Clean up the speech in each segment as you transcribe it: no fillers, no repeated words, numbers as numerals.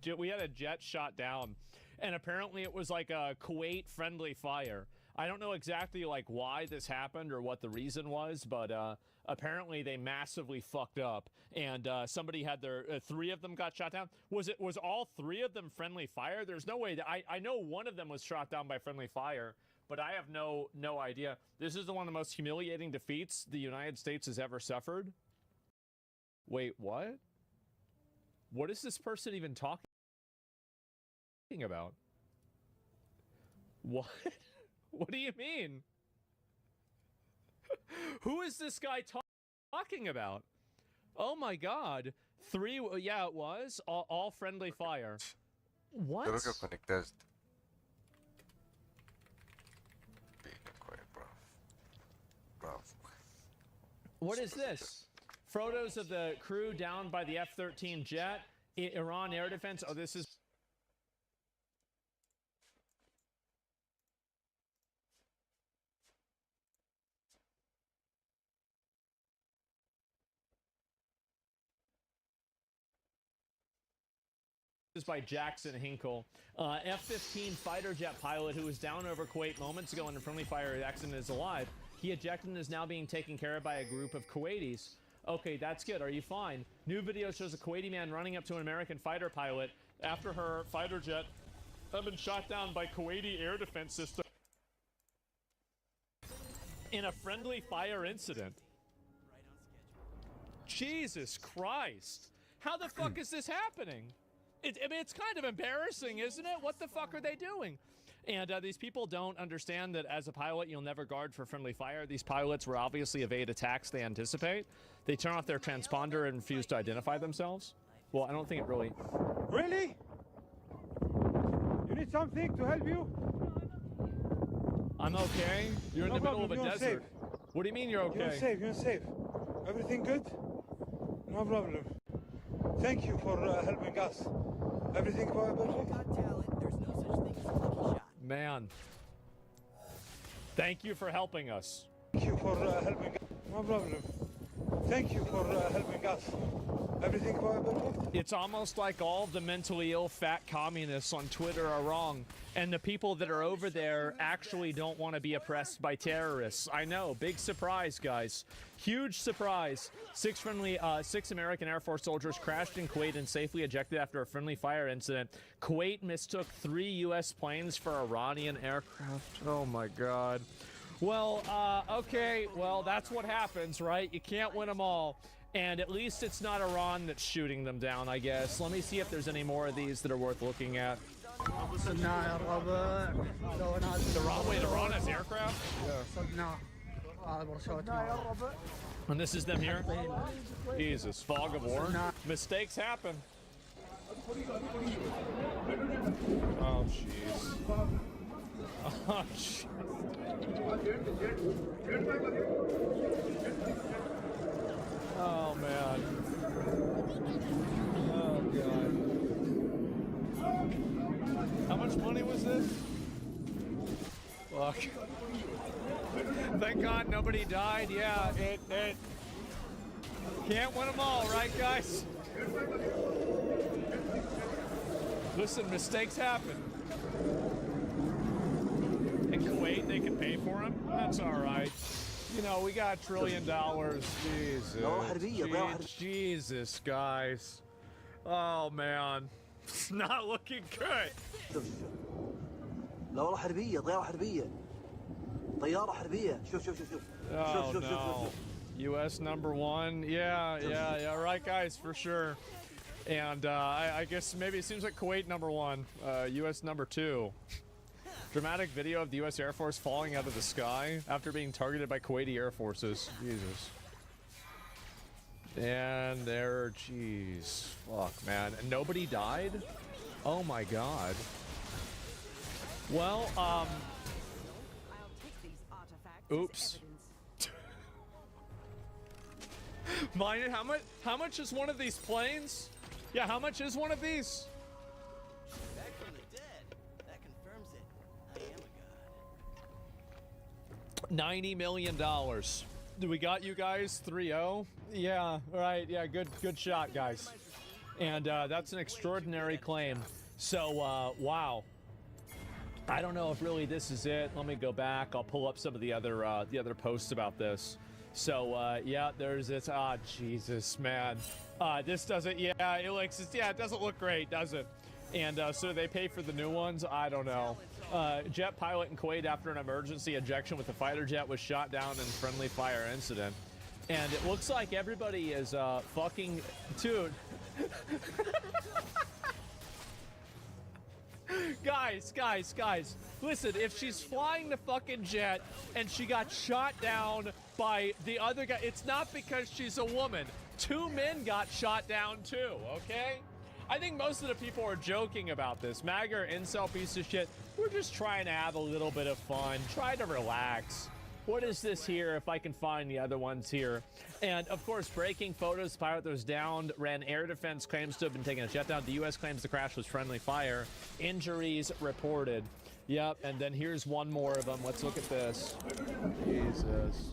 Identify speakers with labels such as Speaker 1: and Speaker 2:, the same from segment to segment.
Speaker 1: a jet shot down, and apparently it was like a Kuwait friendly fire. I don't know exactly like why this happened or what the reason was, but apparently they massively fucked up, and somebody had their 3 of them got shot down. Was all 3 of them friendly fire? There's no way that I know one of them was shot down by friendly fire, but I have no idea. This is one of the most humiliating defeats the United States has ever suffered. Wait, what? What is this person even talking about? What? What do you mean? Who is this guy talking about? Oh my god. 3, yeah, it was. All friendly fire. What? What is this? Photos of the crew down by the F-13 jet. Iran air defense. Oh, this is... by Jackson Hinkle. F-15 fighter jet pilot who was down over Kuwait moments ago in a friendly fire accident is alive. He ejected and is now being taken care of by a group of Kuwaitis. Okay, that's good. Are you fine? New video shows a Kuwaiti man running up to an American fighter pilot after her fighter jet had been shot down by Kuwaiti air defense system in a friendly fire incident. Jesus Christ. How the fuck is this happening? I mean, it's kind of embarrassing, isn't it? What the fuck are they doing? And these people don't understand that as a pilot, you'll never guard for friendly fire. These pilots will obviously evade attacks they anticipate. They turn off their transponder and refuse to identify themselves. Well, I don't think it really...
Speaker 2: Really? You need something to help you?
Speaker 1: I'm okay. You're in the middle of a desert.
Speaker 2: Safe.
Speaker 1: What do you mean you're okay?
Speaker 2: You're safe. Everything good? No problem. Thank you for helping us. Everything perfect?
Speaker 3: Got talent. There's no such thing as a lucky shot.
Speaker 1: Man. Thank you for helping us.
Speaker 2: Thank you for helping us. No problem. Thank you for helping us. Everything perfect?
Speaker 1: It's almost like all of the mentally ill fat communists on Twitter are wrong, and the people that are over there actually don't want to be oppressed by terrorists. I know, big surprise, guys. Huge surprise. 6 American Air Force soldiers crashed in Kuwait and safely ejected after a friendly fire incident. Kuwait mistook 3 U.S. planes for Iranian aircraft. Oh my God. Well, okay, well, that's what happens, right? You can't win them all. And at least it's not Iran that's shooting them down, I guess. Let me see if there's any more of these that are worth looking at. Wait, Iran has aircraft? And this is them here? Jesus, fog of war? Mistakes happen. Oh, jeez. Oh, jeez. Oh, man. Oh, God. How much money was this? Fuck. Thank God nobody died. Yeah, it can't win them all, right, guys? Listen, mistakes happen. In Kuwait, they can pay for them. That's all right. You know, we got $1 trillion. Jesus, guys. Oh, man. It's not looking good. Oh, no. U.S. #1. Yeah, right, guys, for sure. And I guess maybe it seems like Kuwait #1, U.S. #2. Dramatic video of the U.S. Air Force falling out of the sky after being targeted by Kuwaiti Air Forces. Jesus. And there, jeez. Fuck, man. And nobody died? Oh my God. Well,
Speaker 3: I'll take these artifacts
Speaker 1: oops.
Speaker 3: as evidence.
Speaker 1: Mine, how much is one of these planes? Yeah, how much is one of these?
Speaker 3: Back from the dead. That confirms it. I am a god.
Speaker 1: $90 million. Do we got you guys 3-0? Yeah, right. Yeah, good shot, guys. And that's an extraordinary claim. So, wow. I don't know if really this is it. Let me go back. I'll pull up some of the other posts about this. So, yeah, there's this. Ah, Jesus, man. This doesn't, yeah, it doesn't look great, does it? And so they pay for the new ones? I don't know. Jet pilot in Kuwait after an emergency ejection with a fighter jet was shot down in friendly fire incident. And it looks like everybody is fucking... Dude. Guys. Listen, if she's flying the fucking jet and she got shot down by the other guy, it's not because she's a woman. 2 men got shot down too, okay? I think most of the people are joking about this. MAGA or incel piece of shit. We're just trying to have a little bit of fun. Try to relax. What is this here, if I can find the other ones here? And, of course, breaking photos. Pilot that was downed. Ran air defense. Claims to have been taking a jet down. The U.S. claims the crash was friendly fire. Injuries reported. Yep, and then here's one more of them. Let's look at this. Jesus.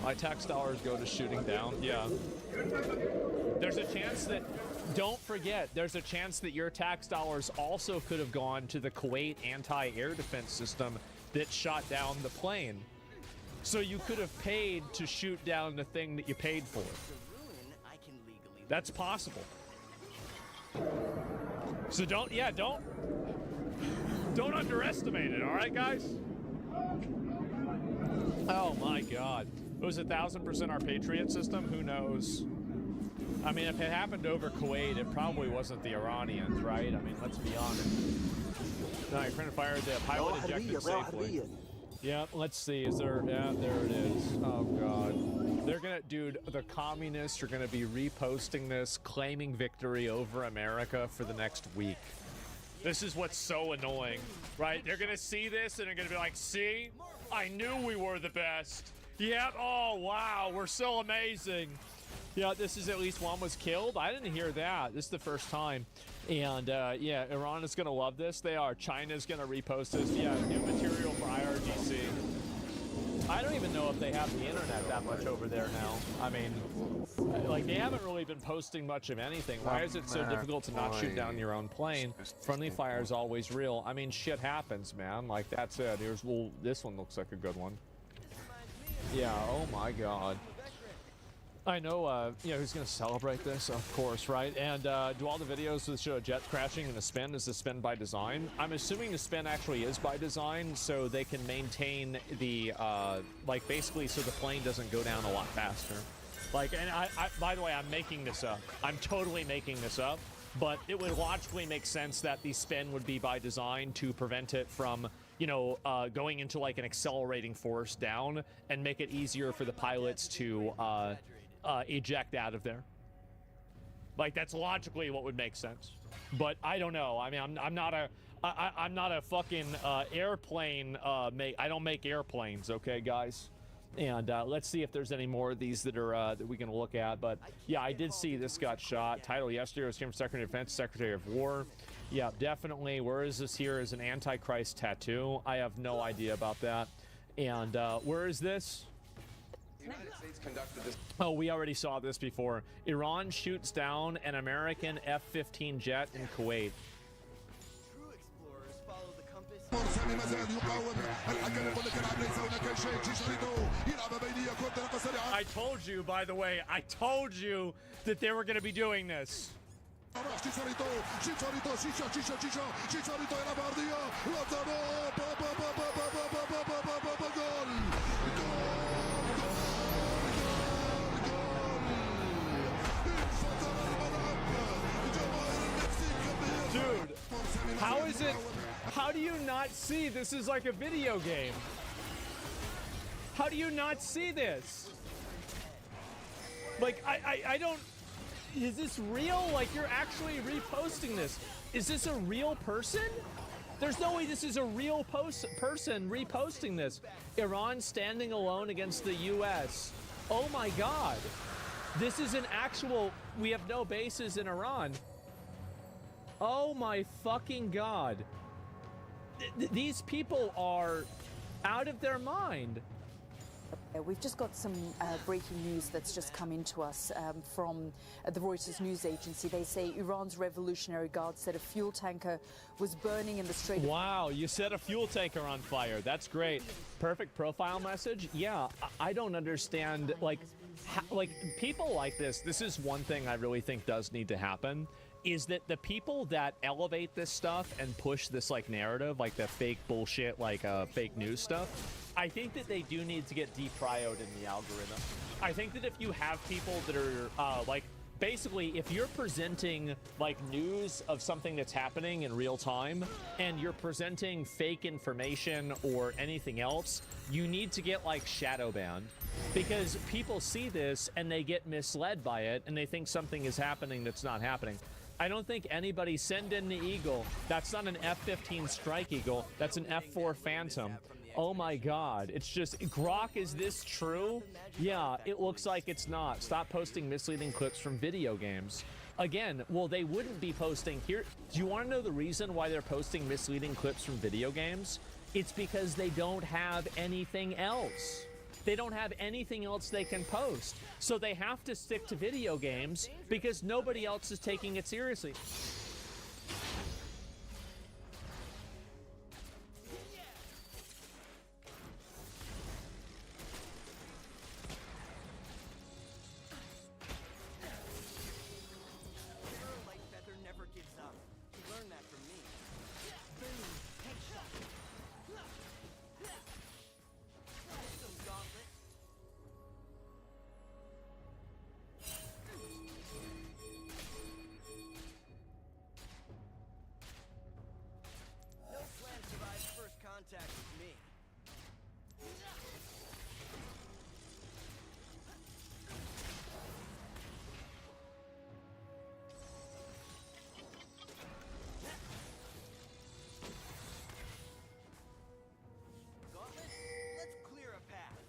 Speaker 1: My tax dollars go to shooting down. Yeah. There's a chance that... Don't forget, there's a chance that your tax dollars also could have gone to the Kuwait anti-air defense system that shot down the plane. So you could have paid to shoot down the thing that you paid for. That's possible. So don't underestimate it, all right, guys? Oh my God. It was 1,000% our Patriot system? Who knows? I mean, if it happened over Kuwait, it probably wasn't the Iranians, right? I mean, let's be honest. No, you're trying to fire the pilot ejected safely. Yeah, let's see. Is there... Yeah, there it is. Oh, God. They're gonna... Dude, the communists are gonna be reposting this, claiming victory over America for the next week. This is what's so annoying, right? They're gonna see this and they're gonna be like, see? I knew we were the best. Yep. Oh, wow. We're so amazing. Yeah, this is at least one was killed. I didn't hear that. This is the first time. And, yeah, Iran is going to love this. They are. China's going to repost this. Yeah, new material for IRGC. I don't even know if they have the internet that much over there now. I mean, like, they haven't really been posting much of anything. Why is it so difficult to not shoot down your own plane? Friendly fire is always real. I mean, shit happens, man. Like, that's it. Here's, well, this one looks like a good one. Yeah, oh my God. I know, you know, who's going to celebrate this? Of course, right? And do all the videos that show a jet crashing and a spin, is the spin by design? I'm assuming the spin actually is by design, so they can maintain the, like, basically so the plane doesn't go down a lot faster. Like, and I by the way, I'm making this up. I'm totally making this up, but it would logically make sense that the spin would be by design to prevent it from, you know, going into, like, an accelerating force down and make it easier for the pilots to, eject out of there. Like, that's logically what would make sense. But I don't know. I mean, I'm not a fucking airplane I don't make airplanes, okay, guys? And let's see if there's any more of these that are that we can look at. But yeah, I did see this got shot. Title yesterday was from Secretary of Defense, Secretary of War. Yeah, definitely. Where is this here? Is an Antichrist tattoo? I have no idea about that. And where is this?
Speaker 4: The United States conducted this.
Speaker 1: Oh, we already saw this before. Iran shoots down an American F-15 jet in Kuwait.
Speaker 3: True explorers follow the compass.
Speaker 1: I told you, by the way, I told you that they were going to be doing this. Dude, how is it? How do you not see this is like a video game? How do you not see this? Like, I don't... Is this real? Like, you're actually reposting this. Is this a real person? There's no way this is a real person reposting this. Iran standing alone against the U.S. Oh my God. This is an actual... We have no bases in Iran. Oh my fucking God. These people are out of their mind.
Speaker 5: We've just got some breaking news that's just come into us from the Reuters news agency. They say Iran's Revolutionary Guard said a fuel tanker was burning in the Strait of...
Speaker 1: Wow, you set a fuel tanker on fire. That's great. Perfect profile message. Yeah, I don't understand, like people like this is one thing I really think does need to happen, is that the people that elevate this stuff and push this like narrative, like the fake bullshit, like fake news stuff, I think that they do need to get deprioed in the algorithm. I think that if you have people that are like, basically, if you're presenting like news of something that's happening in real time and you're presenting fake information or anything else, you need to get like shadow banned, because people see this and they get misled by it and they think something is happening that's not happening. I don't think anybody... Send in the Eagle. That's not an F-15 Strike Eagle. That's an F-4 Phantom. Oh my god. It's just... Grok, is this true? Yeah, it looks like it's not. Stop posting misleading clips from video games. Again, well, they wouldn't be posting here. Do you want to know the reason why they're posting misleading clips from video games? It's because they don't have anything else. They don't have anything else they can post. So they have to stick to video games because nobody else is taking it seriously.
Speaker 3: Lightfeather never gives up. You learned that from me. Some gauntlet. No plan survives first contact with me. Gauntlet, let's clear a path.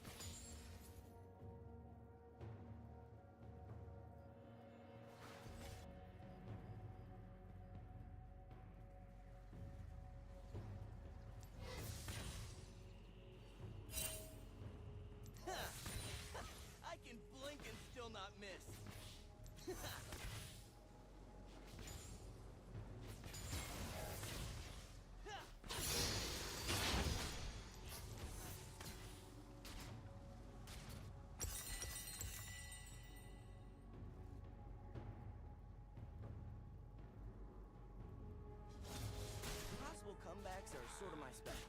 Speaker 3: I can blink and still not miss. Possible comebacks are sort of my specialty.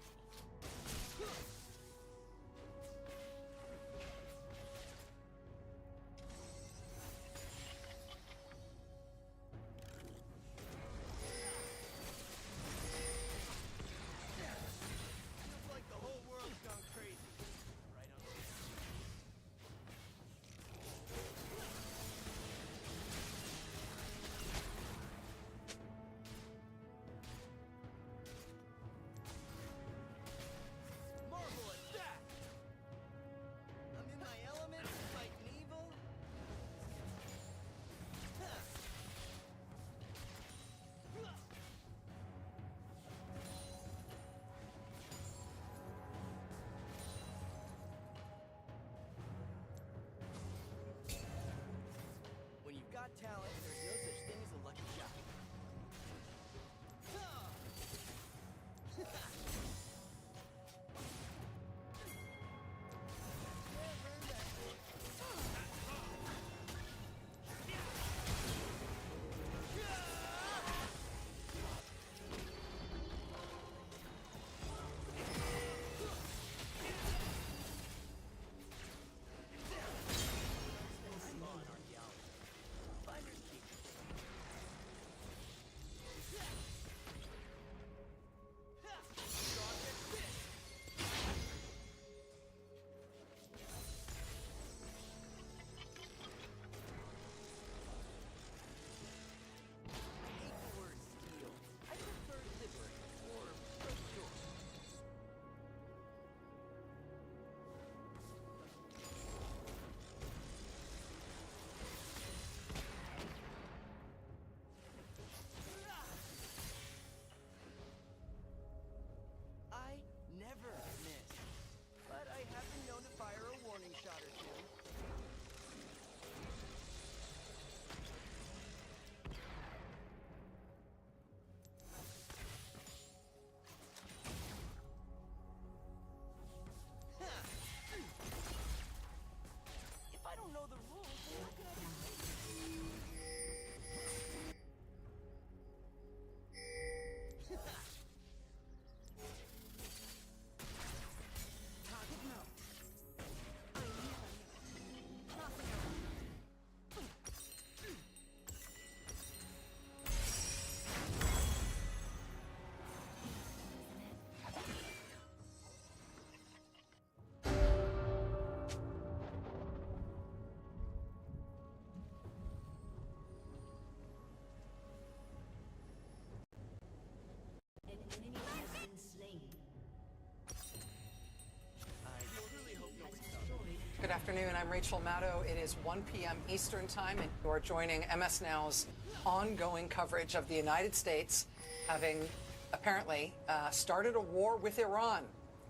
Speaker 6: I'm Rachel Maddow. It is 1 p.m. Eastern Time, and you are joining MS Now's ongoing coverage of the United States having apparently started a war with Iran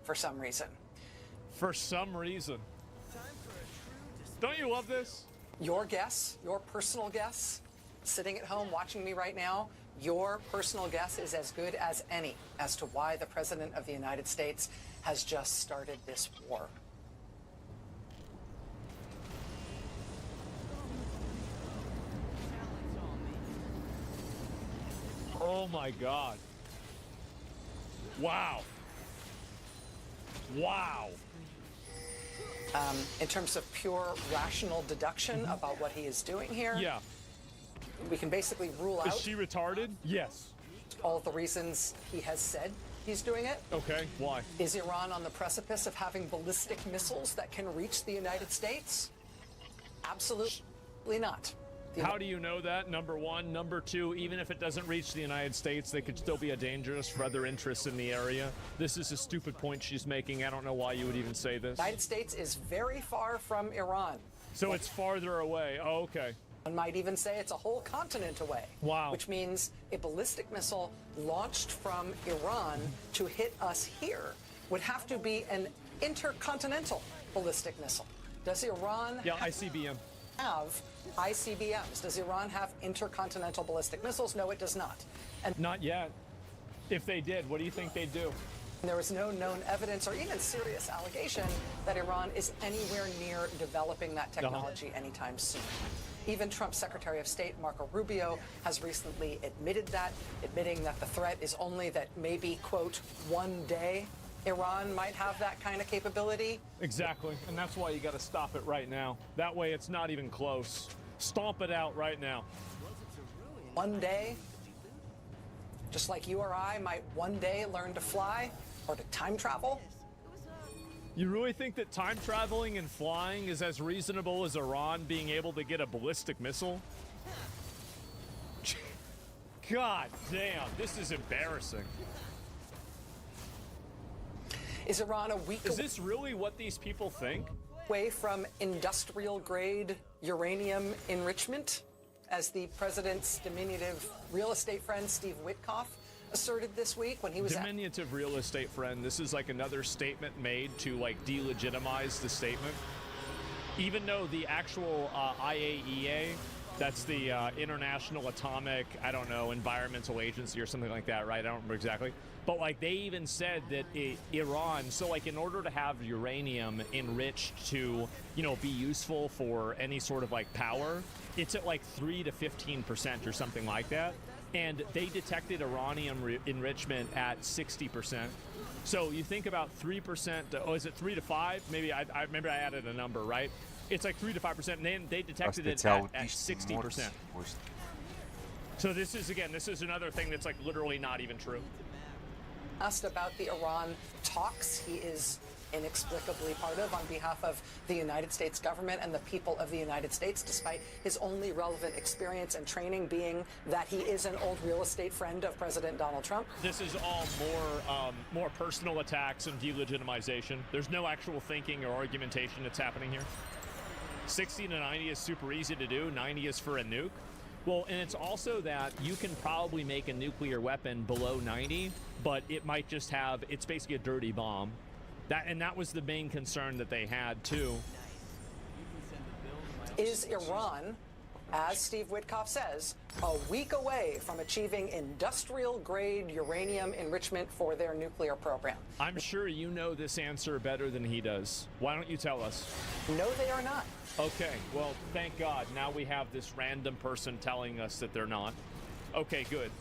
Speaker 6: for some reason.
Speaker 1: For some reason. Don't you love this?
Speaker 6: Your guess, your personal guess, sitting at home watching me right now, your personal guess is as good as any as to why the President of the United States has just started this war.
Speaker 1: Oh my God. Wow. Wow.
Speaker 6: In terms of pure rational deduction about what he is doing here,
Speaker 1: Yeah.
Speaker 6: we can basically rule
Speaker 1: Is
Speaker 6: out
Speaker 1: she retarded? Yes.
Speaker 6: all of the reasons he has said he's doing it.
Speaker 1: Okay. Why?
Speaker 6: Is Iran on the precipice of having ballistic missiles that can reach the United States? Absolutely not.
Speaker 1: How do you know that? Number one. Number two, even if it doesn't reach the United States, they could still be a dangerous for other interests in the area. This is a stupid point she's making. I don't know why you would even say this.
Speaker 6: The United States is very far from Iran.
Speaker 1: So it's farther away. Oh, okay.
Speaker 6: One might even say it's a whole continent away.
Speaker 1: Wow.
Speaker 6: Which means a ballistic missile launched from Iran to hit us here would have to be an intercontinental ballistic missile. Does Iran
Speaker 1: Yeah, ICBM.
Speaker 6: have ICBMs? Does Iran have intercontinental ballistic missiles? No, it does not. And
Speaker 1: Not yet. If they did, what do you think they'd do?
Speaker 6: there is no known evidence or even serious allegation that Iran is anywhere near developing that technology anytime soon. Even Trump's Secretary of State, Marco Rubio, has recently admitted that, admitting that the threat is only that maybe, quote, one day Iran might have that kind of capability.
Speaker 1: Exactly. And that's why you got to stop it right now. That way it's not even close. Stomp it out right now.
Speaker 6: One day, just like you or I might one day learn to fly or to time travel.
Speaker 1: You really think that time traveling and flying is as reasonable as Iran being able to get a ballistic missile? God damn, this is embarrassing.
Speaker 6: Is Iran a week
Speaker 1: Is this really what these people think?
Speaker 6: away from industrial grade uranium enrichment, as the president's diminutive real estate friend Steve Witkoff asserted this week when he was
Speaker 1: Diminutive real estate friend. This is like another statement made to like delegitimize the statement. Even though the actual IAEA, that's the International Atomic, I don't know, Environmental Agency or something like that, right? I don't remember exactly. But like they even said that Iran, so like in order to have uranium enriched to, you know, be useful for any sort of like power, it's at like 3 to 15% or something like that. And they detected uranium enrichment at 60%. So you think about 3%, oh, is it 3 to 5? Maybe I remember I added a number, right? It's like 3 to 5%, and then they detected it at 60%. So this is, again, this is another thing that's like literally not even true.
Speaker 6: asked about the Iran talks he is inexplicably part of on behalf of the United States government and the people of the United States, despite his only relevant experience and training being that he is an old real estate friend of President Donald Trump.
Speaker 1: This is all more personal attacks and delegitimization. There's no actual thinking or argumentation that's happening here. 60 to 90 is super easy to do. 90 is for a nuke. Well, and it's also that you can probably make a nuclear weapon below 90, but it might just have, it's basically a dirty bomb. That was the main concern that they had too.
Speaker 6: Is Iran, as Steve Witkoff says, a week away from achieving industrial-grade uranium enrichment for their nuclear program?
Speaker 1: I'm sure you know this answer better than he does. Why don't you tell us?
Speaker 6: No, they are not.
Speaker 1: Okay, well, thank God. Now we have this random person telling us that they're not. Okay, good.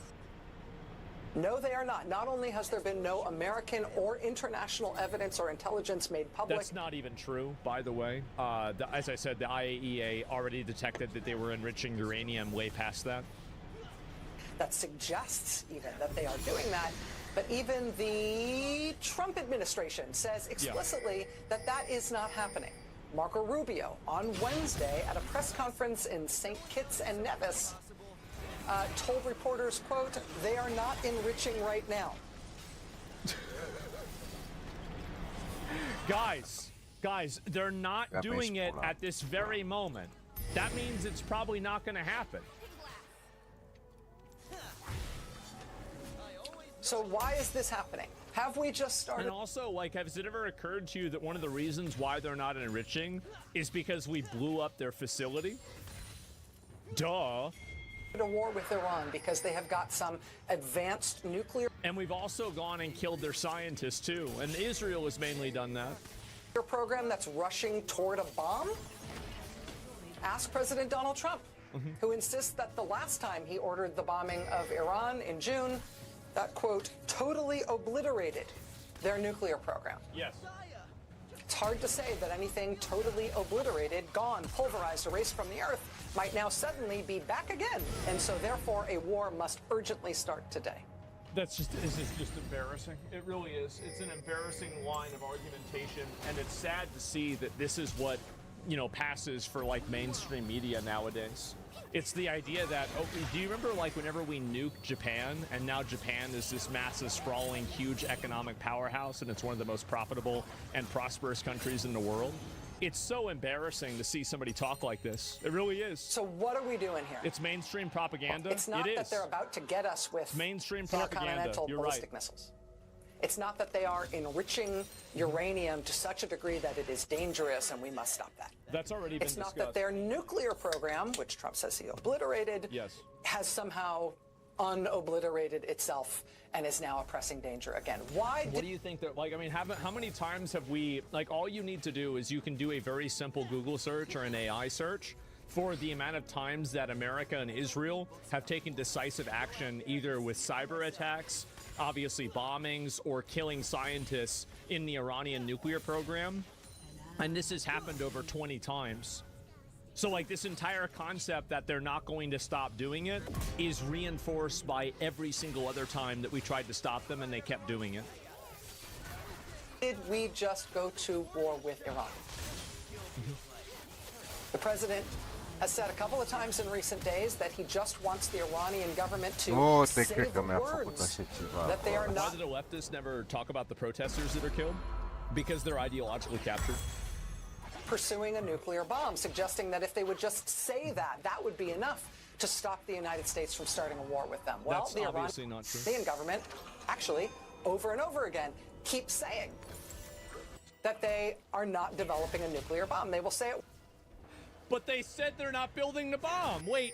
Speaker 6: No, they are not. Not only has there been no American or international evidence or intelligence made public.
Speaker 1: That's not even true, by the way. As I said, the IAEA already detected that they were enriching uranium way past that.
Speaker 6: That suggests even that they are doing that. But even the Trump administration says explicitly that that is not happening. Marco Rubio on Wednesday at a press conference in St. Kitts and Nevis told reporters, quote, they are not enriching right now.
Speaker 1: Guys, Guys, they're not
Speaker 7: Ja,
Speaker 1: doing it
Speaker 7: baseball.
Speaker 1: at this very moment. That means it's probably not going to happen.
Speaker 6: So why is this happening? Have we just started
Speaker 1: And also, like, has it ever occurred to you that one of the reasons why they're not enriching is because we blew up their facility? Duh.
Speaker 6: a war with Iran because they have got some advanced nuclear
Speaker 1: And we've also gone and killed their scientists, too. And Israel has mainly done that.
Speaker 6: program that's rushing toward a bomb? Ask President Donald Trump, who insists that the last time he ordered the bombing of Iran in June, that, quote, totally obliterated their nuclear program.
Speaker 1: Yes.
Speaker 6: It's hard to say that anything totally obliterated, gone, pulverized, erased from the earth might now suddenly be back again. And so therefore a war must urgently start today.
Speaker 1: This is just embarrassing. It really is. It's an embarrassing line of argumentation, and it's sad to see that this is what, you know, passes for like mainstream media nowadays. It's the idea that, oh, do you remember like whenever we nuked Japan, and now Japan is this massive, sprawling, huge economic powerhouse, and it's one of the most profitable and prosperous countries in the world? It's so embarrassing to see somebody talk like this. It really is.
Speaker 6: So what are we doing here?
Speaker 1: It's mainstream propaganda.
Speaker 6: It's not
Speaker 1: It
Speaker 6: that
Speaker 1: is.
Speaker 6: they're about to get us with
Speaker 1: Mainstream propaganda.
Speaker 6: intercontinental
Speaker 1: You're
Speaker 6: ballistic
Speaker 1: right.
Speaker 6: missiles. It's not that they are enriching uranium to such a degree that it is dangerous and we must stop that.
Speaker 1: That's already been
Speaker 6: It's not
Speaker 1: discussed.
Speaker 6: that their nuclear program, which Trump says he obliterated,
Speaker 1: Yes.
Speaker 6: has somehow unobliterated itself and is now a pressing danger again. Why
Speaker 1: What do you think that, like, I mean, how many times have we, like, all you need to do is you can do a very simple Google search or an AI search for the amount of times that America and Israel have taken decisive action, either with cyber attacks, obviously bombings, or killing scientists in the Iranian nuclear program. And this has happened over 20 times. So, like, this entire concept that they're not going to stop doing it is reinforced by every single other time that we tried to stop them and they kept doing it.
Speaker 6: did we just go to war with Iran? The president has said a couple of times in recent days that he just wants the Iranian government to
Speaker 7: No,
Speaker 6: say
Speaker 7: te cred
Speaker 6: the
Speaker 7: că mi-a făcut
Speaker 6: words
Speaker 7: așa ceva.
Speaker 6: that they are
Speaker 1: Why
Speaker 6: not
Speaker 1: do the leftists never talk about the protesters that are killed? Because they're ideologically captured.
Speaker 6: pursuing a nuclear bomb, suggesting that if they would just say that, that would be enough to stop the United States from starting a war with them. Well,
Speaker 1: That's
Speaker 6: the
Speaker 1: obviously not true.
Speaker 6: Iranian government actually, over and over again, keeps saying that they are not developing a nuclear bomb. They will say it
Speaker 1: But they said they're not building the bomb. Wait.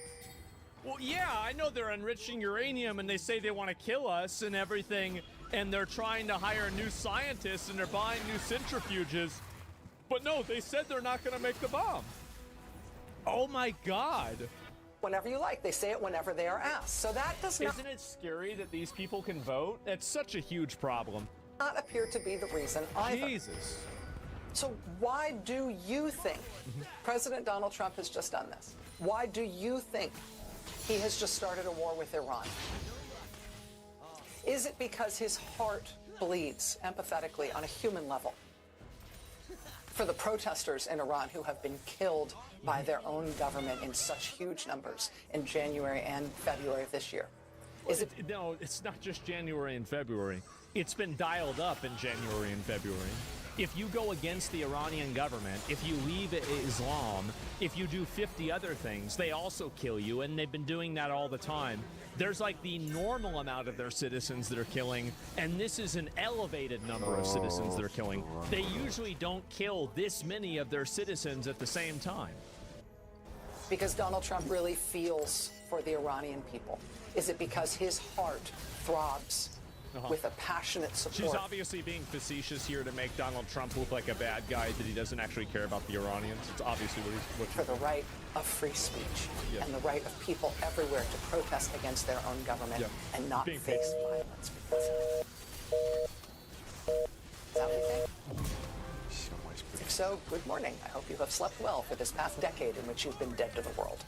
Speaker 1: Well, yeah, I know they're enriching uranium and they say they want to kill us and everything, and they're trying to hire new scientists and they're buying new centrifuges. But no, they said they're not going to make the bomb. Oh my God.
Speaker 6: whenever you like. They say it whenever they are asked. So that does
Speaker 1: Isn't it scary that these people can vote? That's such a huge problem.
Speaker 6: not appear to be the reason either.
Speaker 1: Jesus.
Speaker 6: So why do you think President Donald Trump has just done this? Why do you think he has just started a war with Iran? Is it because his heart bleeds empathetically on a human level for the protesters in Iran who have been killed by their own government in such huge numbers in January and February of this year? Is it
Speaker 1: No, it's not just January and February. It's been dialed up in January and February. If you go against the Iranian government, if you leave Islam, if you do 50 other things, they also kill you, and they've been doing that all the time. There's like the normal amount of their citizens that are killing, and this is an elevated number of citizens that are killing. They usually don't kill this many of their citizens at the same time.
Speaker 6: because Donald Trump really feels for the Iranian people? Is it because his heart throbs with a passionate support?
Speaker 1: She's obviously being facetious here to make Donald Trump look like a bad guy, that he doesn't actually care about the Iranians. It's obviously what
Speaker 6: for the right of free speech
Speaker 1: Yeah.
Speaker 6: and the right of people everywhere to protest against their own government
Speaker 1: Yeah.
Speaker 6: and not
Speaker 1: Being
Speaker 6: face violence because of it. Is that what you think? If so, good morning. I hope you have slept well for this past decade in which you've been dead to the world.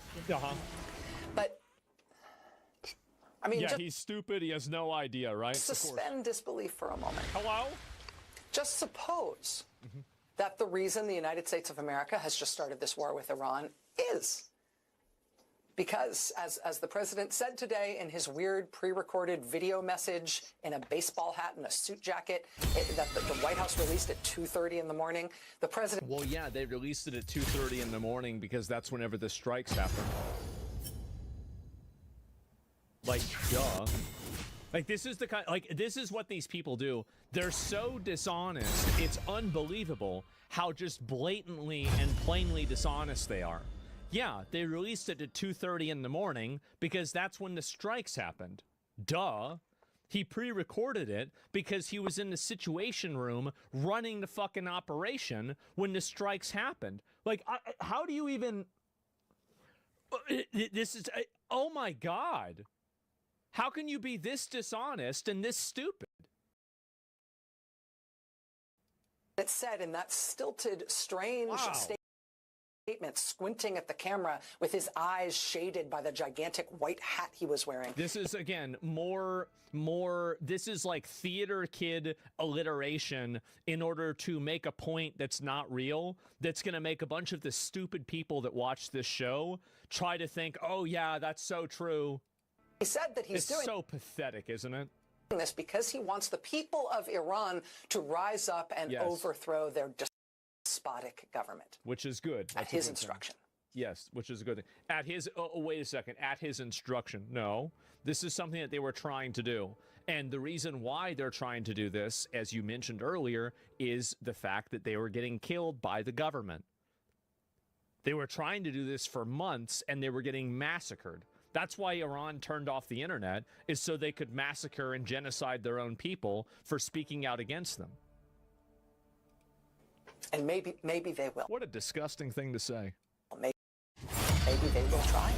Speaker 6: But, I mean,
Speaker 1: Yeah,
Speaker 6: just
Speaker 1: he's stupid. He has no idea, right? Of course.
Speaker 6: suspend disbelief for a moment.
Speaker 1: Hello?
Speaker 6: Just suppose that the reason the United States of America has just started this war with Iran is Because, as the president said today in his weird pre-recorded video message in a baseball hat and a suit jacket that the White House released at 2:30 in the morning, the president...
Speaker 1: Well, yeah, they released it at 2:30 in the morning because that's whenever the strikes happen. Like, duh. Like, this is the kind... Like, this is what these people do. They're so dishonest. It's unbelievable how just blatantly and plainly dishonest they are. Yeah, they released it at 2:30 in the morning because that's when the strikes happened. Duh. He pre-recorded it because he was in the Situation Room running the fucking operation when the strikes happened. Like, how do you even... This is... Oh my God. How can you be this dishonest and this stupid?
Speaker 6: It said in that stilted, strange statement, squinting at the camera with his eyes shaded by the gigantic white hat he was wearing.
Speaker 1: This is, again, more, this is like theater kid alliteration in order to make a point that's not real, that's going to make a bunch of the stupid people that watch this show try to think, oh yeah, that's so true.
Speaker 6: He said that he's doing...
Speaker 1: It's so pathetic, isn't it?
Speaker 6: ...this because he wants the people of Iran to rise up and overthrow their despotic government.
Speaker 1: Which is good.
Speaker 6: At his instruction.
Speaker 1: Yes, which is a good thing. At his... Oh, wait a second. At his instruction. No. This is something that they were trying to do. And the reason why they're trying to do this, as you mentioned earlier, is the fact that they were getting killed by the government. They were trying to do this for months, and they were getting massacred. That's why Iran turned off the internet, is so they could massacre and genocide their own people for speaking out against them.
Speaker 6: And maybe they will.
Speaker 1: What a disgusting thing to say.
Speaker 6: Maybe they will try.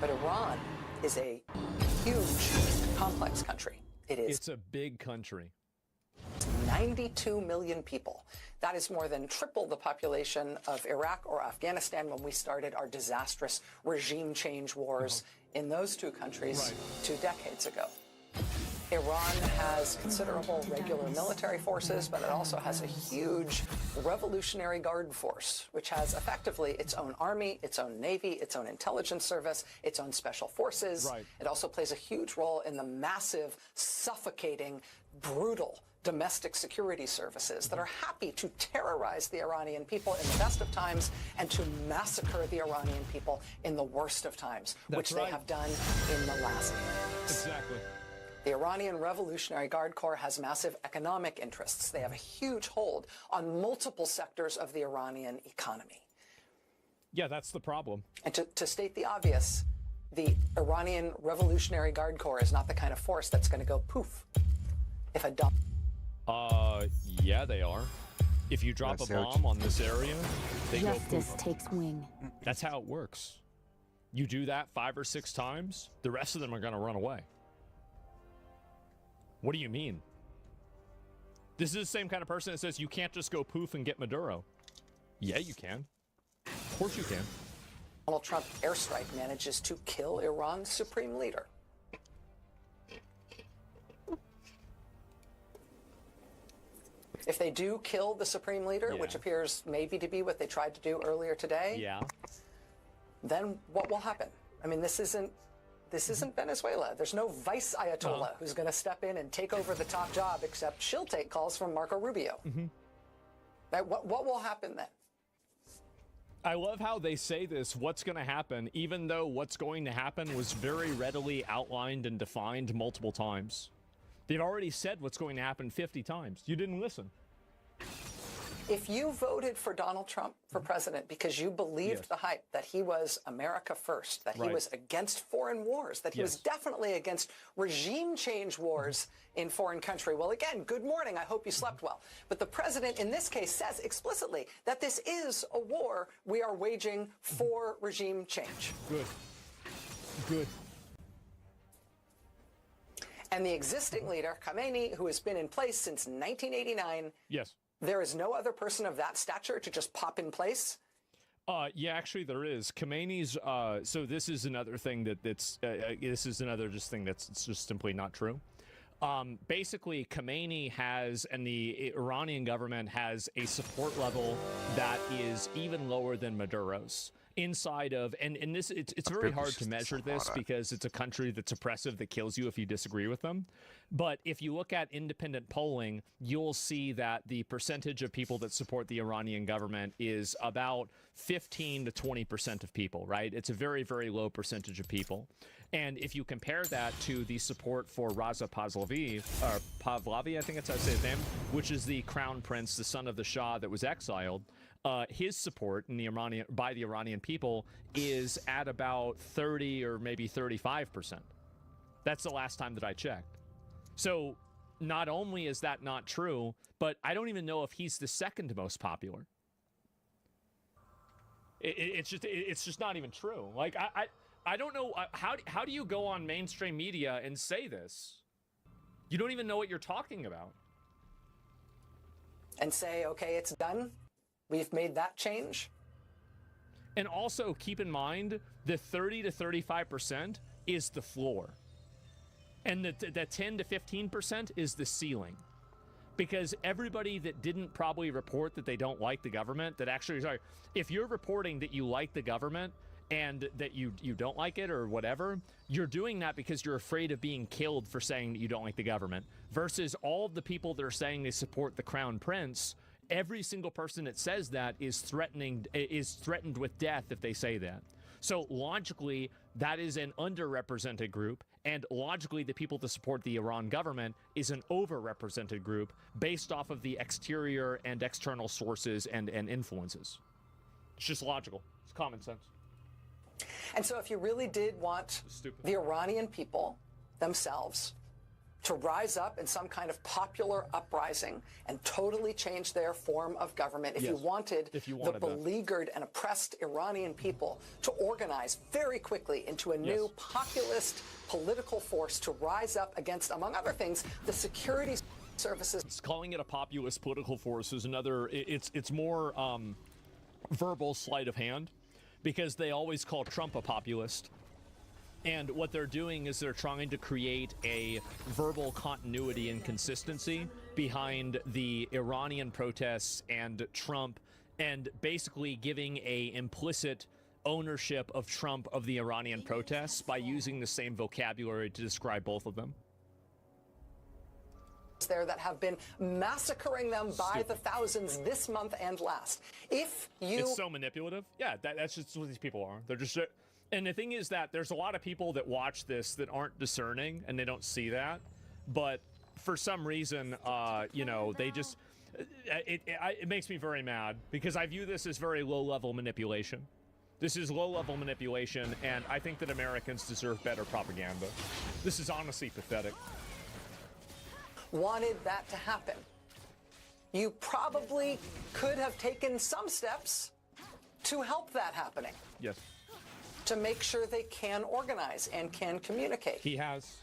Speaker 6: But Iran is a huge, complex country.
Speaker 1: It's a big country.
Speaker 6: 92 million people. That is more than triple the population of Iraq or Afghanistan when we started our disastrous regime change wars in those two countries 2 decades ago. Iran has considerable regular military forces, but it also has a huge Revolutionary Guard force, which has effectively its own army, its own navy, its own intelligence service, its own special forces. It also plays a huge role in the massive, suffocating, brutal domestic security services that are happy to terrorize the Iranian people in the best of times and to massacre the Iranian people in the worst of times, which they have done in the last years.
Speaker 1: Exactly.
Speaker 6: The Iranian Revolutionary Guard Corps has massive economic interests. They have a huge hold on multiple sectors of the Iranian economy.
Speaker 1: Yeah, that's the problem.
Speaker 6: And to state the obvious, the Iranian Revolutionary Guard Corps is not the kind of force that's going to go poof if a dump...
Speaker 1: Yeah, they are. If you drop a bomb on this area, they go poof.
Speaker 7: Justice takes wing.
Speaker 1: That's how it works. You do that 5 or 6 times, the rest of them are going to run away. What do you mean? This is the same kind of person that says you can't just go poof and get Maduro. Yeah, you can. Of course you can.
Speaker 6: Donald Trump airstrike manages to kill Iran's supreme leader. If they do kill the supreme leader, which appears maybe to be what they tried to do earlier today, then what will happen? I mean, this isn't Venezuela. There's no vice Ayatollah who's going to step in and take over the top job, except she'll take calls from Marco Rubio. Right? What will happen then?
Speaker 1: I love how they say this, what's going to happen, even though what's going to happen was very readily outlined and defined multiple times. They've already said what's going to happen 50 times. You didn't listen.
Speaker 6: If you voted for Donald Trump for president because you believed the hype that he was America first, that he was against foreign wars, that he was definitely against regime change wars in foreign country, well, again, good morning. I hope you slept well. But the president in this case says explicitly that this is a war we are waging for regime change.
Speaker 1: Good. Good.
Speaker 6: And the existing leader, Khamenei, who has been in place since 1989, there is no other person of that stature to just pop in place?
Speaker 1: Yeah, actually there is. Khamenei's, so this is another thing that's just simply not true. Basically, Khamenei has, and the Iranian government has a support level that is even lower than Maduro's. inside of, and this, it's very hard to measure this because it's a country that's oppressive, that kills you if you disagree with them. But if you look at independent polling, you'll see that the percentage of people that support the Iranian government is about 15 to 20% of people, right? It's a very, very low percentage of people. And if you compare that to the support for Raza Pahlavi, or Pahlavi, I think that's how I say his name, which is the crown prince, the son of the Shah that was exiled, his support in the by the Iranian people is at about 30 or maybe 35%. That's the last time that I checked. So not only is that not true, but I don't even know if he's the second most popular. It's just not even true. Like, I don't know, how do you go on mainstream media and say this? You don't even know what you're talking about.
Speaker 6: And say, okay, it's done. We've made that change.
Speaker 1: And also keep in mind, the 30 to 35% is the floor. And the 10 to 15% is the ceiling. Because everybody that didn't probably report that they don't like the government, that actually, sorry, if you're reporting that you like the government and that you don't like it or whatever, you're doing that because you're afraid of being killed for saying that you don't like the government. Versus all of the people that are saying they support the crown prince, every single person that says that is threatened with death if they say that. So logically, that is an underrepresented group, and logically, the people that support the Iran government is an overrepresented group based off of the exterior and external sources and influences. It's just logical. It's common sense.
Speaker 6: And so if you really did want the Iranian people themselves to rise up in some kind of popular uprising and totally change their form of government, if you wanted the beleaguered and oppressed Iranian people to organize very quickly into a new populist political force to rise up against, among other things, the security services.
Speaker 1: It's calling it a populist political force is another, it's more verbal sleight of hand, because they always call Trump a populist. And what they're doing is they're trying to create a verbal continuity and consistency behind the Iranian protests and Trump, and basically giving a implicit ownership of Trump of the Iranian protests by using the same vocabulary to describe both of them.
Speaker 6: There that have been massacring them by the thousands this month and last. If you...
Speaker 1: It's so manipulative. Yeah, that's just what these people are. They're just... And the thing is that there's a lot of people that watch this that aren't discerning and they don't see that. But for some reason, you know, they just... It makes me very mad because I view this as very low-level manipulation. This is low-level manipulation, and I think that Americans deserve better propaganda. This is honestly pathetic.
Speaker 6: Wanted that to happen. You probably could have taken some steps to help that happening.
Speaker 1: Yes.
Speaker 6: To make sure they can organize and can communicate.
Speaker 1: He has,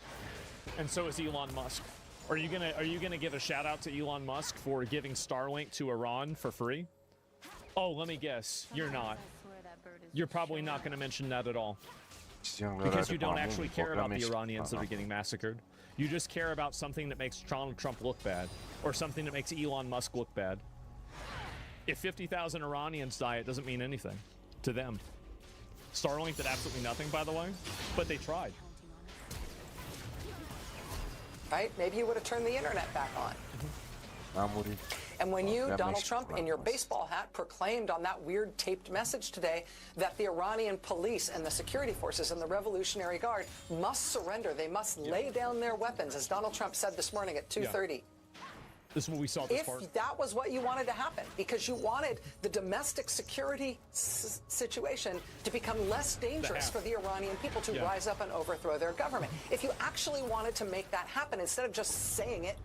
Speaker 1: and so is Elon Musk. Are you gonna give a shout out to Elon Musk for giving Starlink to Iran for free? Oh, let me guess, you're not. You're probably not going to mention that at all, because you don't actually care about the Iranians that are getting massacred. You just care about something that makes Donald Trump look bad, or something that makes Elon Musk look bad. If 50,000 Iranians die, it doesn't mean anything to them. Starlink did absolutely nothing, by the way, but they tried.
Speaker 6: Right? Maybe you would have turned the internet back on. And when you, Donald Trump, in your baseball hat, proclaimed on that weird taped message today that the Iranian police and the security forces and the Revolutionary Guard must surrender, they must lay down their weapons, as Donald Trump said this morning at 2:30.
Speaker 1: This is what we saw this part.
Speaker 6: If that was what you wanted to happen, because you wanted the domestic security situation to become less dangerous for the Iranian people to rise up and overthrow their government. If you actually wanted to make that happen, instead of just saying it,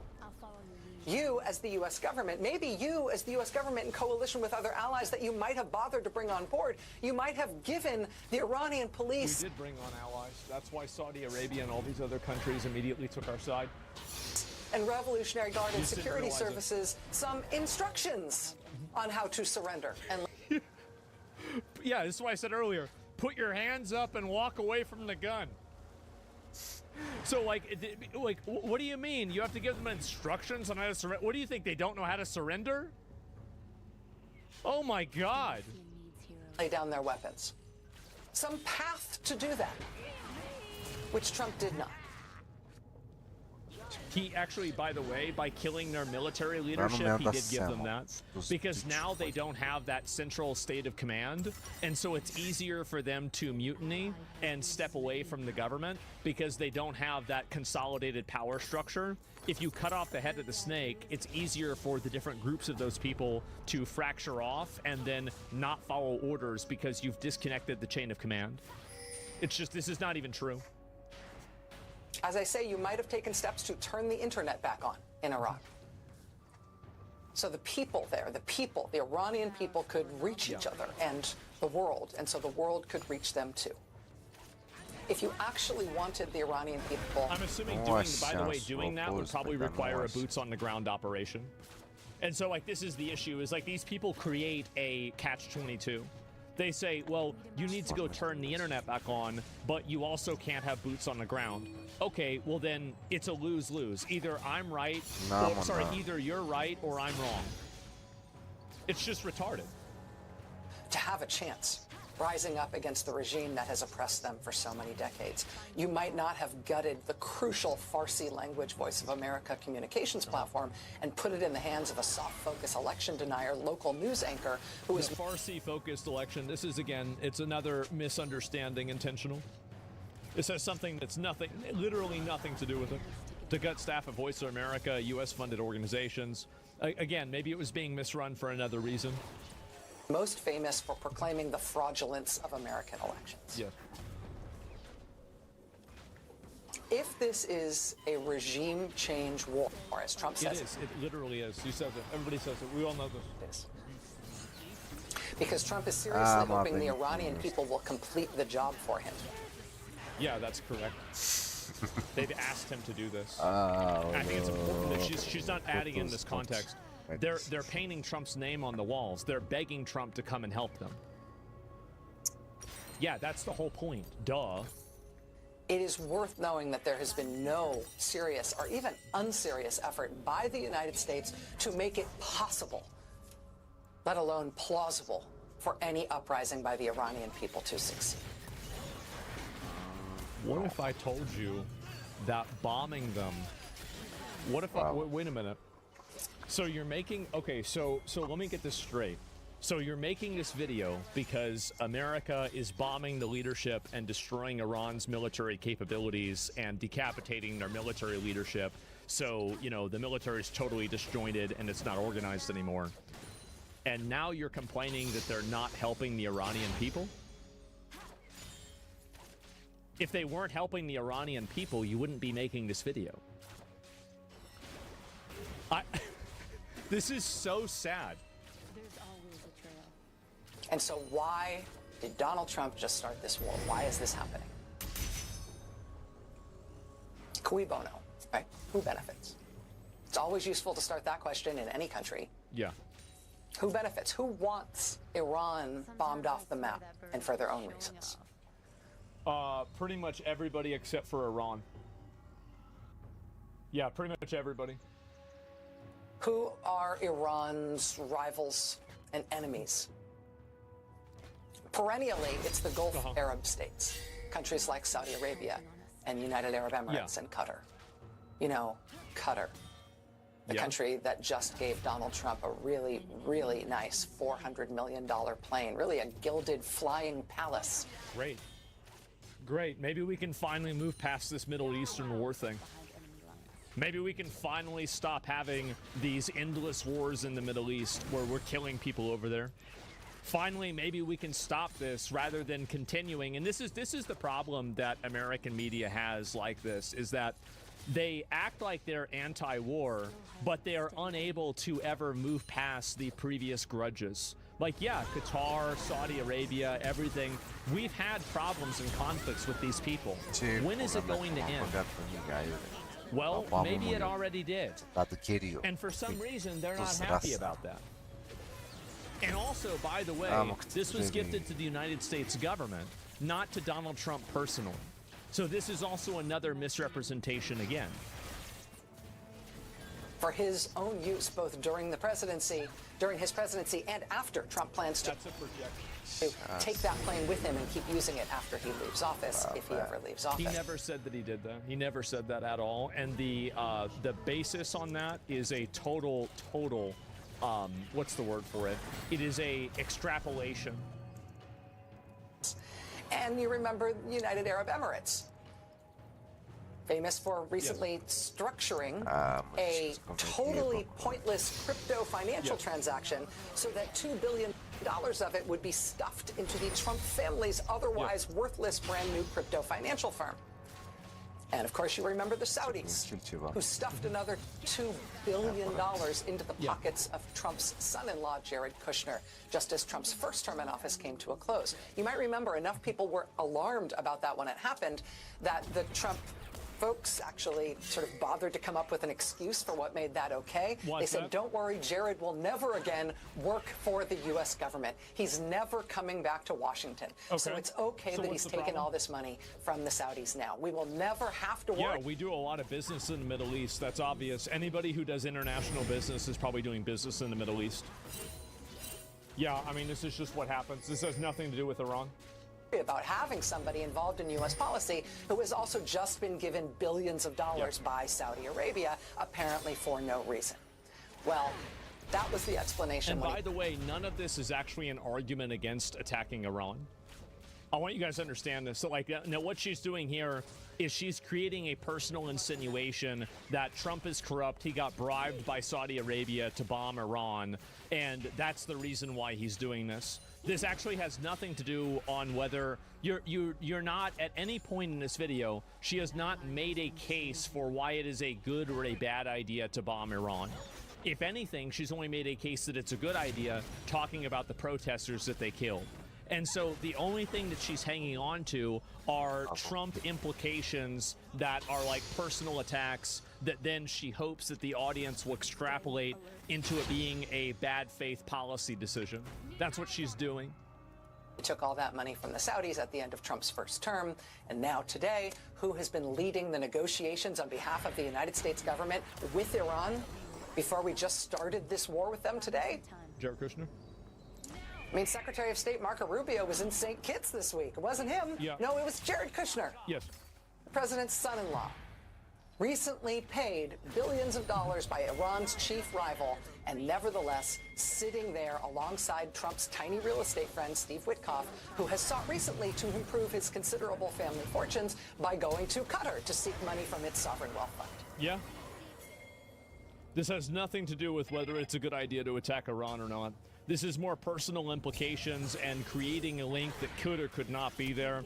Speaker 6: you as the U.S. government, maybe you as the U.S. government in coalition with other allies that you might have bothered to bring on board, you might have given the Iranian police...
Speaker 1: We did bring on allies. That's why Saudi Arabia and all these other countries immediately took our side.
Speaker 6: And Revolutionary Guard and security services some instructions on how to surrender. And
Speaker 1: yeah, this is why I said earlier, put your hands up and walk away from the gun. So, like, what do you mean? You have to give them instructions on how to surrender? What do you think? They don't know how to surrender? Oh, my God.
Speaker 6: lay down their weapons. Some path to do that, which Trump did not.
Speaker 1: He actually, by the way, by killing their military leadership, he did give them that. Because now they don't have that central state of command, and so it's easier for them to mutiny and step away from the government because they don't have that consolidated power structure. If you cut off the head of the snake, it's easier for the different groups of those people to fracture off and then not follow orders because you've disconnected the chain of command. It's just, this is not even true.
Speaker 6: As I say, you might have taken steps to turn the internet back on in Iraq. So the people there, the Iranian people could reach each other and the world, and so the world could reach them too. If you actually wanted the Iranian people...
Speaker 1: I'm assuming doing that would probably require a boots-on-the-ground operation. And so, like, this is the issue, is, like, these people create a catch-22. They say, well, you need to go turn the internet back on, but you also can't have boots on the ground. Okay, well then it's a lose-lose. Either I'm right, either you're right or I'm wrong. It's just retarded.
Speaker 6: To have a chance rising up against the regime that has oppressed them for so many decades, you might not have gutted the crucial Farsi language Voice of America communications platform and put it in the hands of a soft-focus election denier, local news anchor who is...
Speaker 1: The Farsi-focused election, this is, again, it's another misunderstanding intentional. This has something that's nothing, literally nothing to do with it. To gut staff of Voice of America, U.S.-funded organizations. Again, maybe it was being misrun for another reason.
Speaker 6: Most famous for proclaiming the fraudulence of American elections.
Speaker 1: Yeah.
Speaker 6: If this is a regime change war, as Trump says...
Speaker 1: It is. It literally is. You said it. Everybody says it. We all know this.
Speaker 6: It is. Because Trump is seriously hoping the Iranian people will complete the job for him.
Speaker 1: Yeah, that's correct. They've asked him to do this. I think it's important that she's not adding in this context. They're painting Trump's name on the walls. They're begging Trump to come and help them. Yeah, that's the whole point. Duh.
Speaker 6: It is worth knowing that there has been no serious or even unserious effort by the United States to make it possible, let alone plausible, for any uprising by the Iranian people to succeed.
Speaker 1: What if I told you that bombing them... What if wait a minute. So you're making... Okay, so let me get this straight. So you're making this video because America is bombing the leadership and destroying Iran's military capabilities and decapitating their military leadership. So, you know, the military is totally disjointed and it's not organized anymore. And now you're complaining that they're not helping the Iranian people? If they weren't helping the Iranian people, you wouldn't be making this video. This is so sad.
Speaker 7: There's always a trail.
Speaker 6: And so why did Donald Trump just start this war? Why is this happening? Cui bono, right? Who benefits? It's always useful to start that question in any country.
Speaker 1: Yeah.
Speaker 6: Who benefits? Who wants Iran bombed off the map and for their own reasons?
Speaker 1: Pretty much everybody except for Iran. Yeah, pretty much everybody.
Speaker 6: Who are Iran's rivals and enemies? Perennially, it's the Gulf Arab states, countries like Saudi Arabia and United Arab Emirates and Qatar. You know, Qatar, the country that just gave Donald Trump a really, really nice $400 million plane, really a gilded flying palace.
Speaker 1: Great. Great. Maybe we can finally move past this Middle Eastern war thing. Maybe we can finally stop having these endless wars in the Middle East where we're killing people over there. Finally, maybe we can stop this rather than continuing. And this is the problem that American media has like this, is that they act like they're anti-war, but they are unable to ever move past the previous grudges. Like, yeah, Qatar, Saudi Arabia, everything. We've had problems and conflicts with these people. When is it going to end? Well, maybe it already did. And for some reason, they're not happy about that. And also, by the way, this was gifted to the United States government, not to Donald Trump personally. So this is also another misrepresentation again.
Speaker 6: for his own use, both during his presidency and after Trump plans to take that plane with him and keep using it after he leaves office, if he ever leaves office.
Speaker 1: He never said that he did that. He never said that at all. And the basis on that is a total, what's the word for it? It is a extrapolation.
Speaker 6: And you remember United Arab Emirates, famous for recently structuring a totally pointless crypto financial transaction so that $2 billion of it would be stuffed into the Trump family's otherwise worthless brand new crypto financial firm. And of course, you remember the Saudis, who stuffed another $2 billion into the pockets of Trump's son-in-law, Jared Kushner, just as Trump's first term in office came to a close. You might remember enough people were alarmed about that when it happened that the Trump folks actually sort of bothered to come up with an excuse for what made that okay. They said, don't worry, Jared will never again work for the U.S. government. He's never coming back to Washington. So it's okay that he's taken all this money from the Saudis now. We will never have to worry.
Speaker 1: Yeah, we do a lot of business in the Middle East. That's obvious. Anybody who does international business is probably doing business in the Middle East. Yeah, I mean, this is just what happens. This has nothing to do with Iran.
Speaker 6: About having somebody involved in U.S. policy who has also just been given billions of dollars by Saudi Arabia, apparently for no reason. Well, that was the explanation.
Speaker 1: And by the way, none of this is actually an argument against attacking Iran. I want you guys to understand this. So, like, now what she's doing here is she's creating a personal insinuation that Trump is corrupt. He got bribed by Saudi Arabia to bomb Iran, and that's the reason why he's doing this. This actually has nothing to do on whether you're not at any point in this video. She has not made a case for why it is a good or a bad idea to bomb Iran. If anything, she's only made a case that it's a good idea, talking about the protesters that they killed. And so the only thing that she's hanging on to are Trump implications that are like personal attacks that then she hopes that the audience will extrapolate into it being a bad faith policy decision. That's what she's doing.
Speaker 6: He took all that money from the Saudis at the end of Trump's first term. And now today, who has been leading the negotiations on behalf of the United States government with Iran before we just started this war with them today?
Speaker 1: Jared Kushner?
Speaker 6: I mean, Secretary of State Marco Rubio was in St. Kitts this week. It wasn't him.
Speaker 1: Yeah.
Speaker 6: No, it was Jared Kushner.
Speaker 1: Yes.
Speaker 6: The president's son-in-law. Recently paid billions of dollars by Iran's chief rival, and nevertheless sitting there alongside Trump's tiny real estate friend, Steve Witkoff, who has sought recently to improve his considerable family fortunes by going to Qatar to seek money from its sovereign wealth fund.
Speaker 1: Yeah. This has nothing to do with whether it's a good idea to attack Iran or not. This is more personal implications and creating a link that could or could not be there.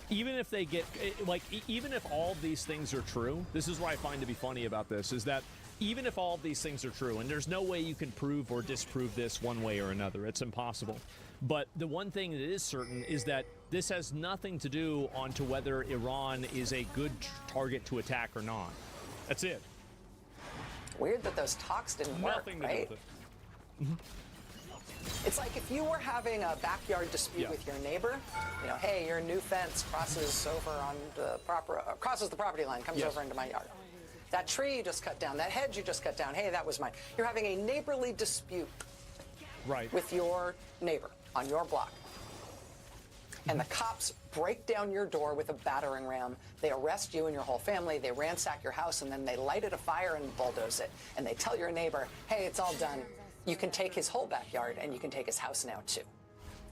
Speaker 1: Even if they get, like, even if all of these things are true, this is what I find to be funny about this, is that even if all of these things are true, and there's no way you can prove or disprove this one way or another, it's impossible. But the one thing that is certain is that this has nothing to do on to whether Iran is a good target to attack or not. That's it.
Speaker 6: Weird that those talks didn't work,
Speaker 1: Nothing to
Speaker 6: right?
Speaker 1: do with it. Mm-hmm.
Speaker 6: It's like if you were having a backyard dispute with your neighbor, you know, hey, your new fence crosses over on the crosses the property line, comes over into my yard. That tree you just cut down, that hedge you just cut down, hey, that was mine. You're having a neighborly dispute with your neighbor on your block. And the cops break down your door with a battering ram. They arrest you and your whole family. They ransack your house, and then they light it afire and bulldoze it. And they tell your neighbor, hey, it's all done. You can take his whole backyard, and you can take his house now, too.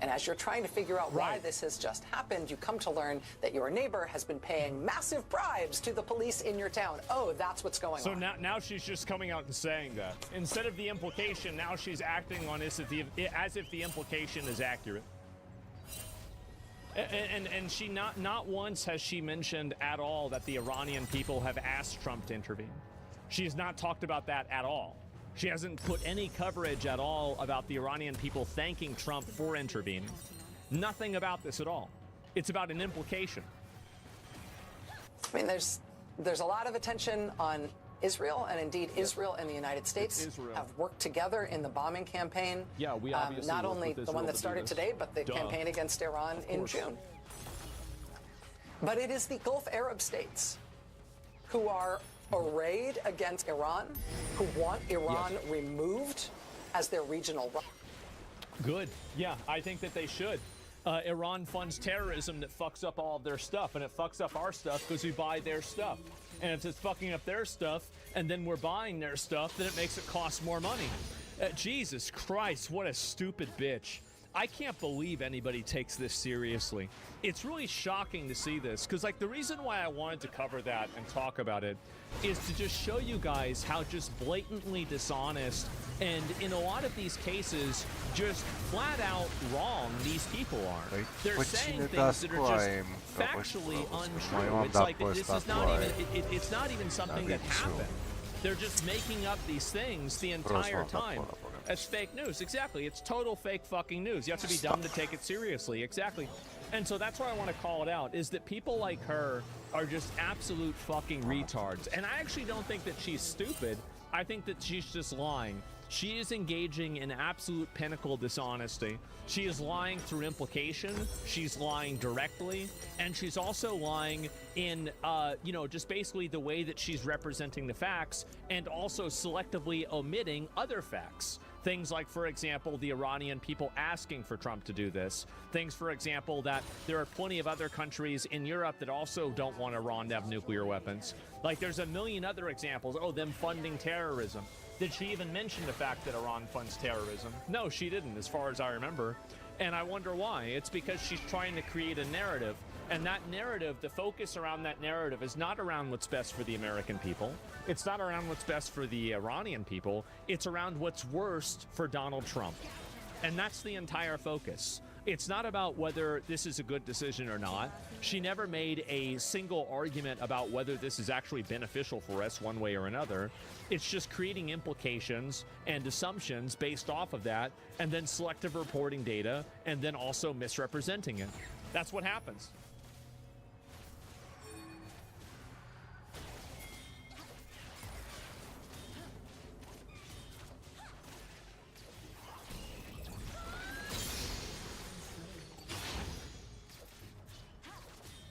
Speaker 6: And as you're trying to figure out why this has just happened, you come to learn that your neighbor has been paying massive bribes to the police in your town. Oh, that's what's going on.
Speaker 1: So now she's just coming out and saying that. Instead of the implication, now she's acting on this as if the implication is accurate. And she not once has she mentioned at all that the Iranian people have asked Trump to intervene. She has not talked about that at all. She hasn't put any coverage at all about the Iranian people thanking Trump for intervening. Nothing about this at all. It's about an implication.
Speaker 6: I mean, there's a lot of attention on Israel, and indeed Israel and the United States have worked together in the bombing campaign.
Speaker 1: Yeah, we obviously
Speaker 6: not only the one that started today, but the campaign against Iran in June. But it is the Gulf Arab states who are arrayed against Iran, who want Iran removed as their regional rival.
Speaker 1: Good. Yeah, I think that they should. Iran funds terrorism that fucks up all of their stuff, and it fucks up our stuff because we buy their stuff. And if it's fucking up their stuff, and then we're buying their stuff, then it makes it cost more money. Jesus Christ, what a stupid bitch. I can't believe anybody takes this seriously. It's really shocking to see this, because like the reason why I wanted to cover that and talk about it is to just show you guys how just blatantly dishonest and in a lot of these cases just flat out wrong these people are. They're saying things that are just factually untrue. It's like this is not even it's not even something that happened. They're just making up these things the entire time. It's fake news, exactly. It's total fake fucking news. You have to be dumb to take it seriously, exactly. And so that's why I want to call it out, is that people like her are just absolute fucking retards. And I actually don't think that she's stupid. I think that she's just lying. She is engaging in absolute pinnacle dishonesty. She is lying through implication. She's lying directly. And she's also lying in, you know, just basically the way that she's representing the facts and also selectively omitting other facts. Things like, for example, the Iranian people asking for Trump to do this. Things, for example, that there are plenty of other countries in Europe that also don't want Iran to have nuclear weapons. Like, there's a million other examples. Oh, them funding terrorism. Did she even mention the fact that Iran funds terrorism? No, she didn't, as far as I remember. And I wonder why. It's because she's trying to create a narrative. And that narrative, the focus around that narrative is not around what's best for the American people. It's not around what's best for the Iranian people. It's around what's worst for Donald Trump. And that's the entire focus. It's not about whether this is a good decision or not. She never made a single argument about whether this is actually beneficial for us one way or another. It's just creating implications and assumptions based off of that, and then selective reporting data, and then also misrepresenting it. That's what happens.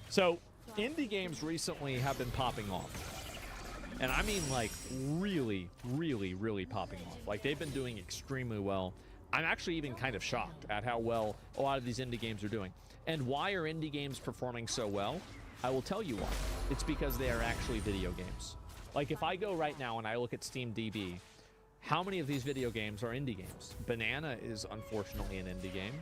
Speaker 1: So, indie games recently have been popping off. And I mean, like, really, really, really popping off. Like, they've been doing extremely well. I'm actually even kind of shocked at how well a lot of these indie games are doing. And why are indie games performing so well? I will tell you why. It's because they are actually video games. Like, if I go right now and I look at SteamDB, how many of these video games are indie games? Banana is unfortunately an indie game.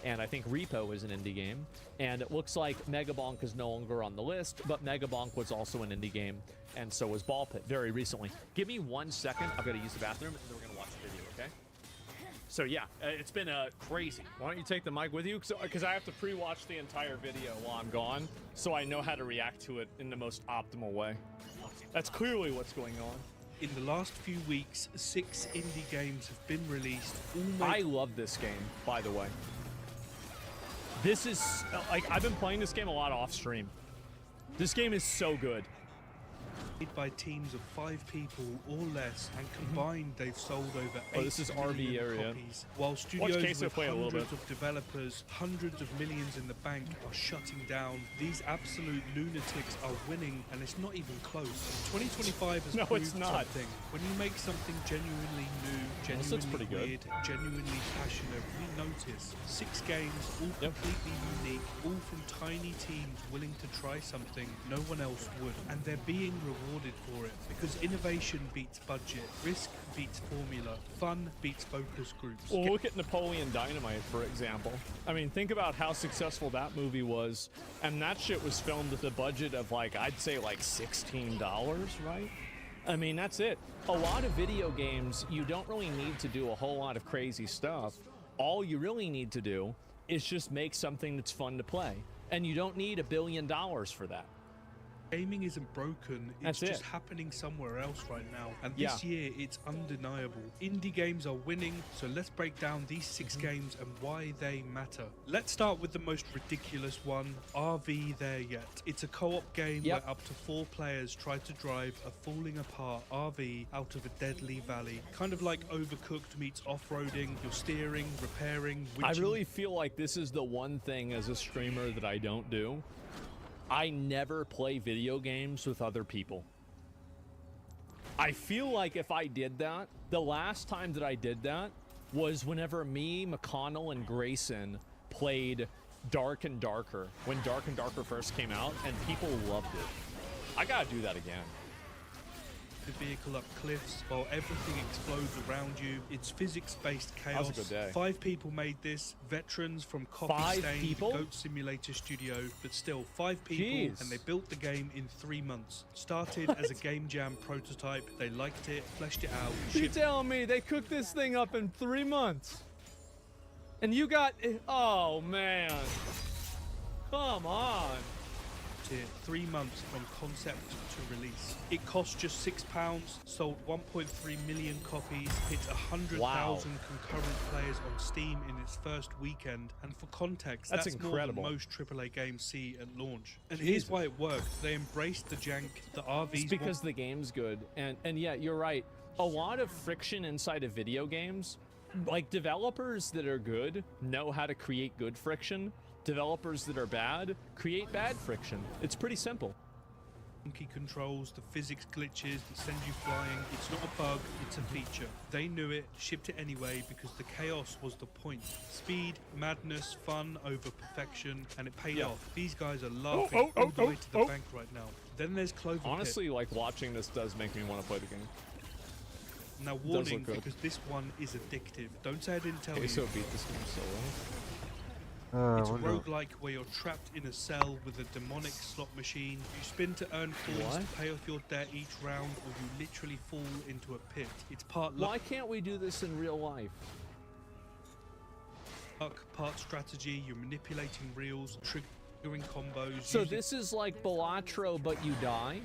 Speaker 1: And I think Repo is an indie game. And it looks like Megabonk is no longer on the list, but Megabonk was also an indie game, and so was Ball Pit very recently. Give me 1 second. I've got to use the bathroom, and then we're going to watch the video, okay? So yeah, it's been crazy. Why don't you take the mic with you? Because I have to pre-watch the entire video while I'm gone, so I know how to react to it in the most optimal way. That's clearly what's going on.
Speaker 8: In the last few weeks, 6 indie games have been released.
Speaker 1: I love this game, by the way. This is, like, I've been playing this game a lot off stream. This game is so good.
Speaker 8: Made by teams of 5 people or less, and combined they've sold over 8
Speaker 1: this is RV
Speaker 8: million
Speaker 1: area.
Speaker 8: copies. While studios with
Speaker 1: play a little
Speaker 8: hundreds
Speaker 1: bit.
Speaker 8: of developers, hundreds of millions in the bank are shutting down, these absolute lunatics are winning, and it's not even close. 2025 has proved something. When you make something genuinely new, genuinely weird, genuinely passionate, we notice. 6 games, all completely unique, all from tiny teams willing to try something no one else would, and they're being rewarded for it, because innovation beats budget, risk beats formula, fun beats focus groups.
Speaker 1: Well, look at Napoleon Dynamite, for example. I mean, think about how successful that movie was, and that shit was filmed with a budget of, like, I'd say like $16, right? I mean, that's it. A lot of video games, you don't really need to do a whole lot of crazy stuff. All you really need to do is just make something that's fun to play, and you don't need $1 billion for that.
Speaker 8: Gaming isn't broken, it's just happening somewhere else right now. And this year, it's undeniable. Indie games are winning, so let's break down these 6 games and why they matter. Let's start with the most ridiculous one, RV There Yet. It's a co-op game where up to 4 players try to drive a falling apart RV out of a deadly valley. Kind of like Overcooked meets off-roading, you're steering, repairing, winching.
Speaker 1: I really feel like this is the one thing as a streamer that I don't do. I never play video games with other people. I feel like if I did that, the last time that I did that was whenever me, McConnell, and Grayson played Dark and Darker, when Dark and Darker first came out, and people loved it. I gotta do that again.
Speaker 8: The vehicle up cliffs while everything explodes around you. It's physics-based chaos.
Speaker 1: That was a good day.
Speaker 8: 5 people made this, veterans from Coffee
Speaker 1: 5
Speaker 8: Stain,
Speaker 1: people?
Speaker 8: the Goat Simulator studio, but still 5 people,
Speaker 1: Jeez.
Speaker 8: and they built the game in 3 months. Started as a game jam prototype, they liked it, fleshed it out,
Speaker 1: You
Speaker 8: shipped
Speaker 1: telling me they cooked this thing up in 3 months? And you got... Oh, man. Come on.
Speaker 8: it 3 months from concept to release. It cost just £6, sold 1.3 million copies, hit 100,000 concurrent players on Steam in its first weekend, and for context, that's
Speaker 1: incredible.
Speaker 8: more than most AAA games see at launch. And here's why it worked. They embraced the jank, the RVs.
Speaker 1: It's because the game's good, and yeah, you're right. A lot of friction inside of video games, like developers that are good know how to create good friction. Developers that are bad create bad friction. It's pretty simple.
Speaker 8: Funky controls, the physics glitches that send you flying. It's not a bug, it's a feature. They knew it, shipped it anyway because the chaos was the point. Speed, madness, fun over perfection, and it paid off. These guys are laughing all the way to the bank right now. Then there's Clover
Speaker 1: Honestly,
Speaker 8: Pit.
Speaker 1: like watching this does make me want to play the game.
Speaker 8: Now warning, because this one is addictive. Don't say I didn't tell you.
Speaker 1: So beat this game so well.
Speaker 8: It's a roguelike where you're trapped in a cell with a demonic slot machine. You spin to earn coins to pay off your debt each round, or you literally fall into a pit. It's part luck.
Speaker 1: Why can't we do this in real life?
Speaker 8: Part strategy. You're manipulating reels, triggering combos.
Speaker 1: So this is like Balatro, but you die?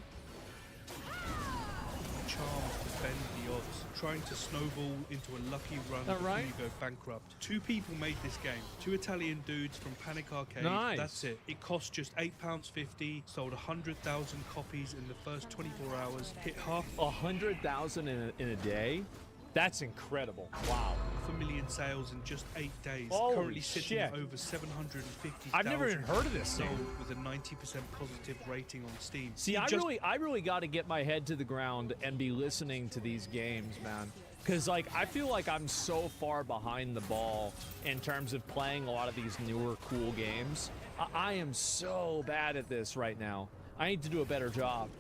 Speaker 8: Charm to bend the odds, trying to snowball into a lucky run before you go bankrupt. 2 people made this game. 2 Italian dudes from Panic Arcade.
Speaker 1: Nice.
Speaker 8: That's it. It cost just £8.50, sold 100,000 copies in the first 24 hours, hit half
Speaker 1: 100,000 in a day? That's incredible. Wow.
Speaker 8: 500,000 sales in just 8 days.
Speaker 1: Holy
Speaker 8: Currently sitting at
Speaker 1: shit.
Speaker 8: over 750,000.
Speaker 1: I've never even heard of this
Speaker 8: sold
Speaker 1: thing.
Speaker 8: with a 90% positive rating on Steam.
Speaker 1: See, I really got to get my head to the ground and be listening to these games, man. Because, like, I feel like I'm so far behind the ball in terms of playing a lot of these newer, cool games. I am so bad at this right now. I need to do a better job.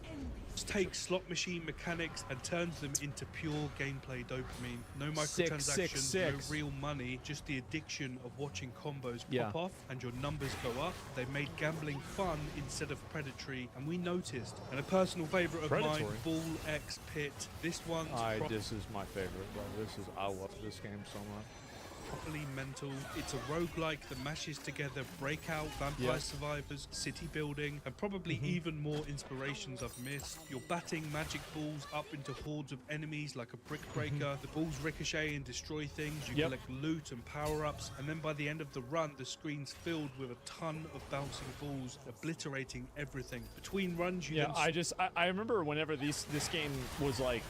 Speaker 8: Takes slot machine mechanics and turns them into pure gameplay dopamine. No microtransactions, no real money, just the addiction of watching combos pop off and your numbers go up. They made gambling fun instead of predatory, and we noticed. And a personal favorite of mine, Bull X Pit. This one's
Speaker 1: this is my favorite, bro. I love this game so much.
Speaker 8: Properly mental. It's a roguelike that mashes together Breakout, Vampire Survivors, city building, and probably even more inspirations I've missed. You're batting magic balls up into hordes of enemies like a brick breaker. The balls ricochet and destroy things. You collect loot and power-ups, and then by the end of the run, the screen's filled with a ton of bouncing balls, obliterating everything. Between runs, you
Speaker 1: I remember whenever this game was like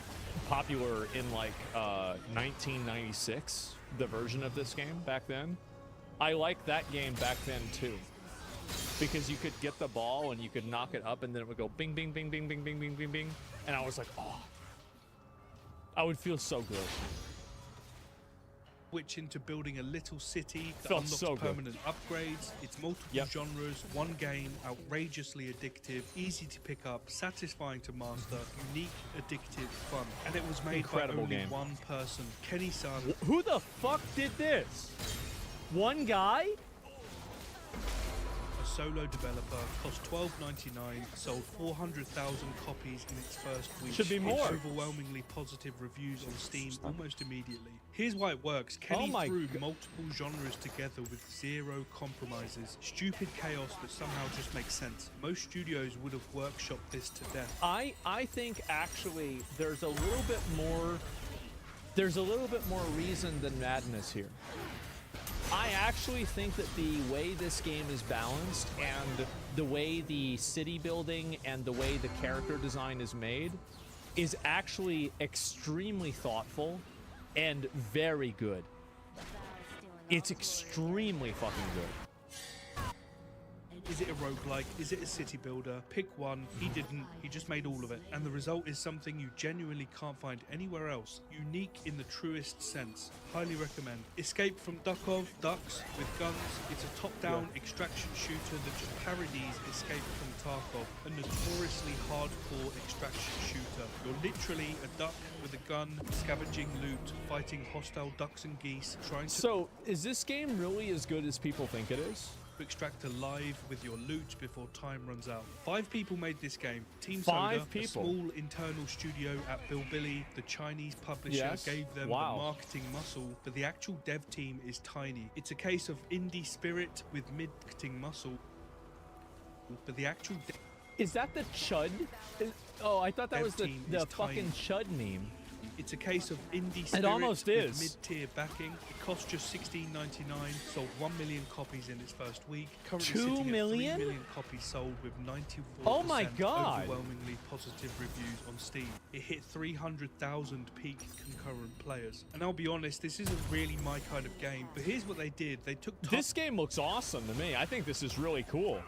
Speaker 1: popular in like 1996. The version of this game back then, I liked that game back then too, because you could get the ball and you could knock it up and then it would go bing bing bing bing bing bing bing bing bing, and I was like, oh, I would feel so good.
Speaker 8: Switch into building a little city that
Speaker 1: Felt
Speaker 8: unlocks
Speaker 1: so good.
Speaker 8: permanent upgrades. It's multiple genres, one game, outrageously addictive, easy to pick up, satisfying to master, unique, addictive fun. And it was made by only one person, Kenny Sun.
Speaker 1: Who the fuck did this? One guy?
Speaker 8: A solo developer, cost $12.99, sold 400,000 copies in its first week.
Speaker 1: Should be more.
Speaker 8: Overwhelmingly positive reviews on Steam almost immediately. Here's why it works. Kenny threw multiple genres together with zero compromises. Stupid chaos that somehow just makes sense. Most studios would have workshopped this to death.
Speaker 1: I think actually there's a little bit more reason than madness here. I actually think that the way this game is balanced and the way the city building and the way the character design is made is actually extremely thoughtful and very good. It's extremely fucking good.
Speaker 8: Is it a roguelike? Is it a city builder? Pick one. He didn't. He just made all of it. And the result is something you genuinely can't find anywhere else. Unique in the truest sense. Highly recommend. Escape from Duckov, Ducks with guns. It's a top-down extraction shooter that just parodies Escape from Tarkov, a notoriously hardcore extraction shooter. You're literally a duck with a gun, scavenging loot, fighting hostile ducks and geese, trying to
Speaker 1: So, is this game really as good as people think it is?
Speaker 8: extract alive with your loot before time runs out. 5 people made this game. Team
Speaker 1: Five
Speaker 8: Soda,
Speaker 1: people?
Speaker 8: a small internal studio at Bilibili, the Chinese publisher,
Speaker 1: Yes.
Speaker 8: gave them
Speaker 1: Wow.
Speaker 8: the marketing muscle, but the actual dev team is tiny. It's a case of indie spirit with marketing muscle, but the actual
Speaker 1: Is that the Chud? Oh, I thought that
Speaker 8: Dev
Speaker 1: was the,
Speaker 8: team
Speaker 1: the
Speaker 8: is
Speaker 1: fucking
Speaker 8: tiny.
Speaker 1: Chud meme.
Speaker 8: It's a case of indie spirit
Speaker 1: almost
Speaker 8: with
Speaker 1: is.
Speaker 8: mid-tier backing. It cost just $16.99, sold 1 million copies in its first week. Currently
Speaker 1: 2
Speaker 8: sitting
Speaker 1: million?
Speaker 8: at 3 million copies sold with 94%
Speaker 1: Oh my God.
Speaker 8: overwhelmingly positive reviews on Steam. It hit 300,000 peak concurrent players. And I'll be honest, this isn't really my kind of game, but here's what they did. They took
Speaker 1: This game looks awesome to me. I think this is really cool.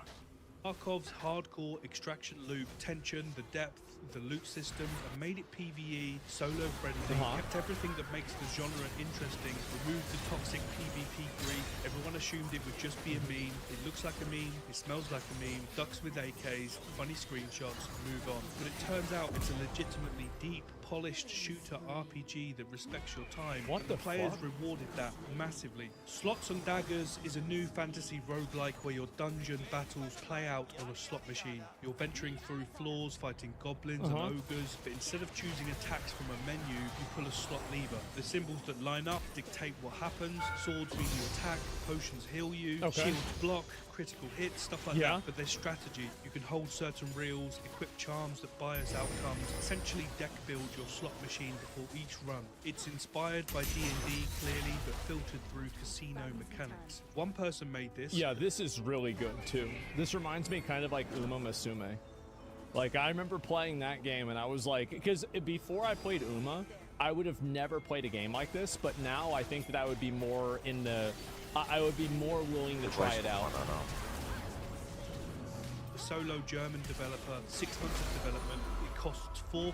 Speaker 8: Tarkov's hardcore extraction loop, tension, the depth, the loot system, and made it PvE, solo friendly, kept everything that makes the genre interesting, removed the toxic PvP grief. Everyone assumed it would just be a meme. It looks like a meme, it smells like a meme, ducks with AKs, funny screenshots, move on. But it turns out it's a legitimately deep, polished shooter RPG that respects your time.
Speaker 1: What
Speaker 8: and
Speaker 1: the
Speaker 8: the players
Speaker 1: fuck?
Speaker 8: rewarded that massively. Slots and Daggers is a new fantasy roguelike where your dungeon battles play out on a slot machine. You're venturing through floors, fighting goblins and ogres, but instead of choosing attacks from a menu, you pull a slot lever. The symbols that line up dictate what happens. Swords mean you attack, potions heal you, shields block, critical hits, stuff like that. But there's strategy. You can hold certain reels, equip charms that buy us outcomes, essentially deck build your slot machine before each run. It's inspired by D&D clearly, but filtered through casino mechanics. One person made this.
Speaker 1: Yeah, this is really good too. This reminds me kind of like Uma Musume. Like, I remember playing that game and I was like, because before I played Uma, I would have never played a game like this, but now I think that I would be more in the, I would be more willing to try it out.
Speaker 8: The solo German developer, 6 months of development. It costs £4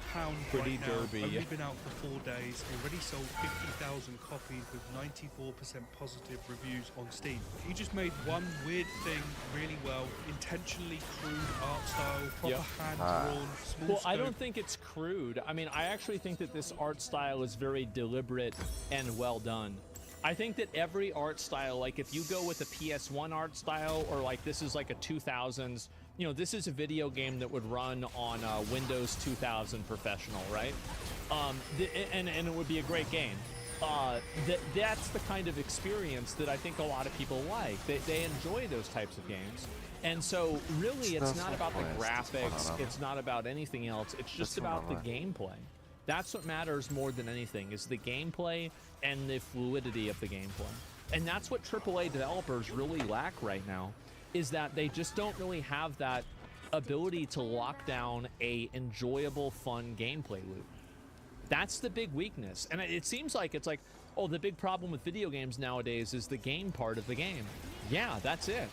Speaker 1: Pretty
Speaker 8: right now.
Speaker 1: derby.
Speaker 8: Only been out for 4 days. Already sold 50,000 copies with 94% positive reviews on Steam. He just made one weird thing really well. Intentionally crude art style, proper hand-drawn, small
Speaker 1: Well, I
Speaker 8: scope.
Speaker 1: don't think it's crude. I mean, I actually think that this art style is very deliberate and well done. I think that every art style, like if you go with a PS1 art style, or like this is like a 2000s, you know, this is a video game that would run on Windows 2000 Professional, right? And it would be a great game. That's the kind of experience that I think a lot of people like. They enjoy those types of games. And so really it's not about the graphics, it's not about anything else, it's just about the gameplay. That's what matters more than anything, is the gameplay and the fluidity of the gameplay. And that's what AAA developers really lack right now, is that they just don't really have that ability to lock down a enjoyable, fun gameplay loop. That's the big weakness. And it seems like it's like, oh, the big problem with video games nowadays is the game part of the game. Yeah, that's it.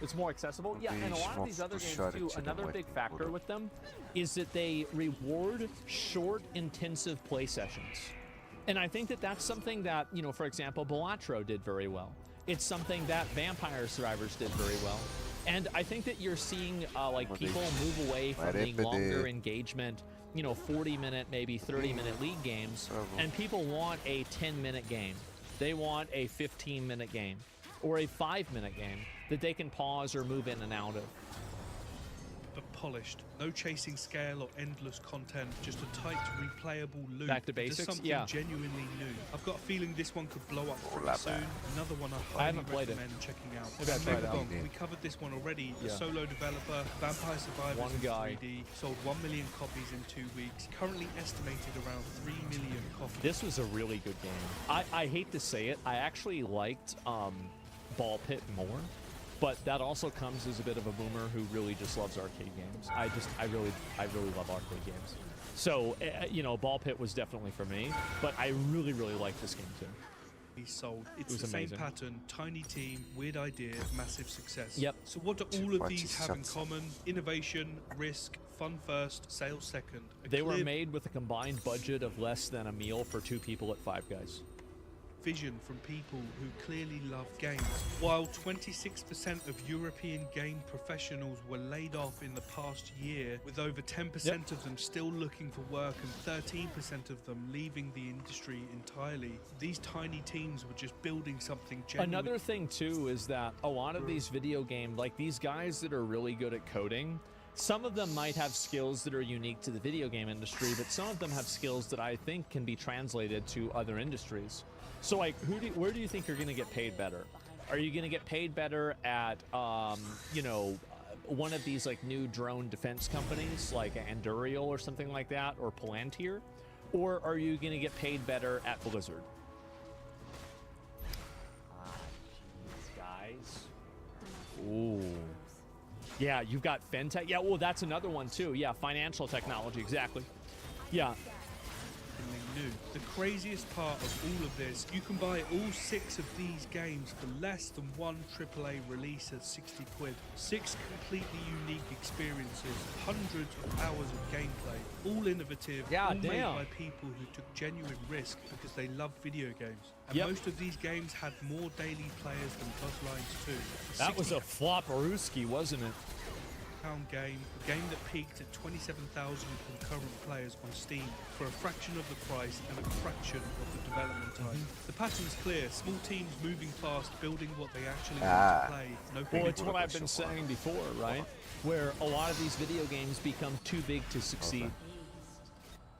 Speaker 1: It's more accessible. Yeah, and a lot of these other games too, another big factor with them is that they reward short, intensive play sessions. And I think that that's something that, you know, for example, Balatro did very well. It's something that Vampire Survivors did very well. And I think that you're seeing like people move away from the longer engagement, you know, 40-minute, maybe 30-minute league games, and people want a 10-minute game. They want a 15-minute game or a 5-minute game that they can pause or move in and out of.
Speaker 8: But polished. No chasing scale or endless content, just a tight, replayable loop.
Speaker 1: Back to
Speaker 8: Just
Speaker 1: basics?
Speaker 8: something
Speaker 1: Yeah.
Speaker 8: genuinely new. I've got a feeling this one could blow up pretty soon. Another one I highly
Speaker 1: haven't played it.
Speaker 8: recommend checking out.
Speaker 1: Maybe I'll try it out.
Speaker 8: Megabomb, we covered this one already.
Speaker 1: Yeah.
Speaker 8: A solo developer, Vampire Survivors
Speaker 1: One
Speaker 8: in
Speaker 1: guy.
Speaker 8: 3D, sold 1 million copies in 2 weeks. Currently estimated around 3 million copies.
Speaker 1: This was a really good game. I hate to say it, I actually liked Ball Pit more, but that also comes as a bit of a boomer who really just loves arcade games. I really love arcade games. So, you know, Ball Pit was definitely for me, but I really like this game too.
Speaker 8: sold. It's
Speaker 1: was
Speaker 8: the
Speaker 1: amazing.
Speaker 8: same pattern: tiny team, weird idea, massive success.
Speaker 1: Yep.
Speaker 8: So what do all of
Speaker 4: What
Speaker 8: these
Speaker 4: is
Speaker 8: have in
Speaker 4: that?
Speaker 8: common? Innovation, risk, fun first, sales second. A
Speaker 1: They were
Speaker 8: clear
Speaker 1: made with a combined budget of less than a meal for 2 people at Five Guys.
Speaker 8: vision from people who clearly love games. While 26% of European game professionals were laid off in the past year, with over 10% of them still looking for work and 13% of them leaving the industry entirely, these tiny teams were just building something genuine.
Speaker 1: Another thing too is that a lot of these video game, like these guys that are really good at coding, some of them might have skills that are unique to the video game industry, but some of them have skills that I think can be translated to other industries. So like, where do you think you're going to get paid better? Are you going to get paid better at, you know, one of these like new drone defense companies like Anduril or something like that, or Palantir? Or are you going to get paid better at Blizzard? Jeez, guys. Ooh. Yeah, you've got FinTech. Yeah, well, that's another one too. Yeah, financial technology, exactly. Yeah.
Speaker 8: Something new. The craziest part of all of this, you can buy all 6 of these games for less than one AAA release at 60 quid. 6 completely unique experiences, hundreds of hours of gameplay, all innovative, all made
Speaker 1: damn.
Speaker 8: by people who took genuine risk because they love video games. And
Speaker 1: Yep.
Speaker 8: most of these games had more daily players than Bloodlines 2.
Speaker 1: That was a flopperooski, wasn't it?
Speaker 8: £60 game, a game that peaked at 27,000 concurrent players on Steam for a fraction of the price and a fraction of the development time. The pattern's clear: small teams moving fast, building what they actually want to play. No
Speaker 1: Well,
Speaker 8: big
Speaker 1: it's what I've been saying before, right? Where a lot of these video games become too big to succeed.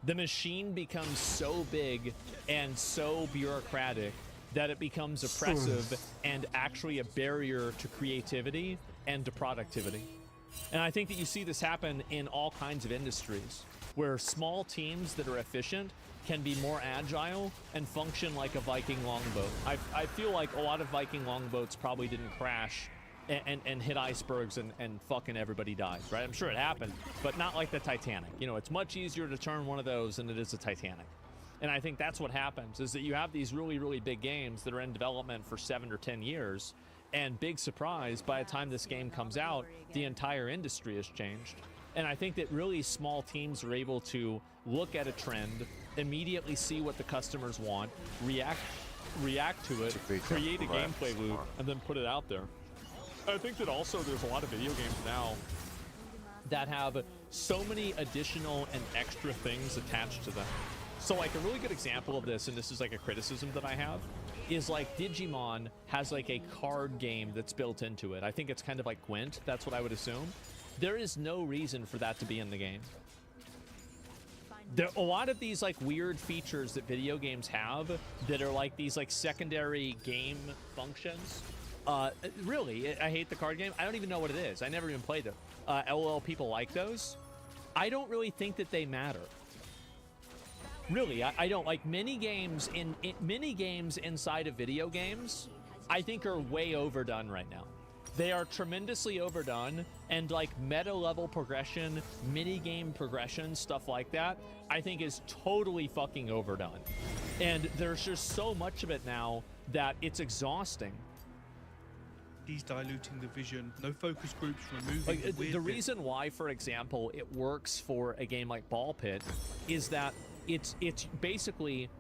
Speaker 1: The machine becomes so big and so bureaucratic that it becomes oppressive and actually a barrier to creativity and to productivity. And I think that you see this happen in all kinds of industries, where small teams that are efficient can be more agile and function like a Viking longboat. I feel like a lot of Viking longboats probably didn't crash and hit icebergs and fucking everybody dies, right? I'm sure it happened, but not like the Titanic. You know, it's much easier to turn one of those than it is a Titanic. And I think that's what happens, is that you have these really, really big games that are in development for 7 or 10 years, and big surprise, by the time this game comes out, the entire industry has changed. And I think that really small teams are able to look at a trend, immediately see what the customers want, react to it, create a gameplay loop, and then put it out there. I think that also there's a lot of video games now that have so many additional and extra things attached to them. So like a really good example of this, and this is like a criticism that I have, is like Digimon has like a card game that's built into it. I think it's kind of like Gwent, that's what I would assume. There is no reason for that to be in the game. A lot of these like weird features that video games have that are like these like secondary game functions. Really, I hate the card game. I don't even know what it is. I never even played them. LOL people like those. I don't really think that they matter. Really, I don't. Like mini games inside of video games, I think are way overdone right now. They are tremendously overdone, and like meta level progression, mini game progression, stuff like that, I think is totally fucking overdone. And there's just so much of it now that it's exhausting.
Speaker 8: He's diluting the vision. No focus groups, removing
Speaker 1: Like
Speaker 8: the weird
Speaker 1: the
Speaker 8: bits.
Speaker 1: reason why, for example, it works for a game like Ball Pit is that it's basically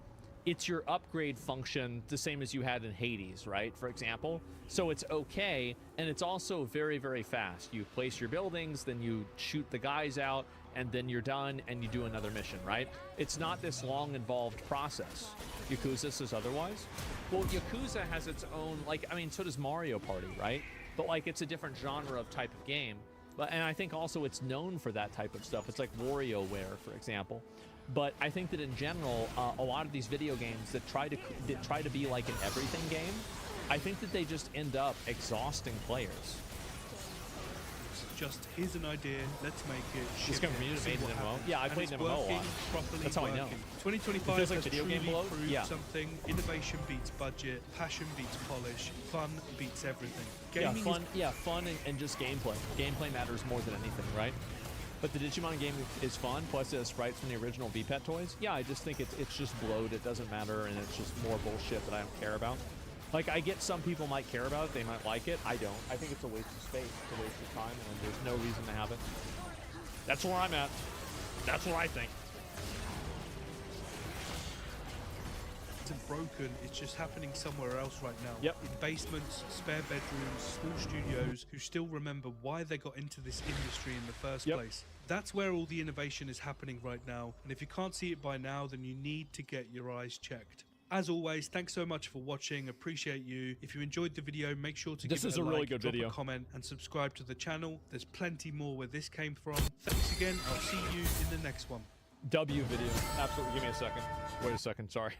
Speaker 1: it's your upgrade function, the same as you had in Hades, right? For example, so it's okay, and it's also very, very fast. You place your buildings, then you shoot the guys out, and then you're done, and you do another mission, right? It's not this long, involved process. Yakuza says otherwise. Well, Yakuza has its own, like, I mean, so does Mario Party, right? But like, it's a different genre of type of game. But and I think also it's known for that type of stuff. It's like WarioWare, for example. But I think that in general, a lot of these video games that try to be like an everything game, I think that they just end up exhausting players.
Speaker 8: Just here's an idea, let's make it.
Speaker 1: This
Speaker 8: ship
Speaker 1: coming
Speaker 8: it,
Speaker 1: from
Speaker 8: see
Speaker 1: made
Speaker 8: what
Speaker 1: in MMO?
Speaker 8: happens.
Speaker 1: Yeah, I
Speaker 8: And
Speaker 1: played
Speaker 8: it's
Speaker 1: in MMO a lot.
Speaker 8: working, properly
Speaker 1: That's how I know.
Speaker 8: working.
Speaker 1: It
Speaker 8: 2025
Speaker 1: feels like
Speaker 8: has
Speaker 1: video game
Speaker 8: truly
Speaker 1: bloat.
Speaker 8: proved
Speaker 1: Yeah.
Speaker 8: something. Innovation beats budget, passion beats polish, fun beats everything.
Speaker 1: Yeah,
Speaker 8: Gaming
Speaker 1: fun. Yeah, fun and just gameplay. Gameplay matters more than anything, right? But the Digimon game is fun, plus it has sprites from the original V-Pet toys. Yeah, I just think it's just bloat, it doesn't matter, and it's just more bullshit that I don't care about. Like, I get some people might care about it, they might like it, I don't. I think it's a waste of space, it's a waste of time, and there's no reason to have it. That's where I'm at. That's what I think.
Speaker 8: It's broken, it's just happening somewhere else right now.
Speaker 1: Yep.
Speaker 8: In basements, spare bedrooms, small studios who still remember why they got into this industry in the first place. That's where all the innovation is happening right now, and if you can't see it by now, then you need to get your eyes checked. As always, thanks so much for watching, appreciate you. If you enjoyed the video, make sure to give it a
Speaker 1: really
Speaker 8: like,
Speaker 1: good
Speaker 8: drop
Speaker 1: video.
Speaker 8: a comment, and subscribe to the channel. There's plenty more where this came from. Thanks again, I'll see you in the next one.
Speaker 1: W video. Absolutely. Give me a second. Wait a second. Sorry.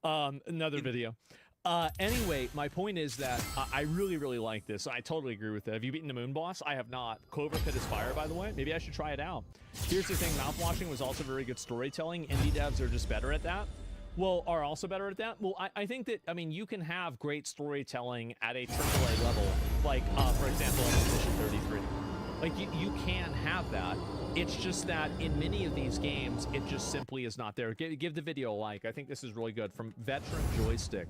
Speaker 1: Another video. Anyway, my point is that I really, really like this. I totally agree with it. Have you beaten the Moon Boss? I have not. Clover Pit is fire, by the way. Maybe I should try it out. Here's the thing. Mouthwashing was also very good storytelling. Indie devs are just better at that. Well, are also better at that? Well, I think that, I mean, you can have great storytelling at a AAA level. Like, for example, in Mission 33. Like, you can have that. It's just that in many of these games, it just simply is not there. Give the video a like. I think this is really good. From Veteran Joystick.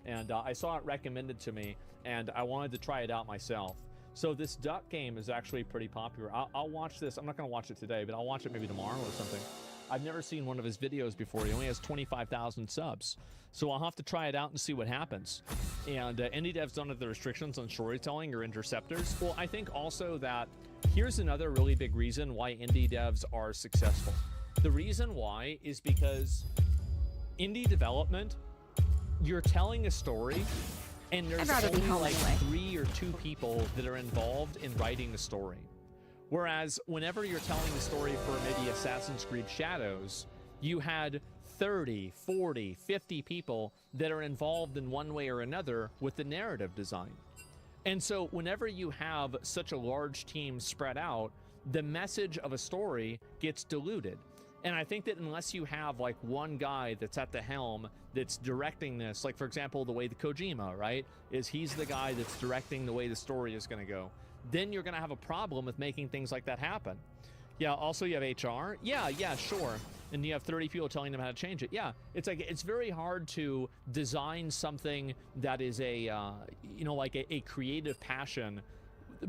Speaker 1: And I saw it recommended to me, and I wanted to try it out myself. So this duck game is actually pretty popular. I'll watch this. I'm not going to watch it today, but I'll watch it maybe tomorrow or something. I've never seen one of his videos before. He only has 25,000 subs. So I'll have to try it out and see what happens. And indie devs don't have the restrictions on storytelling or interceptors. Well, I think also that here's another really big reason why indie devs are successful. The reason why is because indie development, you're telling a story, and there's only like 3 or 2 people that are involved in writing the story. Whereas whenever you're telling the story for maybe Assassin's Creed Shadows, you had 30, 40, 50 people that are involved in one way or another with the narrative design. And so whenever you have such a large team spread out, the message of a story gets diluted. And I think that unless you have like one guy that's at the helm that's directing this, like for example, the way the Kojima, right, is he's the guy that's directing the way the story is going to go, then you're going to have a problem with making things like that happen. Yeah, also you have HR. Yeah, sure. And you have 30 people telling them how to change it. Yeah, it's like, it's very hard to design something that is a, you know, like a creative passion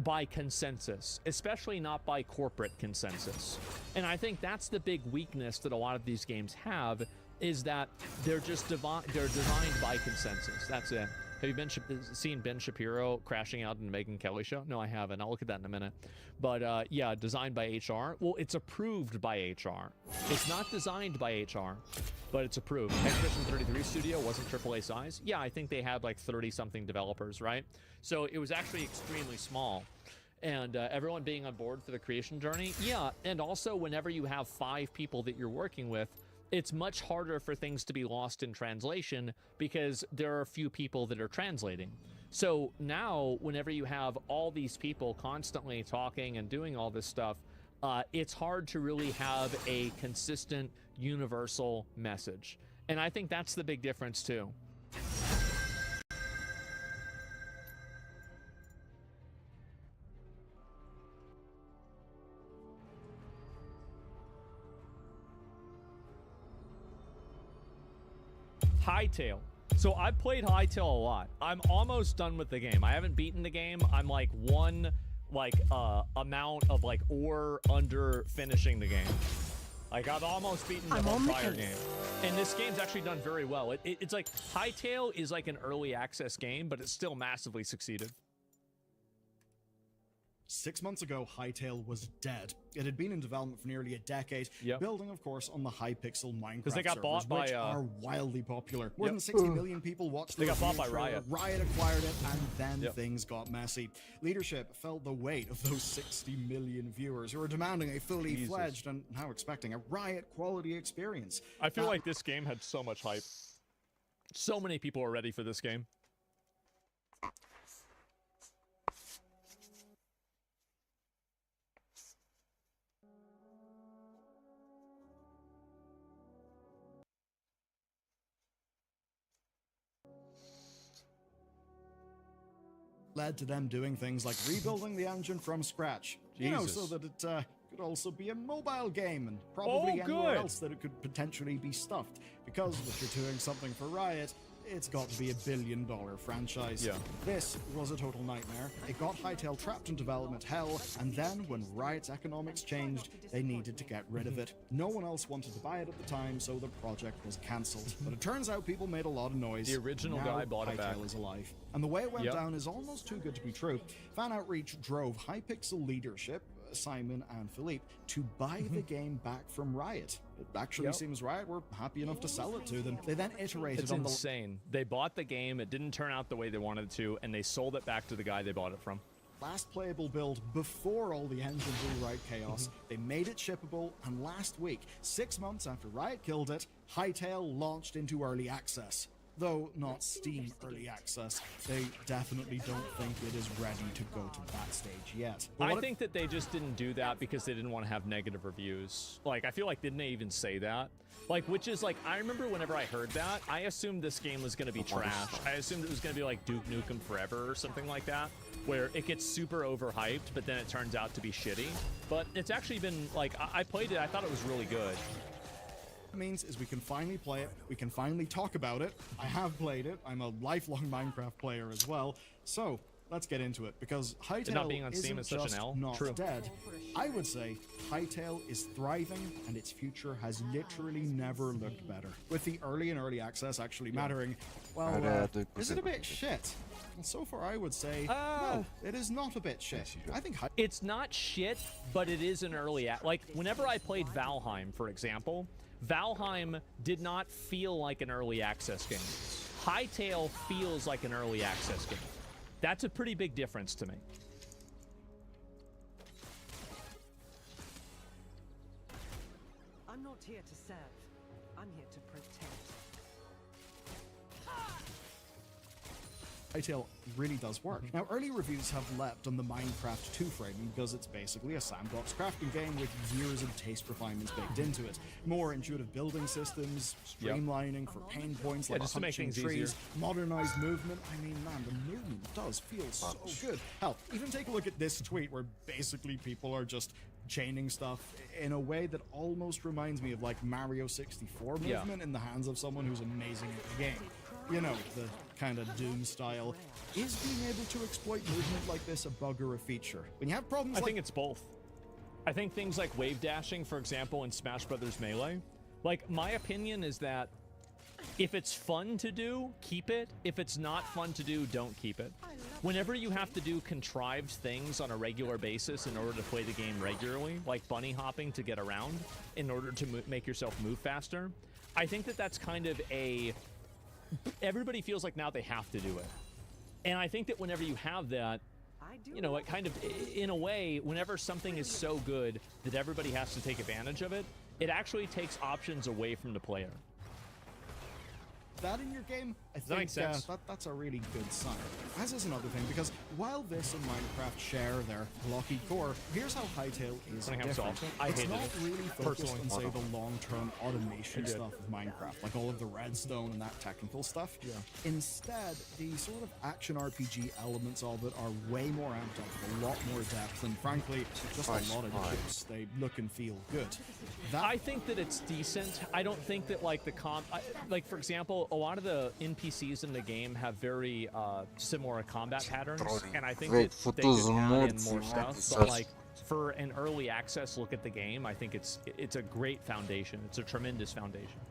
Speaker 1: by consensus, especially not by corporate consensus. And I think that's the big weakness that a lot of these games have, is that they're just they're designed by consensus. That's it. Have you seen Ben Shapiro crashing out in the Megyn Kelly show? No, I haven't. I'll look at that in a minute. But yeah, designed by HR. Well, it's approved by HR. It's not designed by HR, but it's approved. Expedition 33 Studio wasn't AAA size. Yeah, I think they had like 30-something developers, right? So it was actually extremely small. And everyone being on board for the creation journey. Yeah, and also whenever you have 5 people that you're working with, it's much harder for things to be lost in translation because there are a few people that are translating. So now, whenever you have all these people constantly talking and doing all this stuff, it's hard to really have a consistent, universal message. And I think that's the big difference, too. Hytale. So I've played Hytale a lot. I'm almost done with the game. I haven't beaten the game. I'm like one amount of like ore under finishing the game. Like I've almost beaten the entire game. And this game's actually done very well. It's like Hytale is like an early access game, but it's still massively succeeded.
Speaker 9: 6 months ago, Hytale was dead. It had been in development for nearly a decade, building, of course, on the Hypixel Minecraft
Speaker 1: they got
Speaker 9: servers,
Speaker 1: bought by,
Speaker 9: which are wildly popular. More than 60 million people watched the
Speaker 1: They got bought by
Speaker 9: review trailer.
Speaker 1: Riot.
Speaker 9: Riot acquired it, and then things got messy. Leadership felt the weight of those 60 million viewers who are demanding a fully fledged and now expecting a Riot-quality experience.
Speaker 1: I feel like this game had so much hype. So many people are ready for this game.
Speaker 9: Led to them doing things like rebuilding the engine from scratch, you know, so that it could could also be a mobile game, and probably anywhere else that it could potentially be stuffed. Because if you're doing something for Riot, it's got to be $1 billion franchise.
Speaker 1: Yeah.
Speaker 9: This was a total nightmare. It got Hytale trapped in development hell, and then when Riot's economics changed, they needed to get rid of it. No one else wanted to buy it at the time, so the project was cancelled. But it turns out people made a lot of noise.
Speaker 1: The original
Speaker 9: now
Speaker 1: guy bought it back.
Speaker 9: Hytale is alive. And the way it went down is almost too good to be true. Fan outreach drove Hypixel leadership, Simon and Philippe, to buy the game back from Riot. It actually seems Riot were happy enough to sell it to them. They then iterated
Speaker 1: It's
Speaker 9: on
Speaker 1: insane. They bought the game, it didn't turn out the way they wanted it to, and they sold it back to the guy they bought it from.
Speaker 9: last playable build before all the engine rewrite chaos. They made it shippable, and last week, 6 months after Riot killed it, Hytale launched into early access. Though not Steam early access, they definitely don't think it is ready to go to that stage yet.
Speaker 1: I think that they just didn't do that because they didn't want to have negative reviews. Like, I feel like, didn't they even say that? Like, which is like, I remember whenever I heard that, I assumed this game was going to be trash. I assumed it was going to be like Duke Nukem Forever or something like that, where it gets super overhyped, but then it turns out to be shitty. But it's actually been, like, I played it, I thought it was really good.
Speaker 9: Means is we can finally play it, we can finally talk about it. I have played it, I'm a lifelong Minecraft player as well, so let's get into it, because Hytale
Speaker 1: not being on Steam
Speaker 9: isn't
Speaker 1: is such
Speaker 9: just
Speaker 1: an L.
Speaker 9: not
Speaker 1: True.
Speaker 9: dead. I would say Hytale is thriving, and its future has literally never looked better. With the early access actually mattering, well, is it a bit shit? And so far I would say, no, it is not a bit shit. I think
Speaker 1: it's not shit, but it is an early like, whenever I played Valheim, for example, Valheim did not feel like an early access game. Hytale feels like an early access game. That's a pretty big difference to me.
Speaker 10: I'm not here to serve. I'm here to protect.
Speaker 9: Hytale really does work. Now, early reviews have leapt on the Minecraft 2 framing because it's basically a sandbox crafting game with years of taste refinements baked into it. More intuitive building systems, streamlining for pain points like
Speaker 1: just to make
Speaker 9: hunching
Speaker 1: things
Speaker 9: trees,
Speaker 1: easier.
Speaker 9: modernized movement. I mean, man, the movement does feel so good. Hell, even take a look at this tweet where basically people are just chaining stuff in a way that almost reminds me of like Mario 64 movement in the hands of someone who's amazing at the game. You know, the kind of Doom style. Is being able to exploit movement like this a bug or a feature? When you have problems
Speaker 1: I think it's both. I think things like wave dashing, for example, in Smash Brothers Melee, like, my opinion is that if it's fun to do, keep it. If it's not fun to do, don't keep it. Whenever you have to do contrived things on a regular basis in order to play the game regularly, like bunny hopping to get around in order to make yourself move faster, I think that that's kind of a... Everybody feels like now they have to do it. And I think that whenever you have that, you know, it kind of, in a way, whenever something is so good that everybody has to take advantage of it, it actually takes options away from the player.
Speaker 9: That in your game, I
Speaker 1: Does that make
Speaker 9: think
Speaker 1: sense?
Speaker 9: that's a really good sign. As is another thing, because while this and Minecraft share their blocky core, here's how Hytale is
Speaker 1: When it comes to
Speaker 9: different.
Speaker 1: I
Speaker 9: It's
Speaker 1: hated
Speaker 9: not
Speaker 1: it,
Speaker 9: really focused
Speaker 1: personally.
Speaker 9: on, say, the long-term automation stuff of Minecraft, like all of the redstone and that technical stuff. Instead, the sort of action RPG elements of it are way more amped up, with a lot more depth, and frankly, just a lot of juice. They look and feel good.
Speaker 1: I think that it's decent. I don't think that, like, like, for example, a lot of the NPCs in the game have very similar combat patterns, and I think that they could add in more stuff. But, like, for an early access look at the game, I think it's a great foundation. It's a tremendous foundation.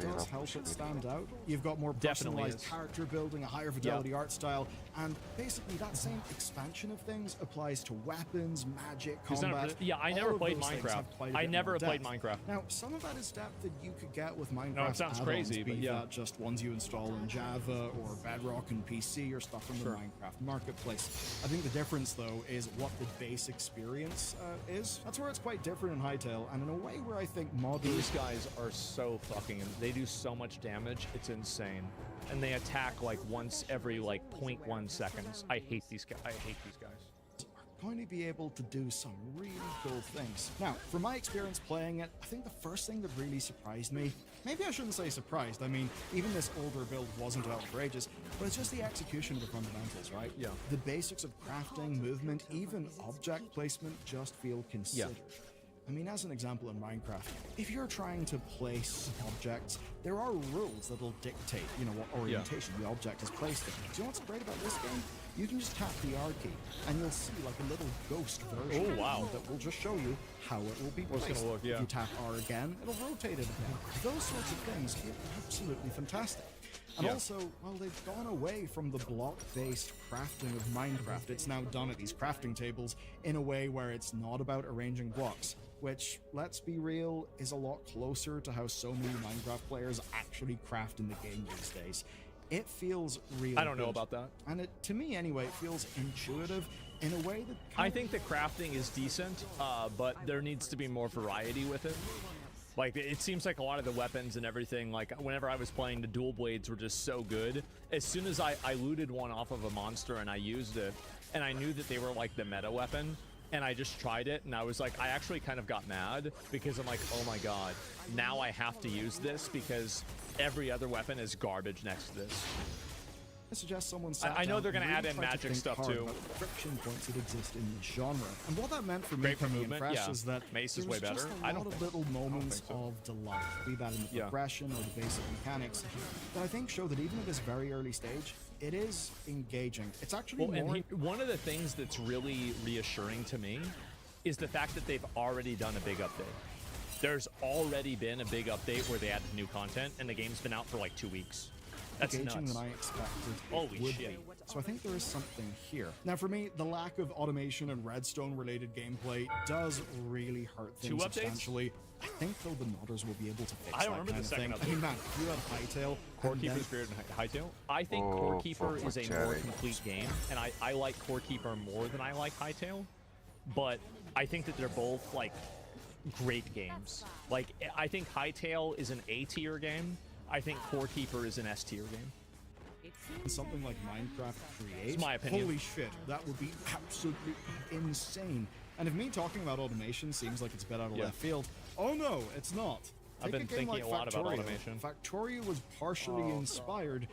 Speaker 9: Does help it stand out. You've got more
Speaker 1: Definitely
Speaker 9: personalized
Speaker 1: is.
Speaker 9: character building, a higher fidelity art style, and basically that same expansion of things applies to weapons, magic,
Speaker 1: Is that
Speaker 9: combat.
Speaker 1: really- yeah, I
Speaker 9: All
Speaker 1: never
Speaker 9: of
Speaker 1: played
Speaker 9: those things
Speaker 1: Minecraft.
Speaker 9: have quite a
Speaker 1: I
Speaker 9: bit
Speaker 1: never
Speaker 9: more
Speaker 1: played
Speaker 9: depth.
Speaker 1: Minecraft.
Speaker 9: Now, some of that is depth that you could get with Minecraft.
Speaker 1: No, it sounds
Speaker 9: add-ons,
Speaker 1: crazy,
Speaker 9: be
Speaker 1: but yeah.
Speaker 9: that just ones you install in Java or Bedrock and PC or stuff from the Minecraft marketplace. I think the difference, though, is what the base experience is. That's where it's quite different in Hytale, and in a way where I think modders...
Speaker 1: These guys are so fucking... They do so much damage. It's insane. And they attack, like, once every, like, 0.1 seconds. I hate these guys. I hate these guys.
Speaker 9: Going to be able to do some really cool things. Now, from my experience playing it, I think the first thing that really surprised me, maybe I shouldn't say surprised, I mean, even this older build wasn't outrageous, but it's just the execution of the fundamentals, right?
Speaker 1: Yeah.
Speaker 9: The basics of crafting, movement, even object placement just feel considered. I mean, as an example in Minecraft, if you're trying to place objects, there are rules that'll dictate, you know, what orientation the object is placed in. Do you know what's great about this game? You can just tap the R key, and you'll see like a little ghost version that will just show you how it will be placed.
Speaker 1: It's gonna look, yeah.
Speaker 9: If you tap R again, it'll rotate it again. Those sorts of things are absolutely fantastic. And also, well, they've gone away from the block-based crafting of Minecraft. It's now done at these crafting tables in a way where it's not about arranging blocks, which, let's be real, is a lot closer to how so many Minecraft players actually craft in the game these days. It feels really
Speaker 1: I don't know
Speaker 9: good.
Speaker 1: about that.
Speaker 9: And it, to me anyway, it feels intuitive in a way that
Speaker 1: I think the crafting is decent, but there needs to be more variety with it. Like, it seems like a lot of the weapons and everything, like, whenever I was playing, the dual blades were just so good. As soon as I looted one off of a monster and I used it, and I knew that they were, like, the meta weapon, and I just tried it, and I was like, I actually kind of got mad, because I'm like, oh my god, now I have to use this, because every other weapon is garbage next to this.
Speaker 9: I suggest someone
Speaker 1: I know they're going to add in magic stuff too.
Speaker 9: Friction points that exist in the genre, and what that meant for me
Speaker 1: Great for
Speaker 9: coming in
Speaker 1: movement,
Speaker 9: fresh is that
Speaker 1: Mace
Speaker 9: there
Speaker 1: is
Speaker 9: was
Speaker 1: way
Speaker 9: just
Speaker 1: better.
Speaker 9: a
Speaker 1: I
Speaker 9: lot
Speaker 1: don't
Speaker 9: of
Speaker 1: think-
Speaker 9: little moments
Speaker 1: so.
Speaker 9: of delight, be that in the progression or the basic mechanics, that I think show that even at this very early stage, it is engaging. It's actually
Speaker 1: Well,
Speaker 9: more.
Speaker 1: and one of the things that's really reassuring to me is the fact that they've already done a big update. There's already been a big update where they added new content, and the game's been out for like 2 weeks. That's
Speaker 9: engaging
Speaker 1: nuts.
Speaker 9: than I expected. it
Speaker 1: Holy
Speaker 9: would
Speaker 1: shit.
Speaker 9: be. So I think there is something here. Now, for me, the lack of automation and redstone-related gameplay does really hurt things
Speaker 1: 2 updates?
Speaker 9: substantially. I think though the modders will be able to fix
Speaker 1: I don't
Speaker 9: that
Speaker 1: remember
Speaker 9: kind
Speaker 1: the
Speaker 9: of thing.
Speaker 1: second
Speaker 9: I mean, man, if you had Hytale,
Speaker 1: Core
Speaker 9: and
Speaker 1: Keeper,
Speaker 9: then-
Speaker 1: Spirit, and Hightail. I think Core Keeper is a more complete game, and I like Core Keeper more than I like Hightail. But I think that they're both like great games. Like, I think Hightail is an A tier game. I think Core Keeper is an S tier game.
Speaker 9: something like Minecraft creates,
Speaker 1: It's my opinion.
Speaker 9: holy shit, that would be absolutely insane. And if me talking about automation seems like it's a bit out of left field, oh no, it's not.
Speaker 1: I've
Speaker 9: Take
Speaker 1: been
Speaker 9: a game
Speaker 1: thinking
Speaker 9: like
Speaker 1: a lot about
Speaker 9: Factorio.
Speaker 1: automation.
Speaker 9: Factorio was partially inspired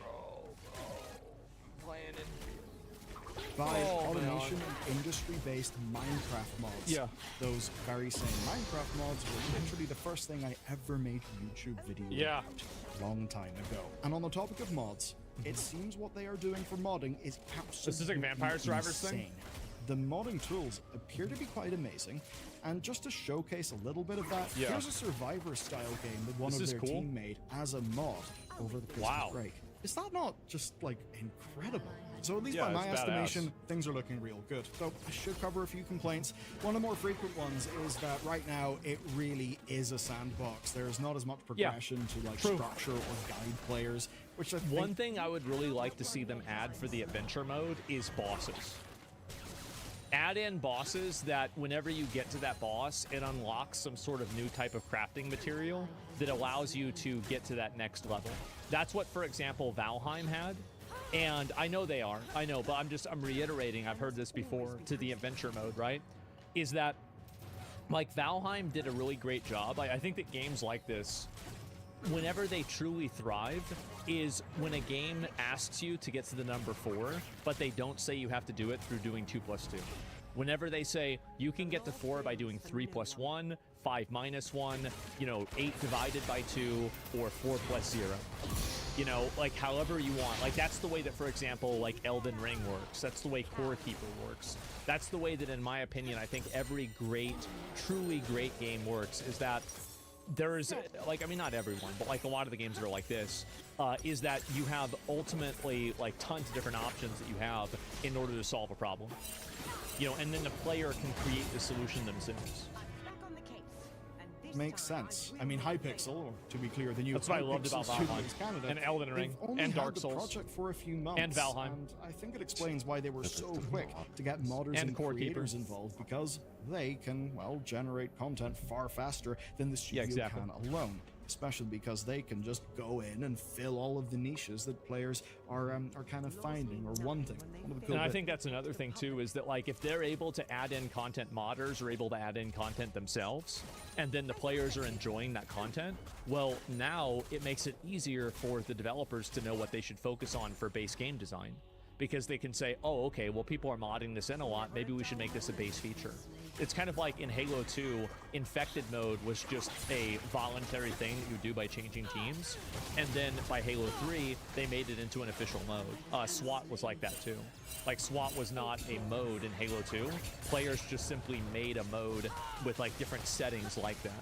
Speaker 9: by automation and industry-based Minecraft mods.
Speaker 1: Yeah.
Speaker 9: Those very same Minecraft mods were literally the first thing I ever made a YouTube video
Speaker 1: Yeah.
Speaker 9: about a long time ago. And on the topic of mods, it seems what they are doing for modding is absolutely
Speaker 1: This is like Vampire Survivors thing?
Speaker 9: insane. The modding tools appear to be quite amazing, and just to showcase a little bit of that,
Speaker 1: Yeah.
Speaker 9: here's a Survivor-style game that one
Speaker 1: This
Speaker 9: of
Speaker 1: is
Speaker 9: their
Speaker 1: cool.
Speaker 9: team made as a mod over the Christmas
Speaker 1: Wow.
Speaker 9: break. Is that not just, like, incredible? So at least
Speaker 1: Yeah,
Speaker 9: by my
Speaker 1: it's badass.
Speaker 9: estimation, things are looking real good. So I should cover a few complaints. One of the more frequent ones is that right now it really is a sandbox. There's not as much progression to like
Speaker 1: True.
Speaker 9: structure or guide players, which I think
Speaker 1: One thing I would really like to see them add for the adventure mode is bosses. Add in bosses that whenever you get to that boss, it unlocks some sort of new type of crafting material that allows you to get to that next level. That's what, for example, Valheim had. And I know they are, I know, but I'm reiterating, I've heard this before, to the adventure mode, right? Is that, like, Valheim did a really great job. I think that games like this, whenever they truly thrive, is when a game asks you to get to the number 4, but they don't say you have to do it through doing 2 plus 2. Whenever they say you can get to 4 by doing 3 plus 1, 5 minus 1, 8 divided by 2, or 4 plus 0. Like however you want. Like that's the way that, for example, like Elden Ring works. That's the way Core Keeper works. That's the way that, in my opinion, I think every great, truly great game works, is that there is, like, I mean, not everyone, but like a lot of the games that are like this, is that you have ultimately like tons of different options that you have in order to solve a problem. And then the player can create the solution themselves.
Speaker 9: makes sense. I mean, Hypixel, or to be clear, the new
Speaker 1: That's what I loved
Speaker 9: Hypixel
Speaker 1: about Valheim,
Speaker 9: Studios Canada,
Speaker 1: and Elden Ring,
Speaker 9: they've only
Speaker 1: and
Speaker 9: had
Speaker 1: Dark
Speaker 9: the
Speaker 1: Souls,
Speaker 9: project for a few months,
Speaker 1: and Valheim.
Speaker 9: and I think it explains why they were so quick to get modders
Speaker 1: And
Speaker 9: and
Speaker 1: Core
Speaker 9: creators
Speaker 1: Keeper.
Speaker 9: involved, because they can, well, generate content far faster than the studio
Speaker 1: exactly.
Speaker 9: can alone. Especially because they can just go in and fill all of the niches that players are kind of finding or wanting. One of the cool
Speaker 1: And I
Speaker 9: bit-
Speaker 1: think that's another thing too, is that like if they're able to add in content, modders are able to add in content themselves, and then the players are enjoying that content, well, now it makes it easier for the developers to know what they should focus on for base game design. because they can say, oh, okay, well, people are modding this in a lot. Maybe we should make this a base feature. It's kind of like in Halo 2, infected mode was just a voluntary thing that you do by changing teams. And then by Halo 3, they made it into an official mode. SWAT was like that too. Like SWAT was not a mode in Halo 2. Players just simply made a mode with like different settings like that.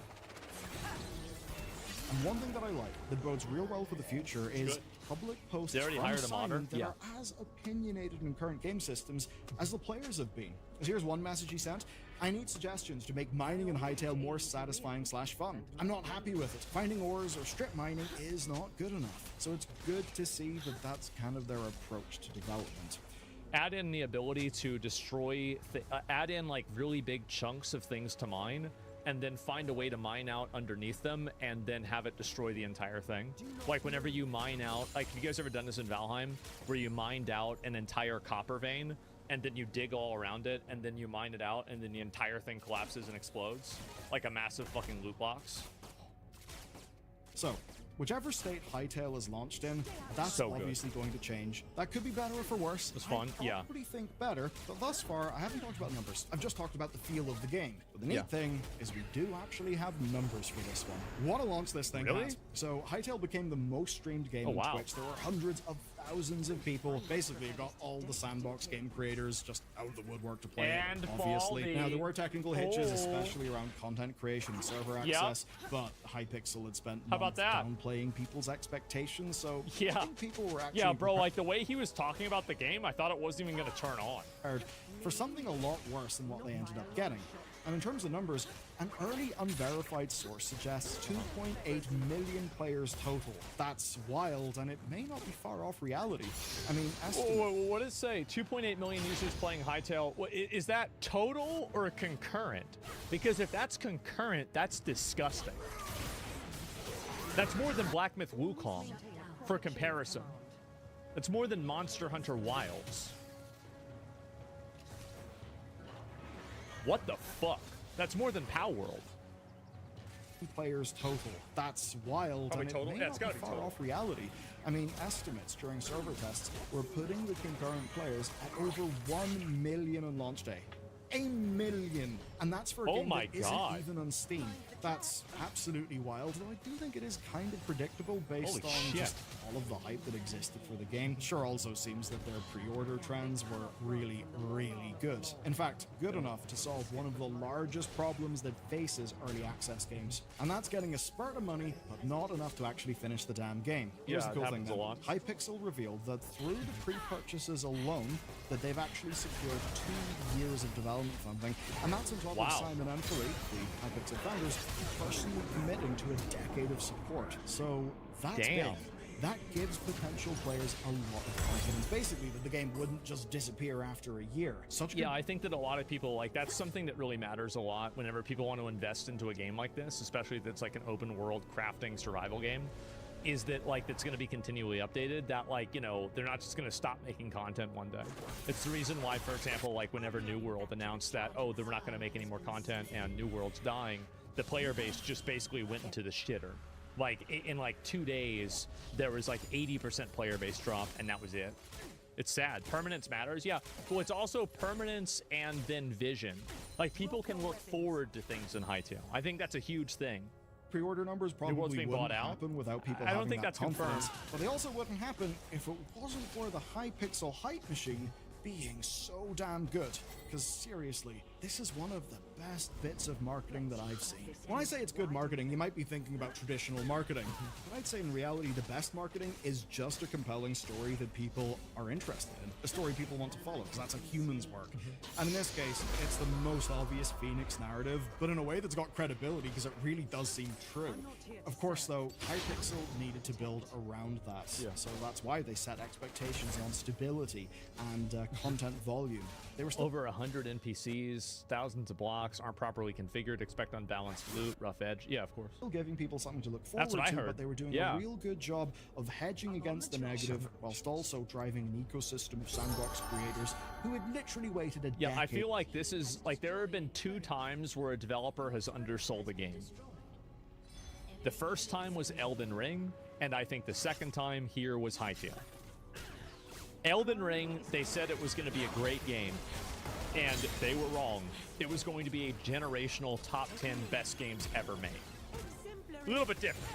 Speaker 9: And one thing that I like that bodes real well for the future is public posts
Speaker 1: They already
Speaker 9: from
Speaker 1: hired a
Speaker 9: Simon
Speaker 1: modder?
Speaker 9: that
Speaker 1: Yeah.
Speaker 9: are as opinionated in current game systems as the players have been. So here's one message he sent. I need suggestions to make mining in Hytale more satisfying / fun. I'm not happy with it. Finding ores or strip mining is not good enough. So it's good to see that that's kind of their approach to development.
Speaker 1: Add in the ability to destroy, add in like really big chunks of things to mine, and then find a way to mine out underneath them and then have it destroy the entire thing. Like whenever you mine out, like, have you guys ever done this in Valheim, where you mined out an entire copper vein and then you dig all around it and then you mine it out and then the entire thing collapses and explodes like a massive fucking loot box?
Speaker 9: So, whichever state Hytale is launched in, that's
Speaker 1: So good.
Speaker 9: obviously going to change. That could be better or for worse.
Speaker 1: It's fun,
Speaker 9: I
Speaker 1: yeah.
Speaker 9: probably think better, but thus far, I haven't talked about numbers. I've just talked about the feel of the game. But the neat
Speaker 1: Yeah.
Speaker 9: thing is we do actually have numbers for this one. What a launch this thing
Speaker 1: Really?
Speaker 9: has. So, Hytale became the most streamed game
Speaker 1: Oh,
Speaker 9: on
Speaker 1: wow.
Speaker 9: Twitch. There were hundreds of thousands of people. Basically, it got all the sandbox game creators just out of the woodwork to play
Speaker 1: And
Speaker 9: it, obviously.
Speaker 1: Baldy.
Speaker 9: Now, there were technical hitches,
Speaker 1: Oh.
Speaker 9: especially around content creation and server
Speaker 1: Yep.
Speaker 9: access, but Hypixel had spent
Speaker 1: How about
Speaker 9: months
Speaker 1: that?
Speaker 9: downplaying people's expectations, so
Speaker 1: Yeah.
Speaker 9: I think people were actually
Speaker 1: Yeah, bro, like the way he was talking about the game, I thought it wasn't even going to turn on.
Speaker 9: prepared for something a lot worse than what they ended up getting. And in terms of numbers, an early unverified source suggests 2.8 million players total. That's wild, and it may not be far off reality. I mean,
Speaker 1: What does it say? 2.8 million users playing Hytale. Is that total or concurrent? Because if that's concurrent, that's disgusting. That's more than Black Myth Wukong, for comparison. It's more than Monster Hunter Wilds. What the fuck? That's more than Pow World.
Speaker 9: players total. That's wild,
Speaker 1: Probably
Speaker 9: and
Speaker 1: total?
Speaker 9: it may
Speaker 1: Yeah,
Speaker 9: not
Speaker 1: it's
Speaker 9: be
Speaker 1: gotta be
Speaker 9: far
Speaker 1: total.
Speaker 9: off reality. I mean, estimates during server tests were putting the concurrent players at over 1 million on launch day. 1 million! And that's for a
Speaker 1: Oh
Speaker 9: game
Speaker 1: my
Speaker 9: that isn't
Speaker 1: God.
Speaker 9: even on Steam. That's absolutely wild, though I do think it is kind of predictable based
Speaker 1: Holy
Speaker 9: on
Speaker 1: shit.
Speaker 9: just all of the hype that existed for the game. Sure, also seems that their pre-order trends were really, really good. In fact, good enough to solve one of the largest problems that faces early access games. And that's getting a spurt of money, but not enough to actually finish the damn game. Here's
Speaker 1: Yeah,
Speaker 9: the cool
Speaker 1: it
Speaker 9: thing
Speaker 1: happens a
Speaker 9: then.
Speaker 1: lot.
Speaker 9: Hypixel revealed that through the pre-purchases alone, that they've actually secured 2 years of development funding, and that's on top
Speaker 1: Wow.
Speaker 9: of Simon and Philippe, the Hypixel founders, personally committing to a decade of support. So that's
Speaker 1: Damn.
Speaker 9: big. That gives potential players a lot of confidence, basically, that the game wouldn't just disappear after a year. Such good
Speaker 1: Yeah, I think that a lot of people, like, that's something that really matters a lot whenever people want to invest into a game like this, especially if it's like an open world crafting survival game, is that, like, it's going to be continually updated, that, like, you know, they're not just going to stop making content one day. It's the reason why, for example, like, whenever New World announced that, oh, they're not going to make any more content and New World's dying, the player base just basically went into the shitter. Like, in like 2 days, there was like 80% player base drop, and that was it. It's sad. Permanence matters, yeah. Well, it's also permanence and then vision. Like, people can look forward to things in Hytale. I think that's a huge thing.
Speaker 9: pre-order numbers
Speaker 1: World's
Speaker 9: probably
Speaker 1: being
Speaker 9: wouldn't
Speaker 1: bought out?
Speaker 9: happen without people
Speaker 1: I don't
Speaker 9: having
Speaker 1: think
Speaker 9: that
Speaker 1: that's confirmed.
Speaker 9: confidence. But they also wouldn't happen if it wasn't for the Hypixel hype machine being so damn good. Because seriously, this is one of the best bits of marketing that I've seen. When I say it's good marketing, you might be thinking about traditional marketing. But I'd say in reality, the best marketing is just a compelling story that people are interested in. A story people want to follow, because that's a human's work. And in this case, it's the most obvious Phoenix narrative, but in a way that's got credibility, because it really does seem true. Of course, though, Hypixel needed to build around that. So that's why they set expectations on stability and content volume. They were still
Speaker 1: Over 100 NPCs, thousands of blocks, aren't properly configured, expect unbalanced loot, rough edge. Yeah, of course.
Speaker 9: still giving people something to look forward
Speaker 1: That's what I
Speaker 9: to,
Speaker 1: heard.
Speaker 9: but they were doing
Speaker 1: Yeah.
Speaker 9: a real good job of hedging against the negative, whilst also driving an ecosystem of sandbox creators who had literally waited a
Speaker 1: Yeah,
Speaker 9: decade.
Speaker 1: I feel like this is, like, there have been 2 times where a developer has undersold a game. The first time was Elden Ring, and I think the second time here was Hytale. Elden Ring, they said it was going to be a great game, and they were wrong. It was going to be a generational top 10 best games ever made. A little bit different.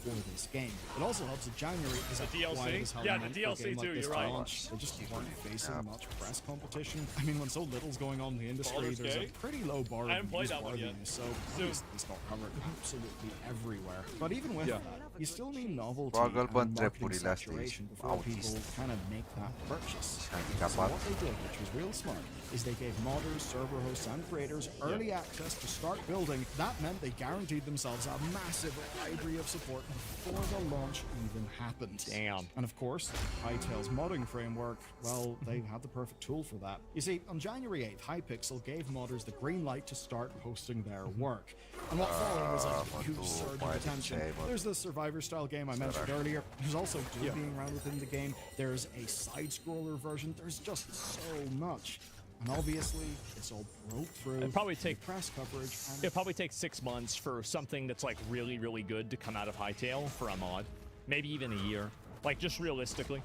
Speaker 9: For this game. It also helps that January is a
Speaker 1: DLC?
Speaker 9: quiet as hell
Speaker 1: Yeah,
Speaker 9: month
Speaker 1: the
Speaker 9: for a
Speaker 1: DLC
Speaker 9: game like
Speaker 1: too,
Speaker 9: this
Speaker 1: you're
Speaker 9: to
Speaker 1: right.
Speaker 9: launch. They just weren't facing much press competition. I mean, when so little's going on in the industry,
Speaker 1: Baldur's
Speaker 9: there's a
Speaker 1: Gate?
Speaker 9: pretty low bar
Speaker 1: I haven't
Speaker 9: of
Speaker 1: played that one yet.
Speaker 9: newsworthiness, so
Speaker 1: Soon.
Speaker 9: it's not covered absolutely everywhere. But even with that, you still need novelty
Speaker 11: Struggle
Speaker 9: and marketing
Speaker 11: Trepuri last
Speaker 9: saturation
Speaker 11: is
Speaker 9: before people
Speaker 11: autist.
Speaker 9: kind of make that purchase.
Speaker 11: Handicap
Speaker 9: So what they did, which was real smart, is they gave modders, server hosts, and creators early access to start building. That meant they guaranteed themselves a massive library of support before the launch even happened.
Speaker 1: Damn.
Speaker 9: And of course, Hytale's modding framework, well, they had the perfect tool for that. You see, on January 8th, Hypixel gave modders the green light to start posting their work. And what followed was a huge surge of attention. There's the Survivor-style game I mentioned earlier. There's also Doom being around within the game. There's a side-scroller version. There's just so much. And obviously, it's all broke through.
Speaker 1: It'd probably take
Speaker 9: press coverage. And
Speaker 1: It'd probably take 6 months for something that's like really, really good to come out of Hytale for a mod. Maybe even a year. Like, just realistically.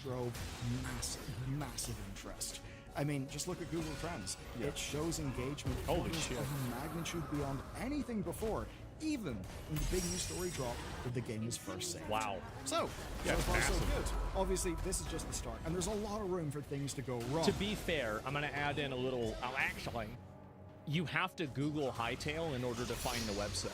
Speaker 9: drove massive interest. I mean, just look at Google Trends. It shows engagement
Speaker 1: Holy
Speaker 9: figures
Speaker 1: shit.
Speaker 9: of magnitude beyond anything before, even when the big news story dropped that the game was first saved.
Speaker 1: Wow.
Speaker 9: So
Speaker 1: Yeah,
Speaker 9: far so
Speaker 1: massive.
Speaker 9: good. Obviously, this is just the start, and there's a lot of room for things to go wrong.
Speaker 1: To be fair, I'm going to add in a little. Actually, you have to Google Hytale in order to find the website,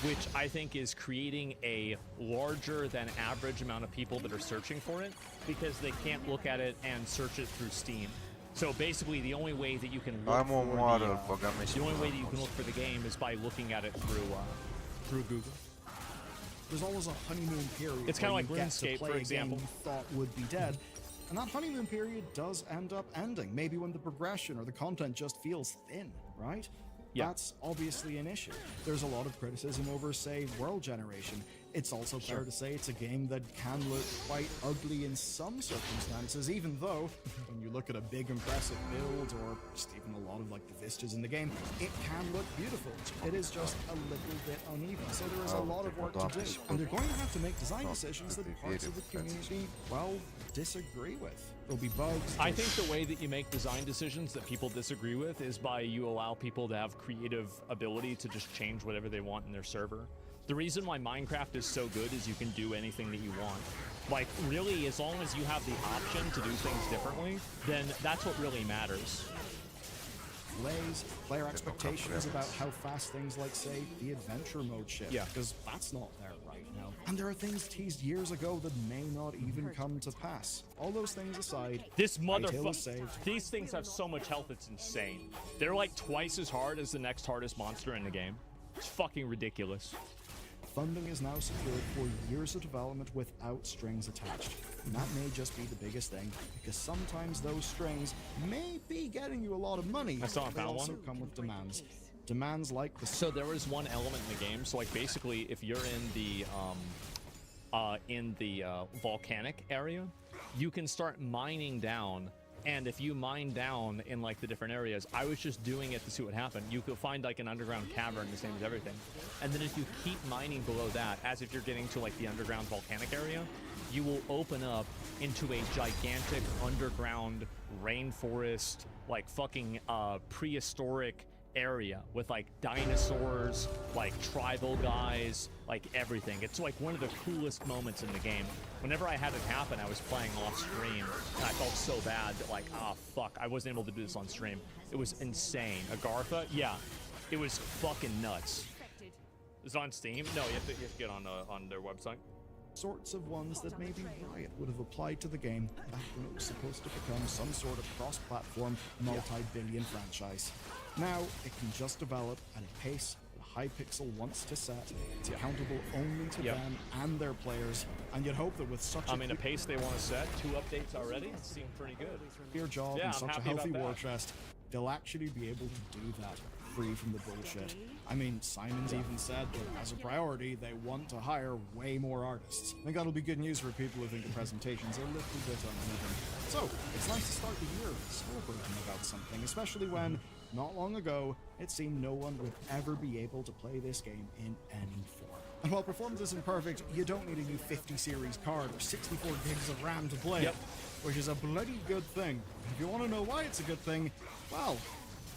Speaker 1: which I think is creating a larger than average amount of people that are searching for it because they can't look at it and search it through Steam. So basically, the only way that you can look
Speaker 11: I'm on
Speaker 1: for
Speaker 11: model
Speaker 1: the,
Speaker 11: for
Speaker 1: the only way that you can look for the game is by looking at it through Google.
Speaker 9: There's always a honeymoon period.
Speaker 1: It's kinda
Speaker 9: where
Speaker 1: like
Speaker 9: you get to
Speaker 1: RuneScape,
Speaker 9: play
Speaker 1: for
Speaker 9: a game
Speaker 1: example.
Speaker 9: you thought would be dead. And that honeymoon period does end up ending. Maybe when the progression or the content just feels thin, right?
Speaker 1: Yeah.
Speaker 9: That's obviously an issue. There's a lot of criticism over, say, world generation. It's also fair to say it's a game that can look quite ugly in some circumstances, even though, when you look at a big impressive build, or just even a lot of like the vistas in the game, it can look beautiful. It is just a little bit uneven, so there is a lot of work to do. And they're going to have to make design decisions that parts of the community, well, disagree with. There'll be bugs.
Speaker 1: I think the way that you make design decisions that people disagree with is by you allow people to have creative ability to just change whatever they want in their server. The reason why Minecraft is so good is you can do anything that you want. Like, really, as long as you have the option to do things differently, then that's what really matters.
Speaker 9: Delays, player expectations about how fast things like, say, the adventure mode shift.
Speaker 1: Yeah.
Speaker 9: Because that's not there right now. And there are things teased years ago that may not even come to pass. All those things aside,
Speaker 1: This
Speaker 9: Hytale is
Speaker 1: motherfucker.
Speaker 9: saved.
Speaker 1: These things have so much health, it's insane. They're like twice as hard as the next hardest monster in the game. It's fucking ridiculous.
Speaker 9: Funding is now secured for years of development without strings attached. And that may just be the biggest thing, because sometimes those strings may be getting you a lot of money,
Speaker 1: I still
Speaker 9: but
Speaker 1: haven't
Speaker 9: they
Speaker 1: found
Speaker 9: also
Speaker 1: one.
Speaker 9: come with demands. Demands like the
Speaker 1: So there was one element in the game. So like basically, if you're in the volcanic area, you can start mining down. And if you mine down in like the different areas, I was just doing it to see what happened. You could find like an underground cavern, the same as everything. And then if you keep mining below that, as if you're getting to like the underground volcanic area, you will open up into a gigantic underground rainforest, like fucking prehistoric area with like dinosaurs, like tribal guys, like everything. It's like one of the coolest moments in the game. Whenever I had it happen, I was playing off stream and I felt so bad that like, ah, fuck, I wasn't able to do this on stream. It was insane. Agartha, yeah, it was fucking nuts. Is it on Steam? No, you have to get on their website.
Speaker 9: sorts of ones that maybe Riot would have applied to the game back when it was supposed to become some sort of cross-platform, multi-billion franchise. Now, it can just develop at a pace that Hypixel wants to set. It's accountable only to them and their players, and you'd hope that with such
Speaker 1: I mean, a pace they want to set, 2 updates already, it seemed pretty good.
Speaker 9: clear job
Speaker 1: Yeah,
Speaker 9: and
Speaker 1: I'm
Speaker 9: such a
Speaker 1: happy about
Speaker 9: healthy war
Speaker 1: that.
Speaker 9: chest, they'll actually be able to do that, free from the bullshit. I mean, Simon's even said that as a priority, they want to hire way more artists. I think that'll be good news for people who think the presentation's a little bit uneven. So, it's nice to start the year celebrating about something, especially when not long ago, it seemed no one would ever be able to play this game in any form. And while performance isn't perfect, you don't need a new 50 series card or 64 gigs of RAM to play it, which is a bloody good thing. If you want to know why it's a good thing, well,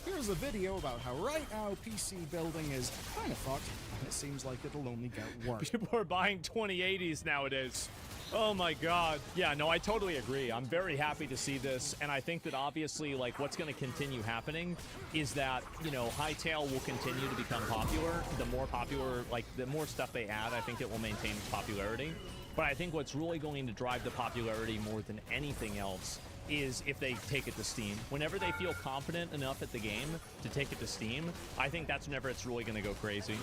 Speaker 9: here's a video about how right now PC building is kind of fucked, and it seems like it'll only get worse.
Speaker 1: People are buying 2080s nowadays. Oh my god. Yeah, no, I totally agree. I'm very happy to see this, and I think that obviously, like, what's going to continue happening is that, you know, Hytale will continue to become popular. The more popular, like, the more stuff they add, I think it will maintain its popularity. But I think what's really going to drive the popularity more than anything else is if they take it to Steam. Whenever they feel confident enough at the game to take it to Steam, I think that's whenever it's really going to go crazy.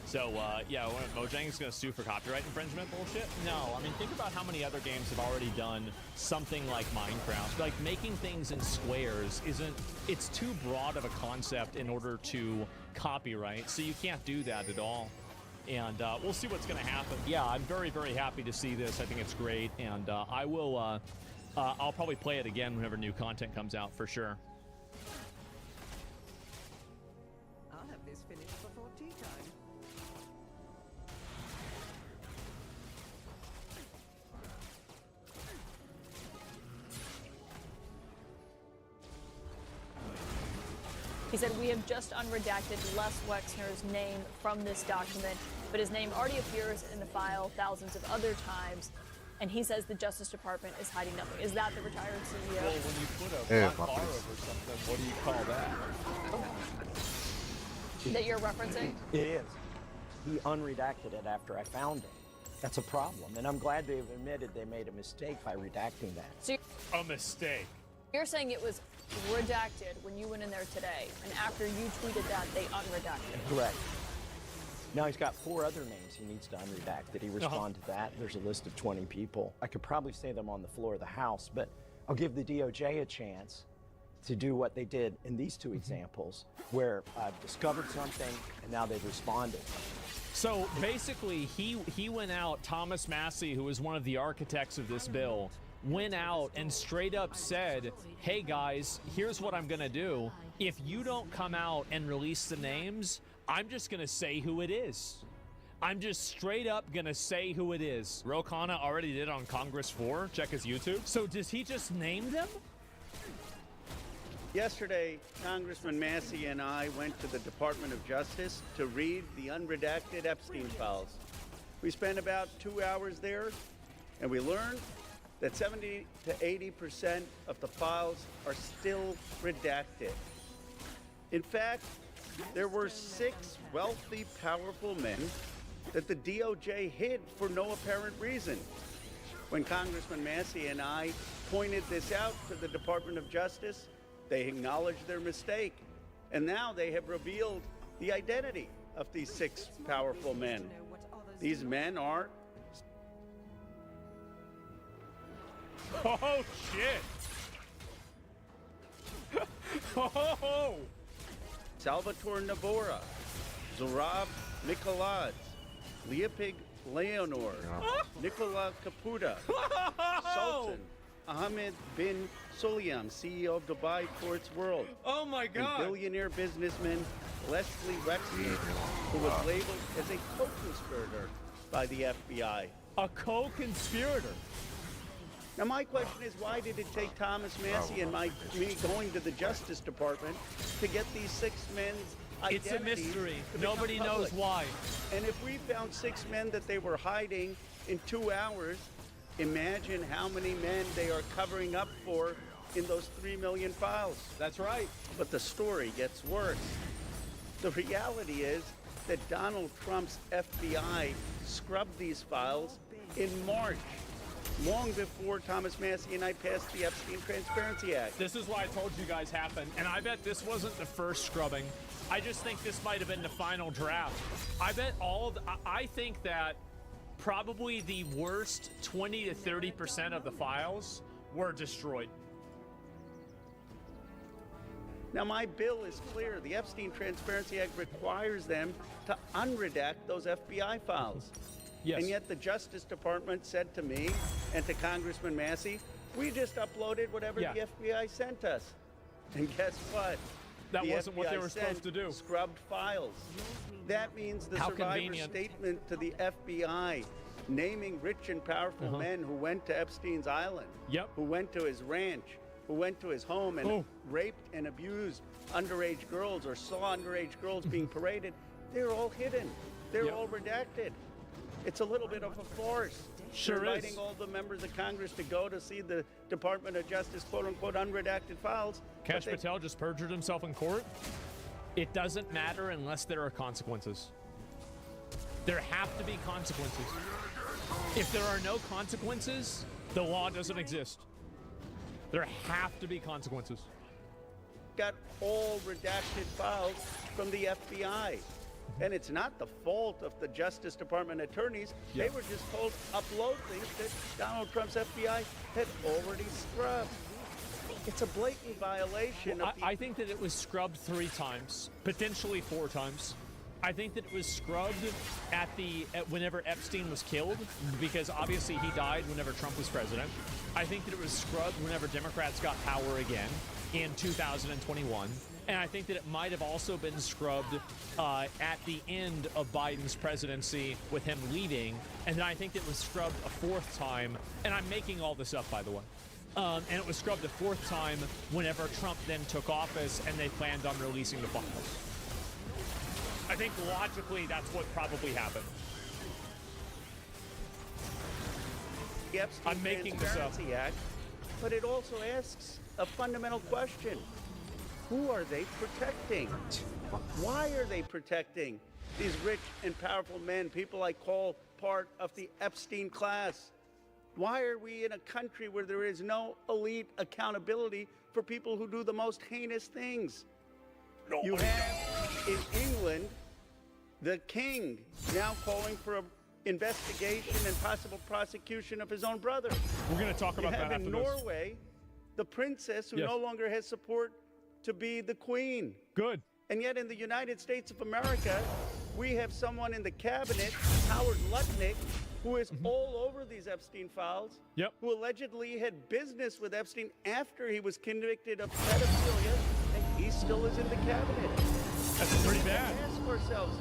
Speaker 1: So, yeah, Mojang's going to sue for copyright infringement bullshit? No, I mean, think about how many other games have already done something like Minecraft. Like, making things in squares isn't, it's too broad of a concept in order to copyright, so you can't do that at all. And we'll see what's going to happen. Yeah, I'm very, very happy to see this. I think it's great, and I will, I'll probably play it again whenever new content comes out, for sure.
Speaker 10: I'll have this finished before tea time.
Speaker 11: He said, we have just unredacted Les Wexner's name from this document, but his name already appears in the file thousands of other times. And he says the Justice Department is hiding nothing. Is that the retired CEO?
Speaker 1: Well, when you put a black bar over something, what do you call that?
Speaker 11: That you're referencing?
Speaker 12: It is. He unredacted it after I found it. That's a problem, and I'm glad they've admitted they made a mistake by redacting that.
Speaker 11: So
Speaker 1: a mistake?
Speaker 11: You're saying it was redacted when you went in there today, and after you tweeted that, they unredacted it?
Speaker 12: Correct. Now he's got 4 other names he needs to unredact. Did he respond to that? There's a list of 20 people. I could probably say them on the floor of the House, but I'll give the DOJ a chance to do what they did in these 2 examples, where I've discovered something and now they've responded.
Speaker 1: So basically, he went out, Thomas Massie, who was one of the architects of this bill, went out and straight up said, hey guys, here's what I'm gonna do. If you don't come out and release the names, I'm just gonna say who it is. I'm just straight up gonna say who it is. Ro Khanna already did on Congress 4. Check his YouTube. So does he just name them?
Speaker 13: Yesterday, Congressman Massie and I went to the Department of Justice to read the unredacted Epstein files. We spent about 2 hours there, and we learned that 70 to 80% of the files are still redacted. In fact, there were 6 wealthy, powerful men that the DOJ hid for no apparent reason. When Congressman Massie and I pointed this out to the Department of Justice, they acknowledged their mistake, and now they have revealed the identity of these 6 powerful men. These men are...
Speaker 1: Oh, shit! Oh!
Speaker 13: Salvatore Navora, Zorav Mikoladze, Leopig Leonor, Nicola Caputa, Sultan Ahmed bin Sulayem, CEO of Dubai Ports World.
Speaker 1: Oh my God!
Speaker 13: And billionaire businessman Leslie Wexner, who was labeled as a co-conspirator by the FBI.
Speaker 1: A co-conspirator?
Speaker 13: Now, my question is, why did it take Thomas Massie and me going to the Justice Department to get these 6 men's identities?
Speaker 1: It's a mystery. Nobody knows why.
Speaker 13: And if we found 6 men that they were hiding in 2 hours, imagine how many men they are covering up for in those 3 million files.
Speaker 1: That's right.
Speaker 13: But the story gets worse. The reality is that Donald Trump's FBI scrubbed these files in March, long before Thomas Massie and I passed the Epstein Transparency Act.
Speaker 1: This is why I told you guys happened, and I bet this wasn't the first scrubbing. I just think this might have been the final draft. I bet I think that probably the worst 20 to 30% of the files were destroyed.
Speaker 13: Now, my bill is clear. The Epstein Transparency Act requires them to unredact those FBI files.
Speaker 1: Yes.
Speaker 13: And yet the Justice Department said to me and to Congressman Massie, we just uploaded whatever the FBI sent us. And guess what?
Speaker 1: That
Speaker 13: the
Speaker 1: wasn't what they
Speaker 13: FBI
Speaker 1: were supposed to do.
Speaker 13: Scrubbed files. That means the
Speaker 1: How
Speaker 13: survivor
Speaker 1: convenient.
Speaker 13: statement to the FBI naming rich and powerful men who went to Epstein's island, who went to his ranch, who went to his home and raped and abused underage girls or saw underage girls being paraded, they're all hidden. They're all redacted. It's a little bit of a farce.
Speaker 1: Sure
Speaker 13: They're
Speaker 1: is.
Speaker 13: inviting all the members of Congress to go to see the Department of Justice, quote-unquote, unredacted files. but
Speaker 1: Kash
Speaker 13: they-
Speaker 1: Patel just perjured himself in court. It doesn't matter unless there are consequences. There have to be consequences. If there are no consequences, the law doesn't exist. There have to be consequences.
Speaker 13: got all redacted files from the FBI. And it's not the fault of the Justice Department attorneys. They were just told upload things that Donald Trump's FBI had already scrubbed. It's a blatant violation of
Speaker 1: I think that it was scrubbed 3 times, potentially 4 times. I think that it was scrubbed at whenever Epstein was killed, because obviously he died whenever Trump was president. I think that it was scrubbed whenever Democrats got power again in 2021. And I think that it might have also been scrubbed at the end of Biden's presidency with him leaving. And then I think it was scrubbed a 4th time. And I'm making all this up, by the way. And it was scrubbed a 4th time whenever Trump then took office and they planned on releasing the files. I think logically that's what probably happened.
Speaker 13: the Epstein
Speaker 1: I'm making this up.
Speaker 13: Transparency Act, but it also asks a fundamental question. Who are they protecting? Why are they protecting these rich and powerful men, people I call part of the Epstein class? Why are we in a country where there is no elite accountability for people who do the most heinous things? You have in England the king now calling for an investigation and possible prosecution of his own brother.
Speaker 1: We're going to talk about
Speaker 13: You
Speaker 1: that
Speaker 13: have
Speaker 1: after
Speaker 13: in
Speaker 1: this.
Speaker 13: Norway the princess who
Speaker 1: Yes.
Speaker 13: no longer has support to be the queen.
Speaker 1: Good.
Speaker 13: And yet in the United States of America, we have someone in the cabinet, Howard Lutnick, who is all over these Epstein files, who allegedly had business with Epstein after he was convicted of pedophilia, and he still is in the cabinet.
Speaker 1: That's pretty bad.
Speaker 13: Ask ourselves,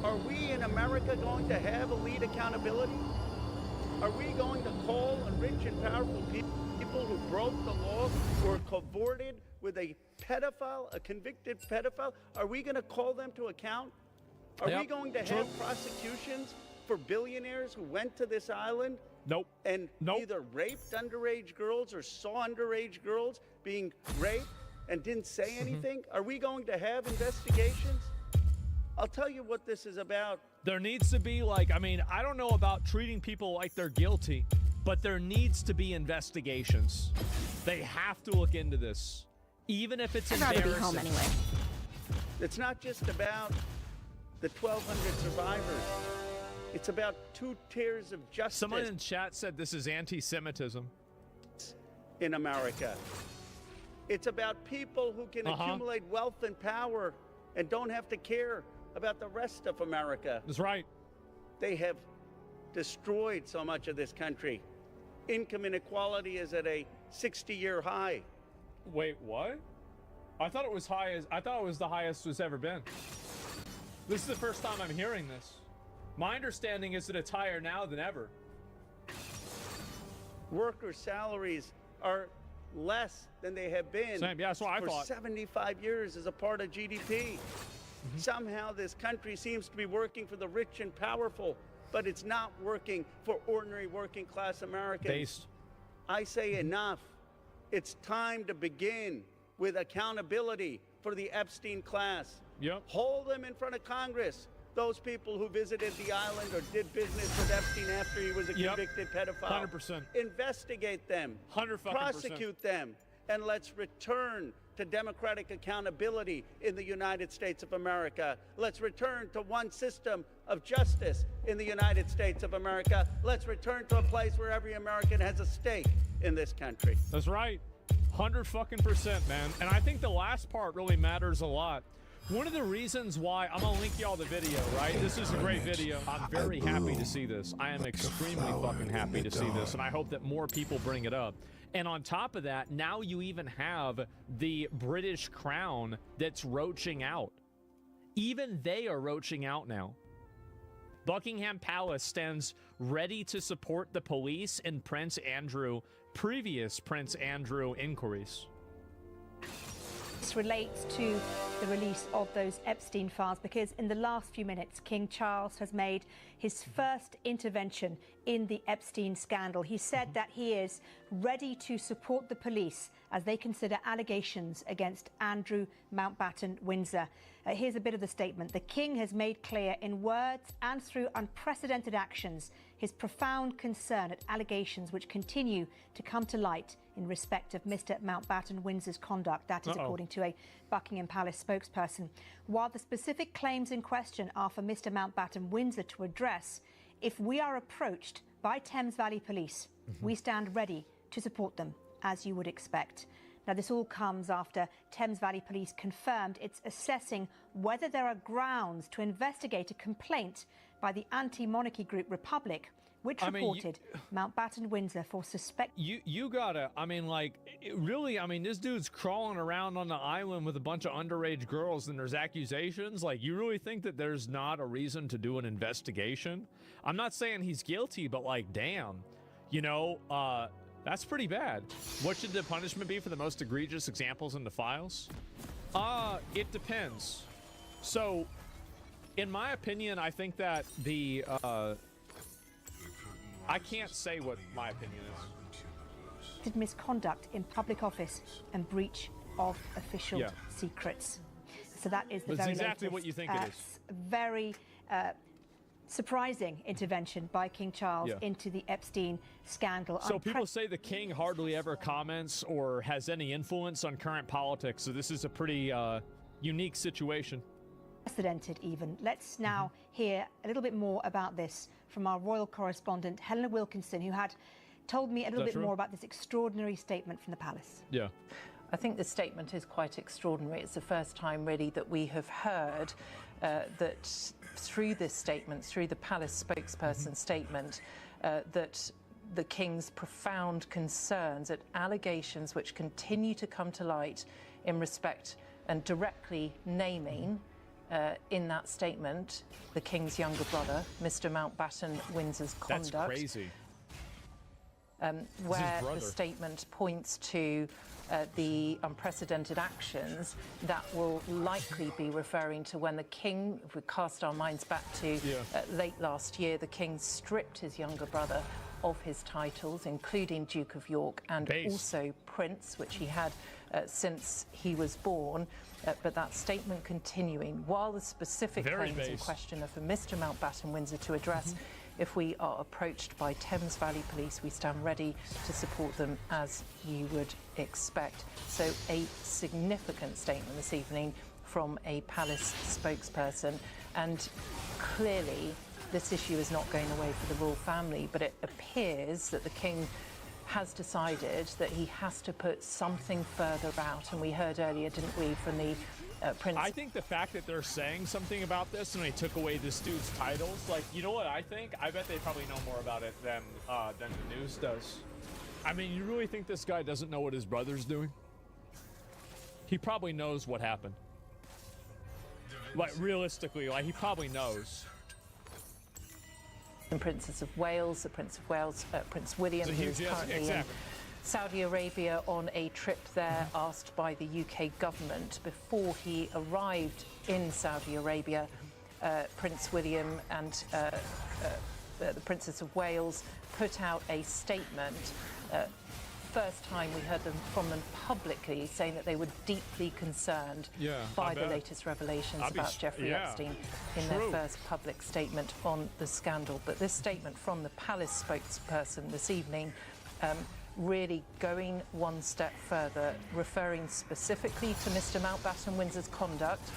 Speaker 13: are we in America going to have elite accountability? Are we going to call on rich and powerful people who broke the law, who are cavorted with a pedophile, a convicted pedophile? Are we going to call them to account? Are we going to have prosecutions for billionaires who went to this island and either raped underage girls or saw underage girls being raped and didn't say anything? Are we going to have investigations? I'll tell you what this is about.
Speaker 1: There needs to be, like, I mean, I don't know about treating people like they're guilty, but there needs to be investigations. They have to look into this, even if it's embarrassing.
Speaker 13: It's not just about the 1,200 survivors. It's about 2 tiers of justice.
Speaker 1: Someone in chat said this is anti-Semitism.
Speaker 13: In America. It's about people who can accumulate wealth and power and don't have to care about the rest of America.
Speaker 1: That's right.
Speaker 13: They have destroyed so much of this country. Income inequality is at a 60-year high.
Speaker 1: Wait, what? I thought it was the highest it's ever been. This is the first time I'm hearing this. My understanding is that it's higher now than ever.
Speaker 13: Worker salaries are less than they have been
Speaker 1: Same. Yeah, that's what I
Speaker 13: for
Speaker 1: thought.
Speaker 13: 75 years as a part of GDP. Somehow this country seems to be working for the rich and powerful, but it's not working for ordinary working class Americans. I say enough. It's time to begin with accountability for the Epstein class. Hold them in front of Congress. Those people who visited the island or did business with Epstein after he was a convicted pedophile.
Speaker 1: 100%.
Speaker 13: Investigate them.
Speaker 1: 100%.
Speaker 13: Prosecute them. And let's return to democratic accountability in the United States of America. Let's return to one system of justice in the United States of America. Let's return to a place where every American has a stake in this country.
Speaker 1: That's right. 100%, man. And I think the last part really matters a lot. One of the reasons why I'm gonna link y'all the video, right? This is a great video. I'm very happy to see this. I am extremely fucking happy to see this, and I hope that more people bring it up. And on top of that, now you even have the British Crown that's roaching out. Even they are roaching out now. Buckingham Palace stands ready to support the police in previous Prince Andrew inquiries.
Speaker 14: This relates to the release of those Epstein files because in the last few minutes, King Charles has made his first intervention in the Epstein scandal. He said that he is ready to support the police as they consider allegations against Andrew Mountbatten Windsor. Here's a bit of the statement. The King has made clear in words and through unprecedented actions his profound concern at allegations which continue to come to light in respect of Mr. Mountbatten Windsor's conduct. That is according to a Buckingham Palace spokesperson. While the specific claims in question are for Mr. Mountbatten Windsor to address, if we are approached by Thames Valley Police, we stand ready to support them, as you would expect. Now, this all comes after Thames Valley Police confirmed it's assessing whether there are grounds to investigate a complaint by the anti-monarchy group Republic, which reported Mountbatten Windsor for suspect.
Speaker 1: You gotta, this dude's crawling around on the island with a bunch of underage girls and there's accusations. Like, you really think that there's not a reason to do an investigation? I'm not saying he's guilty, but like, damn, that's pretty bad. What should the punishment be for the most egregious examples in the files? It depends. So, in my opinion, I think that the, I can't say what my opinion is.
Speaker 14: Did misconduct in public office and breach of official secrets. So that is the
Speaker 1: That's
Speaker 14: very
Speaker 1: exactly
Speaker 14: latest,
Speaker 1: what you think it is.
Speaker 14: Very surprising intervention by King Charles into the Epstein scandal.
Speaker 1: So people say the king hardly ever comments or has any influence on current politics. So this is a pretty unique situation.
Speaker 14: Unprecedented even. Let's now hear a little bit more about this from our royal correspondent, Helena Wilkinson, who had told me a little bit more about this extraordinary statement from the palace.
Speaker 1: Yeah.
Speaker 15: I think the statement is quite extraordinary. It's the first time really that we have heard that through this statement, through the palace spokesperson's statement, that the King's profound concerns at allegations which continue to come to light in respect and directly naming in that statement the King's younger brother, Mr. Mountbatten Windsor's conduct.
Speaker 1: That's crazy.
Speaker 15: Where the statement points to the unprecedented actions that will likely be referring to when the King, if we cast our minds back to late last year, the King stripped his younger brother of his titles, including Duke of York and also Prince, which he had since he was born. But that statement continuing, while the specific claims in question are for Mr. Mountbatten Windsor to address, if we are approached by Thames Valley Police, we stand ready to support them as you would expect. So a significant statement this evening from a palace spokesperson, and clearly this issue is not going away for the royal family, but it appears that the King has decided that he has to put something further out, and we heard earlier, didn't we, from the Prince.
Speaker 1: I think the fact that they're saying something about this and they took away this dude's titles, like, you know what I think? I bet they probably know more about it than the news does. I mean, you really think this guy doesn't know what his brother's doing? He probably knows what happened. Like, realistically, like, he probably knows.
Speaker 15: The Princess of Wales, the Prince of Wales, Prince William, who is currently in Saudi Arabia on a trip there, asked by the UK government before he arrived in Saudi Arabia. Prince William and the Princess of Wales put out a statement. First time we heard from them publicly, saying that they were deeply concerned by the latest revelations about Jeffrey Epstein in their first public statement on the scandal. But this statement from the palace spokesperson this evening really going one step further, referring specifically to Mr. Mountbatten Windsor's conduct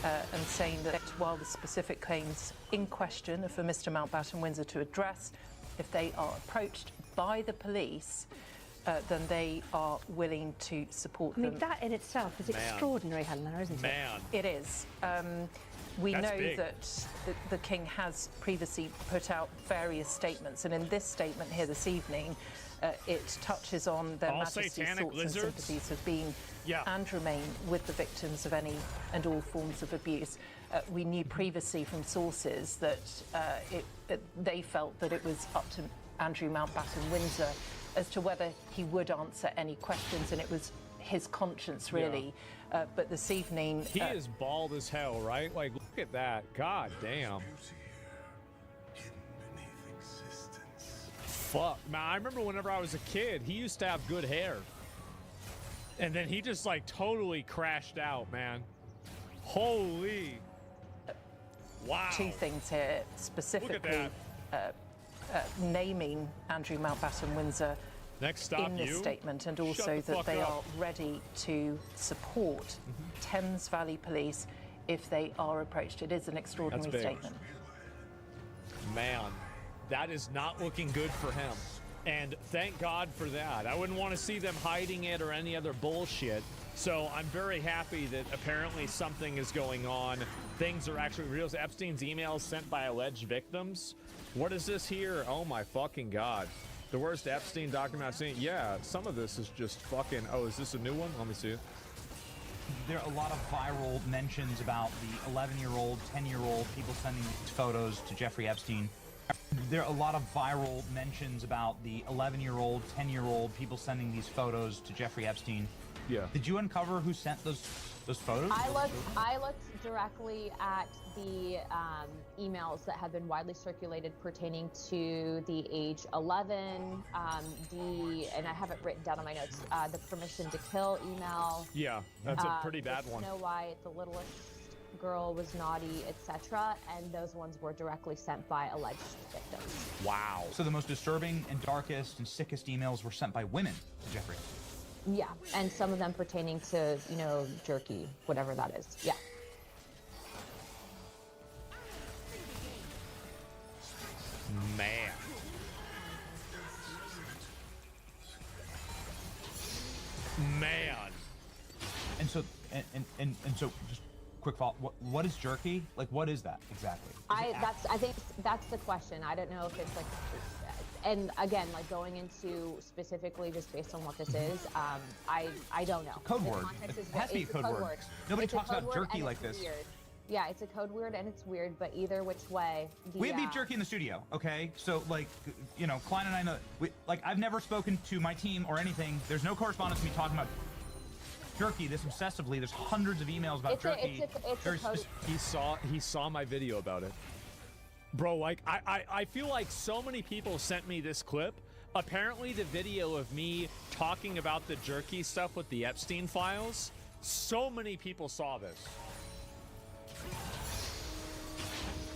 Speaker 15: and saying that while the specific claims in question are for Mr. Mountbatten Windsor to address, if they are approached by the police, then they are willing to support
Speaker 14: I
Speaker 15: them.
Speaker 14: mean, that in itself is extraordinary, Helena, isn't it?
Speaker 15: It is. We
Speaker 1: That's
Speaker 15: know
Speaker 1: big.
Speaker 15: that the King has previously put out various statements, and in this statement here this evening, it touches on their
Speaker 1: All
Speaker 15: Majesty's
Speaker 1: satanic
Speaker 15: thoughts
Speaker 1: lizards?
Speaker 15: and sympathies of being and remain with the victims of any and all forms of abuse. We knew previously from sources that they felt that it was up to Andrew Mountbatten Windsor as to whether he would answer any questions, and it was his conscience, really. But this evening...
Speaker 1: He is bald as hell, right? Like, look at that. God damn. Fuck. Man, I remember whenever I was a kid, he used to have good hair. And then he just, like, totally crashed out, man. Holy. Wow.
Speaker 15: Two things here, specifically naming Andrew Mountbatten Windsor
Speaker 1: Next stop,
Speaker 15: in this
Speaker 1: you.
Speaker 15: statement, and
Speaker 1: Shut
Speaker 15: also
Speaker 1: the
Speaker 15: that
Speaker 1: fuck
Speaker 15: they
Speaker 1: up.
Speaker 15: are ready to support Thames Valley Police if they are approached. It is an extraordinary
Speaker 1: big.
Speaker 15: statement.
Speaker 1: Man, that is not looking good for him. And thank God for that. I wouldn't want to see them hiding it or any other bullshit. So I'm very happy that apparently something is going on. Things are actually real. Epstein's emails sent by alleged victims. What is this here? Oh my fucking God. The worst Epstein document I've seen. Yeah, some of this is just fucking... Oh, is this a new one? Let me see it.
Speaker 16: There are a lot of viral mentions about the 11-year-old, 10-year-old people sending these photos to Jeffrey Epstein. There are a lot of viral mentions about the 11-year-old, 10-year-old people sending these photos to Jeffrey Epstein.
Speaker 1: Yeah.
Speaker 16: Did you uncover who sent those photos?
Speaker 17: I looked directly at the emails that have been widely circulated pertaining to the age 11, and I have it written down on my notes, the permission to kill email.
Speaker 1: Yeah, that's a pretty bad one.
Speaker 17: Snow White, the littlest girl was naughty, etc., and those ones were directly sent by alleged victims.
Speaker 1: Wow.
Speaker 16: So the most disturbing and darkest and sickest emails were sent by women to Jeffrey.
Speaker 17: Yeah, and some of them pertaining to, jerky, whatever that is. Yeah.
Speaker 1: Man. Man.
Speaker 16: And so, and so, just quick follow. What is jerky? Like, what is that exactly?
Speaker 17: I think that's the question. I don't know if it's like, and again, like going into specifically just based on what this is, I don't know.
Speaker 16: Code
Speaker 17: The
Speaker 16: word.
Speaker 17: context
Speaker 16: It
Speaker 17: is-
Speaker 16: has to be a
Speaker 17: it's
Speaker 16: code word. Nobody
Speaker 17: It's a
Speaker 16: talks
Speaker 17: code
Speaker 16: about
Speaker 17: word
Speaker 16: jerky
Speaker 17: and
Speaker 16: like
Speaker 17: it's
Speaker 16: this.
Speaker 17: weird. Yeah, it's a code word and it's weird, but either which way.
Speaker 16: We have beef jerky in the studio, okay? So, like, Klein and I know, I've never spoken to my team or anything. There's no correspondence of me talking about jerky this obsessively. There's hundreds of emails about jerky.
Speaker 1: He saw my video about it. Bro, like, I feel like so many people sent me this clip. Apparently, the video of me talking about the jerky stuff with the Epstein files, so many people saw this.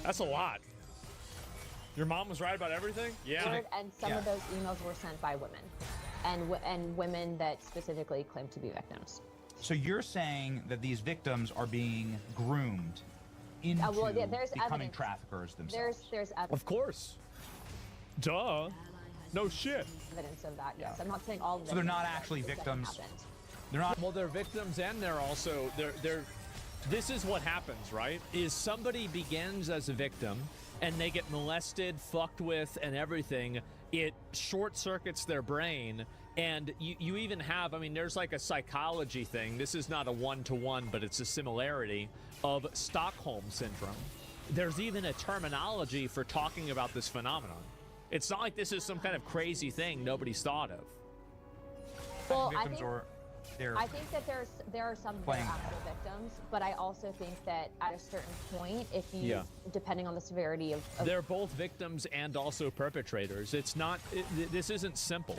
Speaker 1: That's a lot. Your mom was right about everything? Yeah.
Speaker 17: And some of those emails were sent by women, and women that specifically claim to be victims.
Speaker 16: So you're saying that these victims are being groomed into
Speaker 17: there's
Speaker 16: becoming
Speaker 17: evidence.
Speaker 16: traffickers themselves?
Speaker 17: There's evidence.
Speaker 1: Of course. Duh. No shit.
Speaker 17: Evidence of that. Yes, I'm not saying all of them.
Speaker 16: So they're not actually victims. They're not.
Speaker 1: Well, they're victims, and they're also they're. This is what happens, right? Is somebody begins as a victim, and they get molested, fucked with, and everything. It short circuits their brain, and you even have. I mean, there's like a psychology thing. This is not a one-to-one, but it's a similarity of Stockholm syndrome. There's even a terminology for talking about this phenomenon. It's not like this is some kind of crazy thing nobody's thought of.
Speaker 17: Well,
Speaker 16: victims
Speaker 17: I think that there are some that are actual victims, but I also think that at a certain point, if you, depending on the severity of
Speaker 1: they're both victims and also perpetrators. It's not. This isn't simple.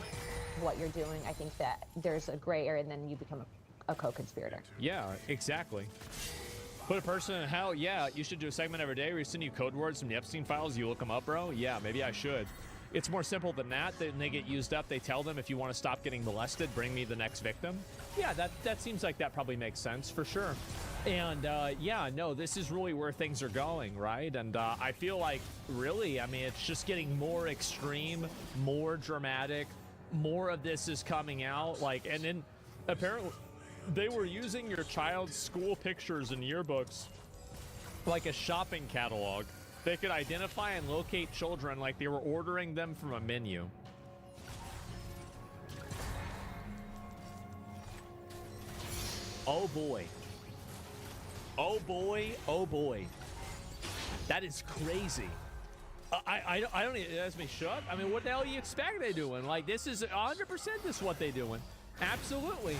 Speaker 17: What you're doing, I think that there's a gray area, and then you become a co-conspirator.
Speaker 1: Yeah, exactly. Put a person in hell. Yeah, you should do a segment every day where you send you code words from the Epstein files. You look them up, bro. Yeah, maybe I should. It's more simple than that. Then they get used up. They tell them, if you want to stop getting molested, bring me the next victim. Yeah, that seems like that probably makes sense for sure. And yeah, no, this is really where things are going, right? And I feel like, really, I mean, it's just getting more extreme, more dramatic. more of this is coming out. Like, and then apparently they were using your child's school pictures and yearbooks like a shopping catalog. They could identify and locate children like they were ordering them from a menu. Oh boy. Oh boy. Oh boy. That is crazy. I don't even, that's me shook. I mean, what the hell do you expect they doing? Like, this is 100% this is what they doing. Absolutely.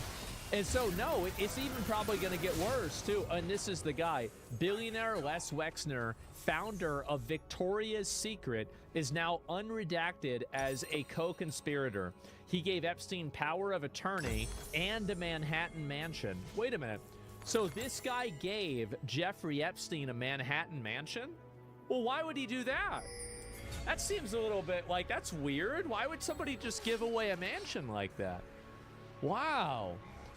Speaker 1: And so, no, it's even probably going to get worse, too. And this is the guy. Billionaire Les Wexner, founder of Victoria's Secret, is now unredacted as a co-conspirator. He gave Epstein power of attorney and a Manhattan mansion. Wait a minute. So this guy gave Jeffrey Epstein a Manhattan mansion? Well, why would he do that? That seems a little bit like, that's weird. Why would somebody just give away a mansion like that? Wow.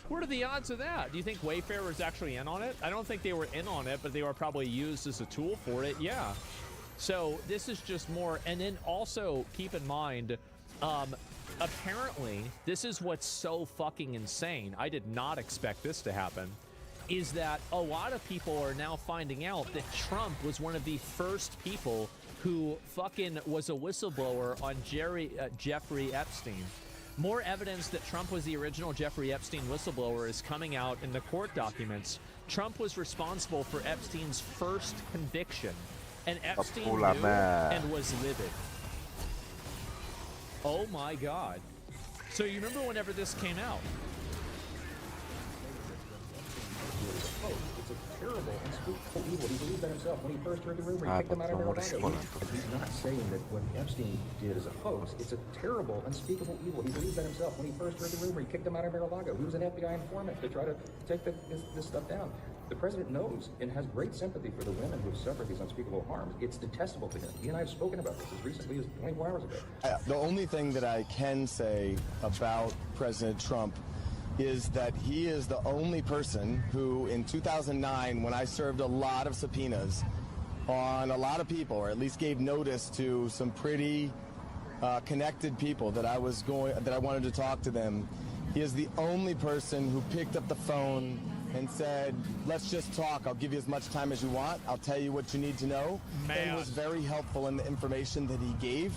Speaker 1: What are the odds of that? Do you think Wayfair was actually in on it? I don't think they were in on it, but they were probably used as a tool for it. Yeah. So this is just more. And then also keep in mind, apparently, this is what's so fucking insane. I did not expect this to happen. Is that a lot of people are now finding out that Trump was one of the first people who fucking was a whistleblower on Jeffrey Epstein. More evidence that Trump was the original Jeffrey Epstein whistleblower is coming out in the court documents. Trump was responsible for Epstein's first conviction, and Epstein knew and was livid. Oh my God. So you remember whenever this came out?
Speaker 18: It's a terrible, unspeakable evil. He believed that himself. When he first heard the rumor, he kicked him out of Mar-a-Lago. He's not saying that what Epstein did is a hoax. It's a terrible, unspeakable evil. He believes that himself. When he first heard the rumor, he kicked him out of Mar-a-Lago. He was an FBI informant to try to take this stuff down. The president knows and has great sympathy for the women who have suffered these unspeakable harms. It's detestable to him. He and I have spoken about this as recently as 24 hours ago.
Speaker 19: The only thing that I can say about President Trump is that he is the only person who, in 2009, when I served a lot of subpoenas on a lot of people, or at least gave notice to some pretty connected people that I wanted to talk to them, he is the only person who picked up the phone and said, let's just talk. I'll give you as much time as you want. I'll tell you what you need to know. And was very helpful in the information that he gave,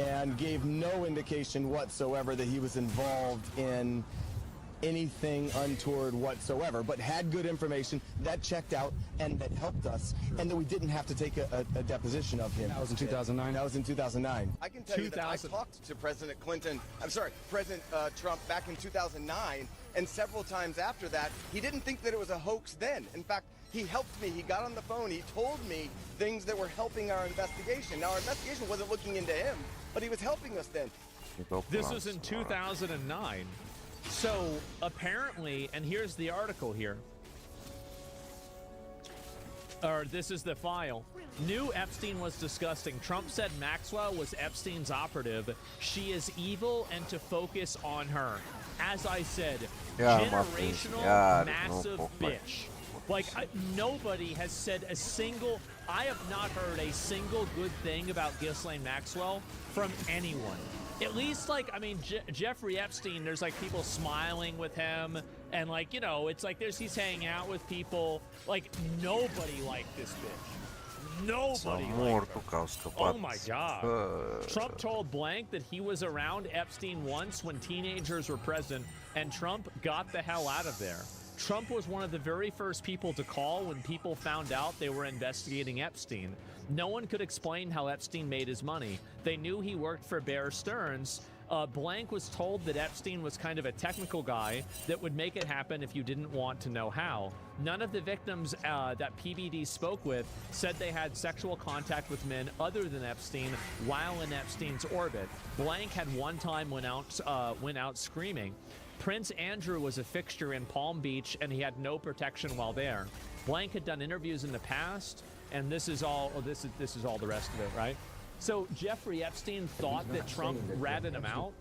Speaker 19: and gave no indication whatsoever that he was involved in anything untoward whatsoever, but had good information that checked out and that helped us, and that we didn't have to take a deposition of him.
Speaker 18: That was in 2009?
Speaker 19: That was in 2009.
Speaker 4: I can tell you that I talked to President Trump back in 2009, and several times after that, he didn't think that it was a hoax then. In fact, he helped me. He got on the phone. He told me things that were helping our investigation. Now, our investigation wasn't looking into him, but he was helping us then.
Speaker 1: This was in 2009. So apparently, and here's the article here, or this is the file. Knew Epstein was disgusting. Trump said Maxwell was Epstein's operative. She is evil and to focus on her. As I said, generational, massive bitch. Like, nobody has said a single, I have not heard a single good thing about Ghislaine Maxwell from anyone. At least, like, I mean, Jeffrey Epstein, there's, like, people smiling with him. And, like, you know, it's like he's hanging out with people. Like, nobody liked this bitch. Nobody liked her. Oh, my God. Trump told Blank that he was around Epstein once when teenagers were present, and Trump got the hell out of there. Trump was one of the very first people to call when people found out they were investigating Epstein. No one could explain how Epstein made his money. They knew he worked for Bear Stearns. Blank was told that Epstein was kind of a technical guy that would make it happen if you didn't want to know how. None of the victims that PBD spoke with said they had sexual contact with men other than Epstein while in Epstein's orbit. Blank had one time went out screaming. Prince Andrew was a fixture in Palm Beach, and he had no protection while there. Blank had done interviews in the past, and this is all this is all the rest of it, right? So Jeffrey Epstein thought that Trump ratted him out.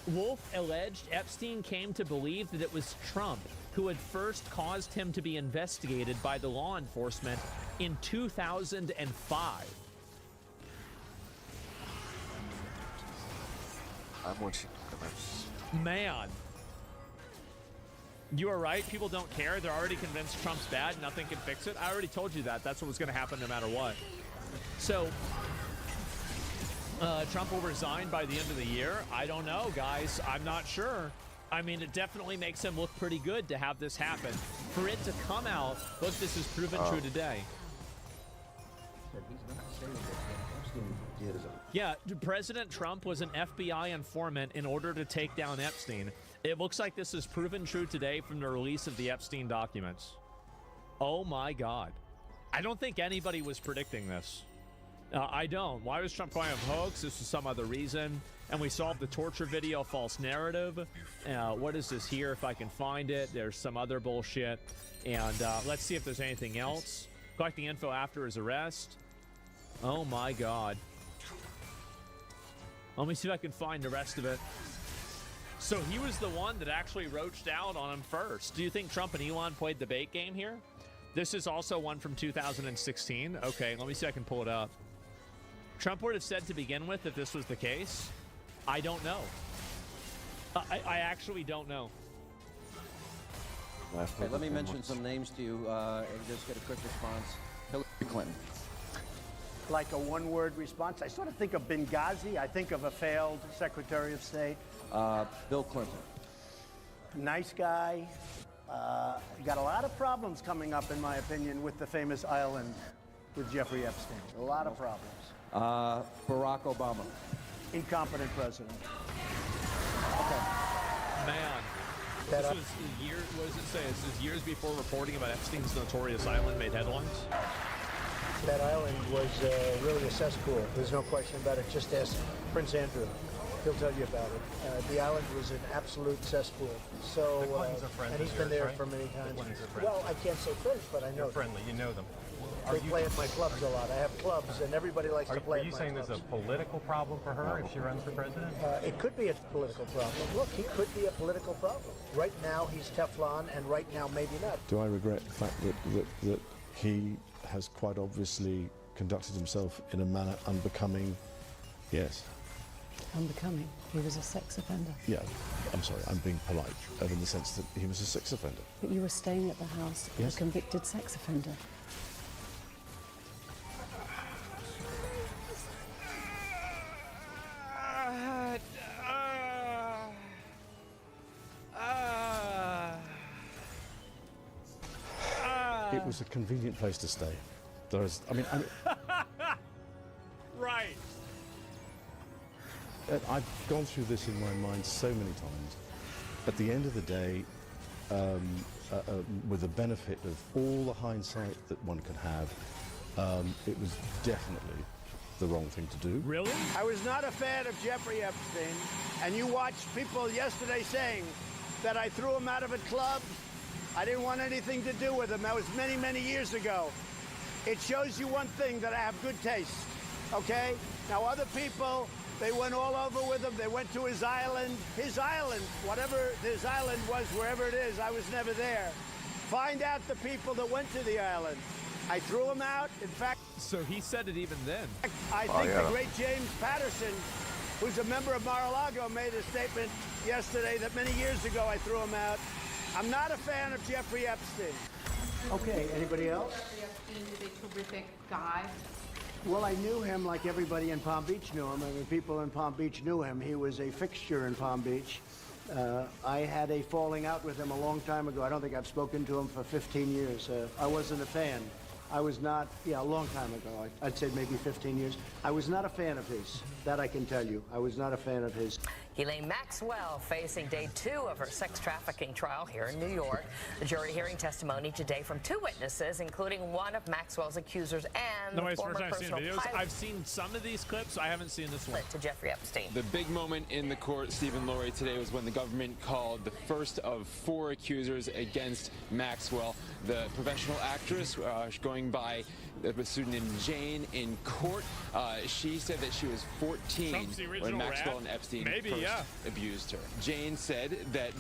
Speaker 1: Wolf alleged Epstein came to believe that it was Trump who had first caused him to be investigated by the law enforcement in 2005.
Speaker 20: documents.
Speaker 1: Man. You are right. People don't care. They're already convinced Trump's bad. Nothing can fix it. I already told you that. That's what was going to happen no matter what. So, Trump will resign by the end of the year. I don't know, guys. I'm not sure. I mean, it definitely makes him look pretty good to have this happen. For it to come out, look, this is proven true today.
Speaker 18: He's not saying that what Epstein did is a
Speaker 1: Yeah, President Trump was an FBI informant in order to take down Epstein. It looks like this is proven true today from the release of the Epstein documents. Oh my God. I don't think anybody was predicting this. I don't. Why was Trump calling him hoax? This was some other reason. And we solved the torture video false narrative. What is this here if I can find it? There's some other bullshit. And let's see if there's anything else. Collecting info after his arrest. Oh my God. Let me see if I can find the rest of it. So he was the one that actually roached out on him first. Do you think Trump and Elon played the bait game here? This is also one from 2016. Okay, let me see if I can pull it up. Trump would have said to begin with if this was the case. I don't know. I actually don't know.
Speaker 21: Okay, let me mention some names to you and just get a quick response. Hillary Clinton.
Speaker 22: Like a one-word response, I sort of think of Benghazi. I think of a failed Secretary of State.
Speaker 21: Bill Clinton.
Speaker 22: Nice guy. Got a lot of problems coming up, in my opinion, with the famous island with Jeffrey Epstein. A lot of problems.
Speaker 21: Barack Obama.
Speaker 22: Incompetent president.
Speaker 1: Man. This was years, what does it say? This is years before reporting about Epstein's notorious island made headlines.
Speaker 22: That island was really a cesspool. There's no question about it. Just ask Prince Andrew. He'll tell you about it. The island was an absolute cesspool. So, and he's been there for many times. Well, I can't say friends, but I know
Speaker 20: You're friendly. You know them.
Speaker 22: They play at my clubs a lot. I have clubs, and everybody likes to play at my clubs.
Speaker 20: Are you saying there's a political problem for her if she runs for president?
Speaker 22: It could be a political problem. Look, he could be a political problem. Right now, he's Teflon, and right now, maybe not.
Speaker 23: Do I regret the fact that he has quite obviously conducted himself in a manner unbecoming? Yes.
Speaker 7: Unbecoming? He was a sex offender.
Speaker 23: Yeah, I'm sorry, I'm being polite, in the sense that he was a sex offender.
Speaker 7: But you were staying at the house of a convicted sex offender.
Speaker 23: It was a convenient place to stay.
Speaker 1: Right.
Speaker 23: I've gone through this in my mind so many times. At the end of the day, with the benefit of all the hindsight that one can have, it was definitely the wrong thing to do.
Speaker 1: Really?
Speaker 22: I was not a fan of Jeffrey Epstein, and you watched people yesterday saying that I threw him out of a club. I didn't want anything to do with him. That was many, many years ago. It shows you one thing, that I have good taste, okay? Now, other people, they went all over with him. They went to his island, whatever his island was, wherever it is. I was never there. Find out the people that went to the island. I threw him out. In fact...
Speaker 1: So he said it even then.
Speaker 22: I think the great James Patterson, who's a member of Mar-a-Lago, made a statement yesterday that many years ago I threw him out. I'm not a fan of Jeffrey Epstein. Okay, anybody else?
Speaker 24: Jeffrey Epstein is a terrific guy.
Speaker 22: Well, I knew him like everybody in Palm Beach knew him. I mean, people in Palm Beach knew him. He was a fixture in Palm Beach. I had a falling out with him a long time ago. I don't think I've spoken to him for 15 years. I wasn't a fan. I was not, a long time ago. I'd say maybe 15 years. I was not a fan of his. That I can tell you. I was not a fan of his.
Speaker 25: Ghislaine Maxwell facing day 2 of her sex trafficking trial here in New York. The jury hearing testimony today from 2 witnesses, including one of Maxwell's accusers and the former personal pilot.
Speaker 1: I've seen some of these clips. I haven't seen this one.
Speaker 25: To Jeffrey Epstein.
Speaker 26: The big moment in the court, Stephen Laurie, today was when the government called the first of 4 accusers against Maxwell. The professional actress going testifying by a student named Jane in court. She said that she was 14 when Maxwell and Epstein first abused her. Jane said that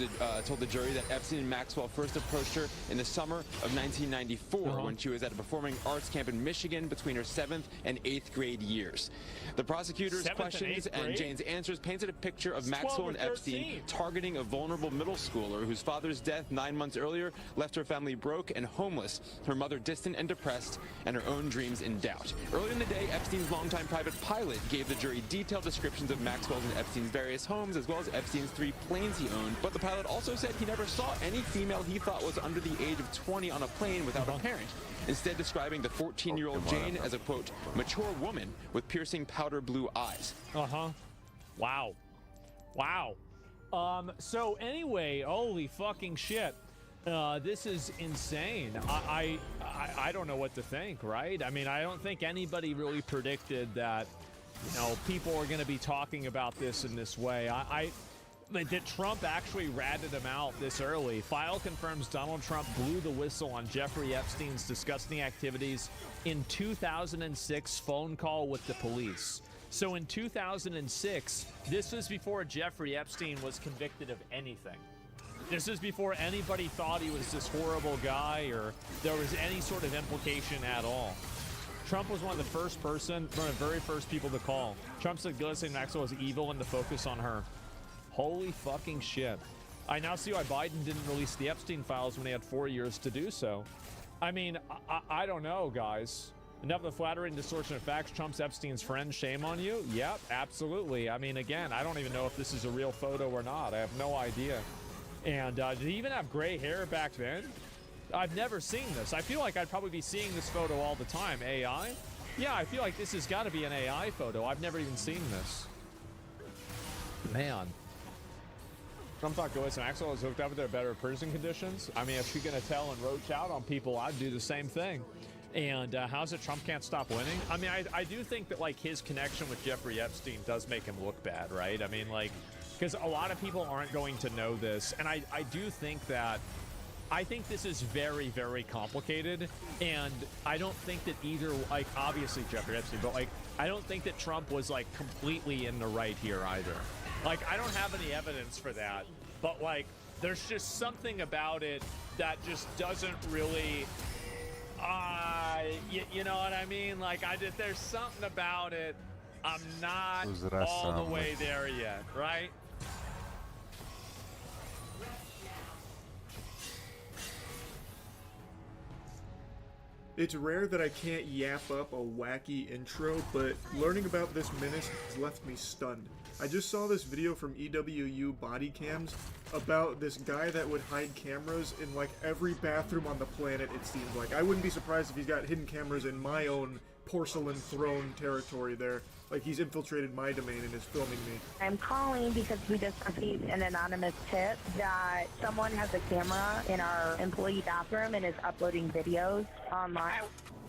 Speaker 26: told the jury that Epstein and Maxwell first approached her in the summer of 1994 when she was at a performing arts camp in Michigan between her 7th and 8th grade years. The prosecutor's questions and Jane's answers painted a picture of Maxwell and Epstein targeting a vulnerable middle schooler whose father's death 9 months earlier left her family broke and homeless, her mother distant and depressed, and her own dreams in doubt. Earlier in the day, Epstein's longtime private pilot gave the jury detailed descriptions of Maxwell's and Epstein's various homes, as well as Epstein's 3 planes he owned. But the pilot also said he never saw any female he thought was under the age of 20 on a plane without a parent, instead describing the 14-year-old Jane as a, quote, mature woman with piercing powder blue eyes.
Speaker 1: Wow. So anyway, holy fucking shit. This is insane. I don't know what to think, right? I mean, I don't think anybody really predicted that, you know, people are going to be talking about this in this way. That Trump actually ratted him out this early. File confirms Donald Trump blew the whistle on Jeffrey Epstein's disgusting activities in 2006 phone call with the police. So in 2006, this was before Jeffrey Epstein was convicted of anything. This is before anybody thought he was this horrible guy or there was any sort of implication at all. Trump was one of the very first people to call. Trump said Ghislaine Maxwell was evil and to focus on her. Holy fucking shit. I now see why Biden didn't release the Epstein files when he had 4 years to do so. I mean, I don't know, guys. Enough of the flattery and distortion of facts. Trump's Epstein's friend. Shame on you? Yep, absolutely. I mean, again, I don't even know if this is a real photo or not. I have no idea. And did he even have gray hair back then? I've never seen this. I feel like I'd probably be seeing this photo all the time. AI? Yeah, I feel like this has got to be an AI photo. I've never even seen this. Man. Trump thought Ghislaine Maxwell was hooked up with their better prison conditions. I mean, if she's going to tell and roach out on people, I'd do the same thing. And how's it Trump can't stop winning? I mean, I do think that, like, his connection with Jeffrey Epstein does make him look bad, right? I mean, like, because a lot of people aren't going to know this. And I do think that, I think this is very, very complicated. And I don't think that either, like, obviously Jeffrey Epstein, but, like, I don't think that Trump was, like, completely in the right here either. Like, I don't have any evidence for that. But, like, there's just something about it that just doesn't really... you know what I mean? Like, there's something about it. I'm not all the way there yet, right?
Speaker 2: It's rare that I can't yap up a wacky intro, but learning about this menace has left me stunned. I just saw this video from EWU Body Cams about this guy that would hide cameras in like every bathroom on the planet, it seems like. I wouldn't be surprised if he's got hidden cameras in my own porcelain throne territory there. Like he's infiltrated my domain and is filming me.
Speaker 3: I'm calling because we just received an anonymous tip that someone has a camera in our employee bathroom and is uploading videos online.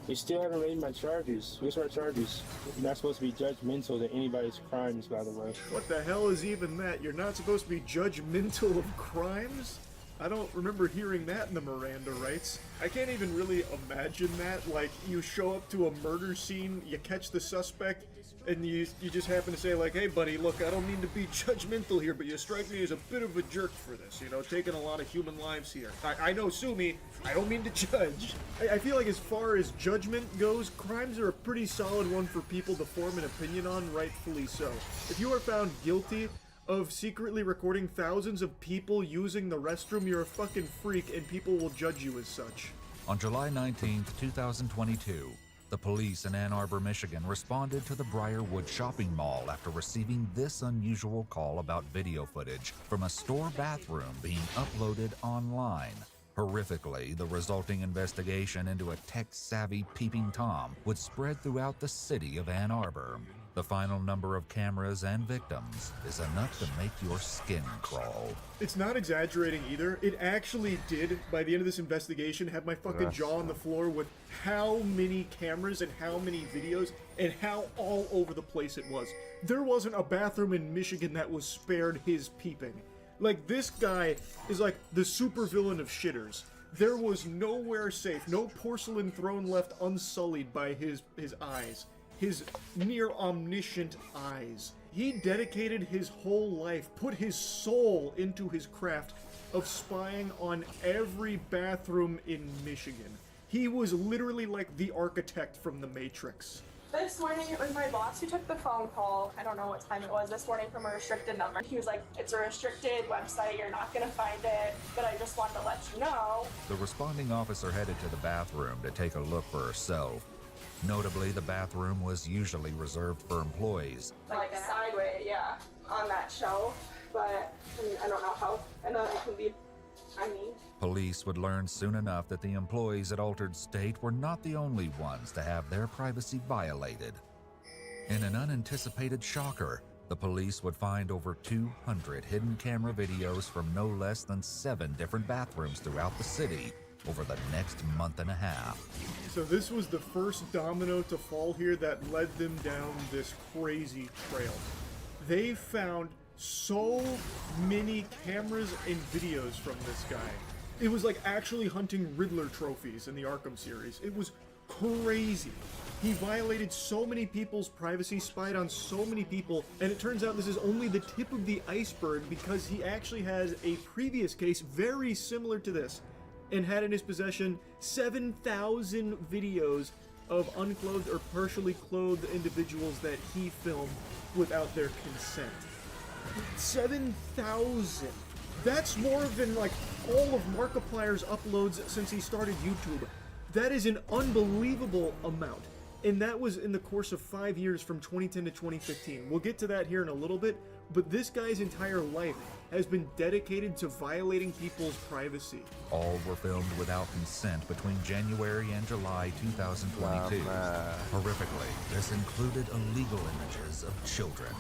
Speaker 5: They still haven't raised my charges. What's our charges? You're not supposed to be judgmental to anybody's crimes, by the way.
Speaker 2: What the hell is even that? You're not supposed to be judgmental of crimes? I don't remember hearing that in the Miranda rights. I can't even really imagine that. Like, you show up to a murder scene, you catch the suspect, and you just happen to say, like, hey, buddy, look, I don't mean to be judgmental here, but you strike me as a bit of a jerk for this, you know, taking a lot of human lives here. I know, sue me, I don't mean to judge. I feel like as far as judgment goes, crimes are a pretty solid one for people to form an opinion on, rightfully so. If you are found guilty of secretly recording thousands of people using the restroom, you're a fucking freak and people will judge you as such.
Speaker 6: On July 19th, 2022, the police in Ann Arbor, Michigan responded to the Briarwood shopping mall after receiving this unusual call about video footage from a store bathroom being uploaded online. Horrifically, the resulting investigation into a tech-savvy peeping Tom would spread throughout the city of Ann Arbor. The final number of cameras and victims is enough to make your skin crawl.
Speaker 2: It's not exaggerating either. It actually did, by the end of this investigation, have my fucking jaw on the floor with how many cameras and how many videos and how all over the place it was. There wasn't a bathroom in Michigan that was spared his peeping. Like, this guy is like the supervillain of shitters. There was nowhere safe, no porcelain throne left unsullied by his eyes, his near omniscient eyes. He dedicated his whole life, put his soul into his craft of spying on every bathroom in Michigan. He was literally like the architect from The Matrix.
Speaker 8: This morning, it was my boss who took the phone call. I don't know what time it was this morning from a restricted number. He was like, it's a restricted website, you're not gonna find it, but I just wanted to let you know.
Speaker 6: The responding officer headed to the bathroom to take a look for herself. Notably, the bathroom was usually reserved for employees.
Speaker 8: Like sideways, yeah, on that shelf, but I don't know how another can be tiny.
Speaker 6: Police would learn soon enough that the employees at Altered State were not the only ones to have their privacy violated. In an unanticipated shocker, the police would find over 200 hidden camera videos from no less than 7 different bathrooms throughout the city over the next month and a half.
Speaker 2: So this was the first domino to fall here that led them down this crazy trail. They found so many cameras and videos from this guy. It was like actually hunting Riddler trophies in the Arkham series. It was crazy. He violated so many people's privacy, spied on so many people, and it turns out this is only the tip of the iceberg because he actually has a previous case very similar to this and had in his possession 7,000 videos of unclothed or partially clothed individuals that he filmed without their consent. 7,000! That's more than like all of Markiplier's uploads since he started YouTube. That is an unbelievable amount. And that was in the course of 5 years from 2010 to 2015. We'll get to that here in a little bit, but this guy's entire life has been dedicated to violating people's privacy.
Speaker 6: All were filmed without consent between January and July 2022. Horrifically, this included illegal images of children.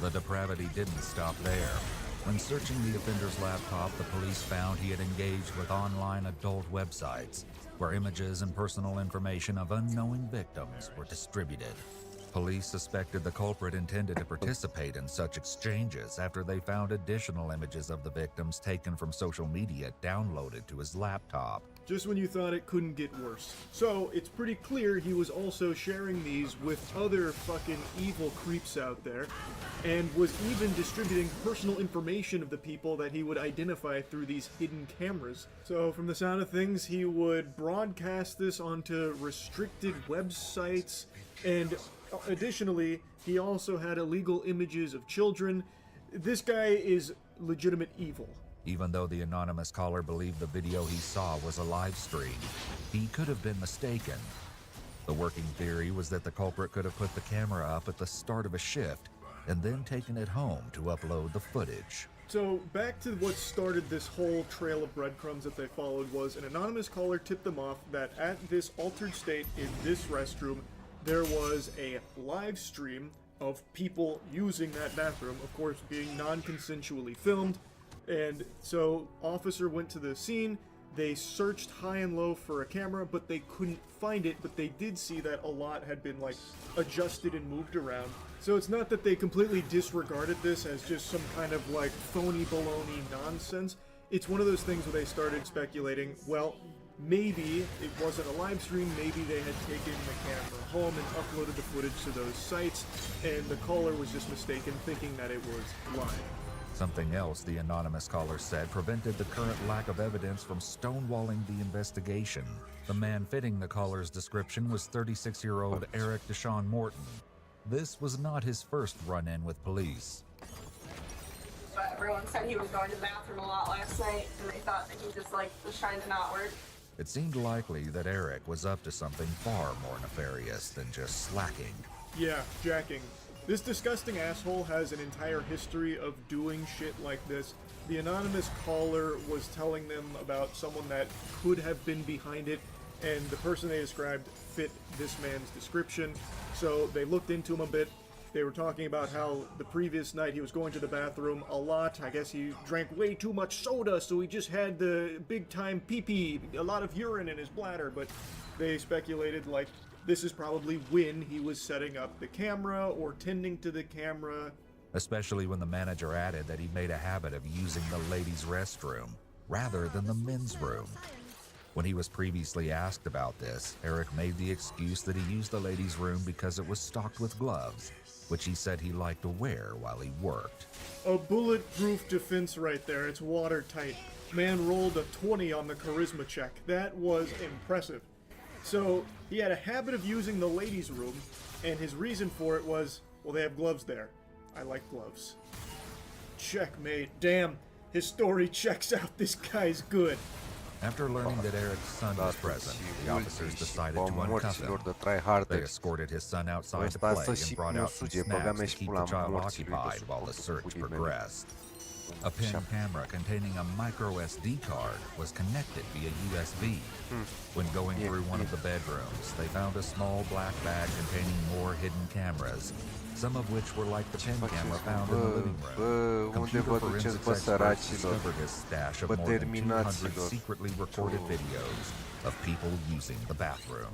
Speaker 6: The depravity didn't stop there. When searching the offender's laptop, the police found he had engaged with online adult websites, where images and personal information of unknowing victims were distributed. Police suspected the culprit intended to participate in such exchanges after they found additional images of the victims taken from social media downloaded to his laptop.
Speaker 2: Just when you thought it couldn't get worse. So, it's pretty clear he was also sharing these with other fucking evil creeps out there, and was even distributing personal information of the people that he would identify through these hidden cameras. So, from the sound of things, he would broadcast this onto restricted websites, and additionally, he also had illegal images of children. This guy is legitimate evil.
Speaker 6: Even though the anonymous caller believed the video he saw was a live stream, he could have been mistaken. The working theory was that the culprit could have put the camera up at the start of a shift and then taken it home to upload the footage.
Speaker 2: So, back to what started this whole trail of breadcrumbs that they followed was an anonymous caller tipped them off that at this Altered State in this restroom, there was a live stream of people using that bathroom, of course being non-consensually filmed. And so, officer went to the scene, they searched high and low for a camera, but they couldn't find it, but they did see that a lot had been, like, adjusted and moved around. So it's not that they completely disregarded this as just some kind of, like, phony baloney nonsense. It's one of those things where they started speculating, well, maybe it wasn't a live stream, maybe they had taken the camera home and uploaded the footage to those sites, and the caller was just mistaken, thinking that it was live.
Speaker 6: Something else the anonymous caller said prevented the current lack of evidence from stonewalling the investigation. The man fitting the caller's description was 36-year-old Eric Deshaun Morton. This was not his first run-in with police.
Speaker 8: But everyone said he was going to the bathroom a lot last night, and they thought that he just was trying to not work.
Speaker 6: It seemed likely that Eric was up to something far more nefarious than just slacking.
Speaker 2: Yeah, jacking. This disgusting asshole has an entire history of doing shit like this. The anonymous caller was telling them about someone that could have been behind it, and the person they described fit this man's description. So they looked into him a bit. They were talking about how the previous night he was going to the bathroom a lot. I guess he drank way too much soda, so he just had the big-time pee-pee, a lot of urine in his bladder. But they speculated, like, this is probably when he was setting up the camera or tending to the camera.
Speaker 6: Especially when the manager added that he made a habit of using the ladies' restroom. rather than the men's room. When he was previously asked about this, Eric made the excuse that he used the ladies' room because it was stocked with gloves, which he said he liked to wear while he worked.
Speaker 2: A bulletproof defense right there. It's watertight. Man rolled a 20 on the charisma check. That was impressive. So he had a habit of using the ladies' room, and his reason for it was, well, they have gloves there. I like gloves. Checkmate. Damn, his story checks out. This guy's good.
Speaker 6: After learning that Eric's son was present, the officers decided to uncuff him. They escorted his son outside to play and brought out some snacks to keep the child occupied while the search progressed. A pin camera containing a micro SD card was connected via USB. When going through one of the bedrooms, they found a small black bag containing more hidden cameras, some of which were like the pin camera found in the living room. Computer forensics experts discovered his stash of more than 200 secretly recorded videos of people using the bathroom.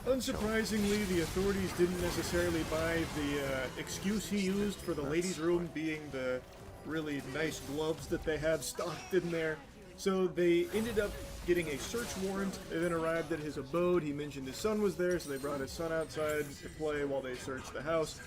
Speaker 2: Unsurprisingly, the authorities didn't necessarily buy the excuse he used for the ladies' room being the really nice gloves that they have stocked in there. So they ended up getting a search warrant. They then arrived at his abode. He mentioned his son was there, so they brought his son outside to play while they searched the house.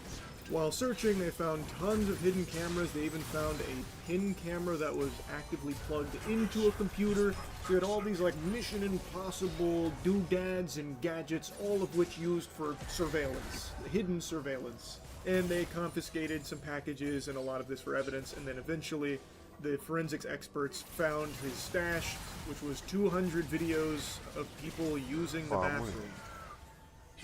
Speaker 2: While searching, they found tons of hidden cameras. They even found a pin camera that was actively plugged into a computer. So you had all these like Mission Impossible doodads and gadgets, all of which used for surveillance, hidden surveillance. And they confiscated some packages and a lot of this for evidence, and then eventually the forensics experts found his stash, which was 200 videos of people using the bathroom.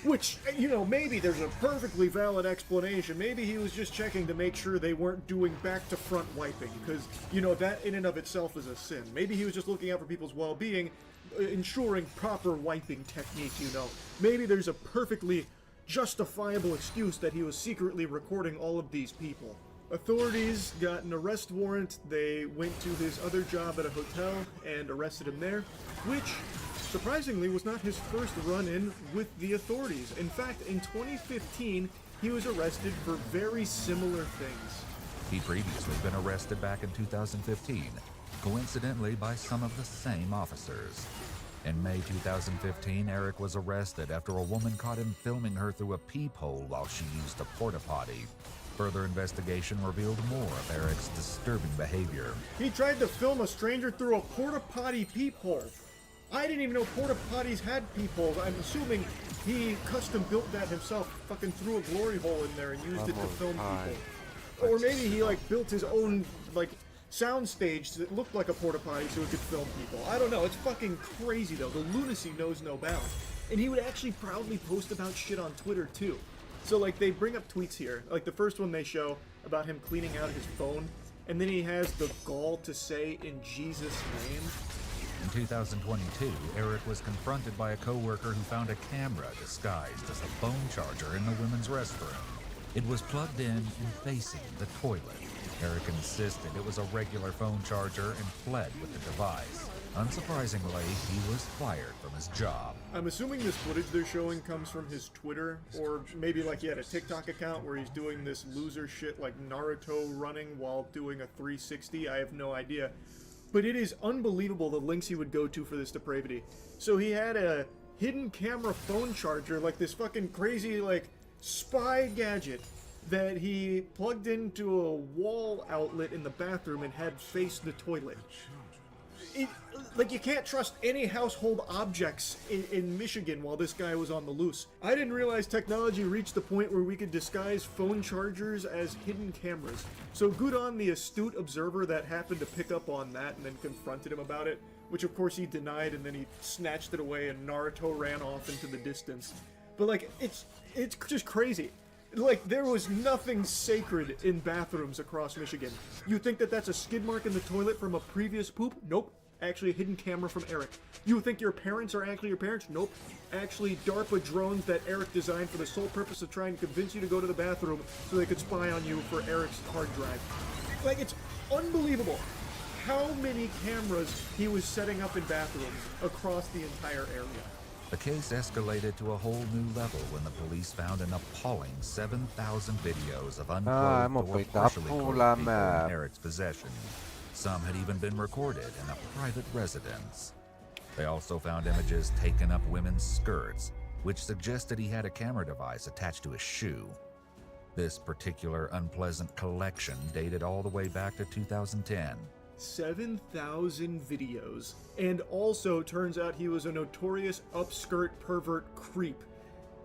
Speaker 2: Which, you know, maybe there's a perfectly valid explanation. Maybe he was just checking to make sure they weren't doing back-to-front wiping, because, you know, that in and of itself is a sin. Maybe he was just looking out for people's well-being, ensuring proper wiping technique, you know. Maybe there's a perfectly justifiable excuse that he was secretly recording all of these people. Authorities got an arrest warrant. They went to his other job at a hotel and arrested him there, which surprisingly was not his first run-in with the authorities. In fact, in 2015, he was arrested for very similar things.
Speaker 6: He'd previously been arrested back in 2015, coincidentally by some of the same officers. In May 2015, Eric was arrested after a woman caught him filming her through a peephole while she used a porta potty. Further investigation revealed more of Eric's disturbing behavior.
Speaker 2: He tried to film a stranger through a porta potty peephole. I didn't even know porta potties had peepholes. I'm assuming he custom built that himself, fucking threw a glory hole in there and used it to film people. Or maybe he like built his own like sound stage that looked like a porta potty so he could film people. I don't know. It's fucking crazy though. The lunacy knows no bounds. And he would actually proudly post about shit on Twitter too. So like they bring up tweets here. Like the first one they show about him cleaning out his phone, and then he has the gall to say "in Jesus' name."
Speaker 6: In 2022, Eric was confronted by a coworker who found a camera disguised as a phone charger in the women's restroom. It was plugged in and facing the toilet. Eric insisted it was a regular phone charger and fled with the device. Unsurprisingly, he was fired from his job.
Speaker 2: I'm assuming this footage they're showing comes from his Twitter, or maybe like he had a TikTok account where he's doing this loser shit like Naruto running while doing a 360. I have no idea. But it is unbelievable the links he would go to for this depravity. So he had a hidden camera phone charger, like this fucking crazy like spy gadget that he plugged into a wall outlet in the bathroom and had face the toilet. Like, you can't trust any household objects in Michigan while this guy was on the loose. I didn't realize technology reached the point where we could disguise phone chargers as hidden cameras. So good on the astute observer that happened to pick up on that and then confronted him about it, which of course he denied, and then he snatched it away and Naruto ran off into the distance. But like, it's just crazy. Like, there was nothing sacred in bathrooms across Michigan. You think that that's a skid mark in the toilet from a previous poop? Nope. Actually a hidden camera from Eric. You think your parents are actually your parents? Nope. Actually DARPA drones that Eric designed for the sole purpose of trying to convince you to go to the bathroom so they could spy on you for Eric's hard drive. Like, it's unbelievable how many cameras he was setting up in bathrooms across the entire area.
Speaker 6: The case escalated to a whole new level when the police found an appalling 7,000 videos of unclothed or partially clothed people in Eric's possession. Some had even been recorded in a private residence. They also found images taken up women's skirts, which suggested he had a camera device attached to his shoe. This particular unpleasant collection dated all the way back to 2010.
Speaker 2: 7,000 videos. And also, turns out he was a notorious upskirt pervert creep.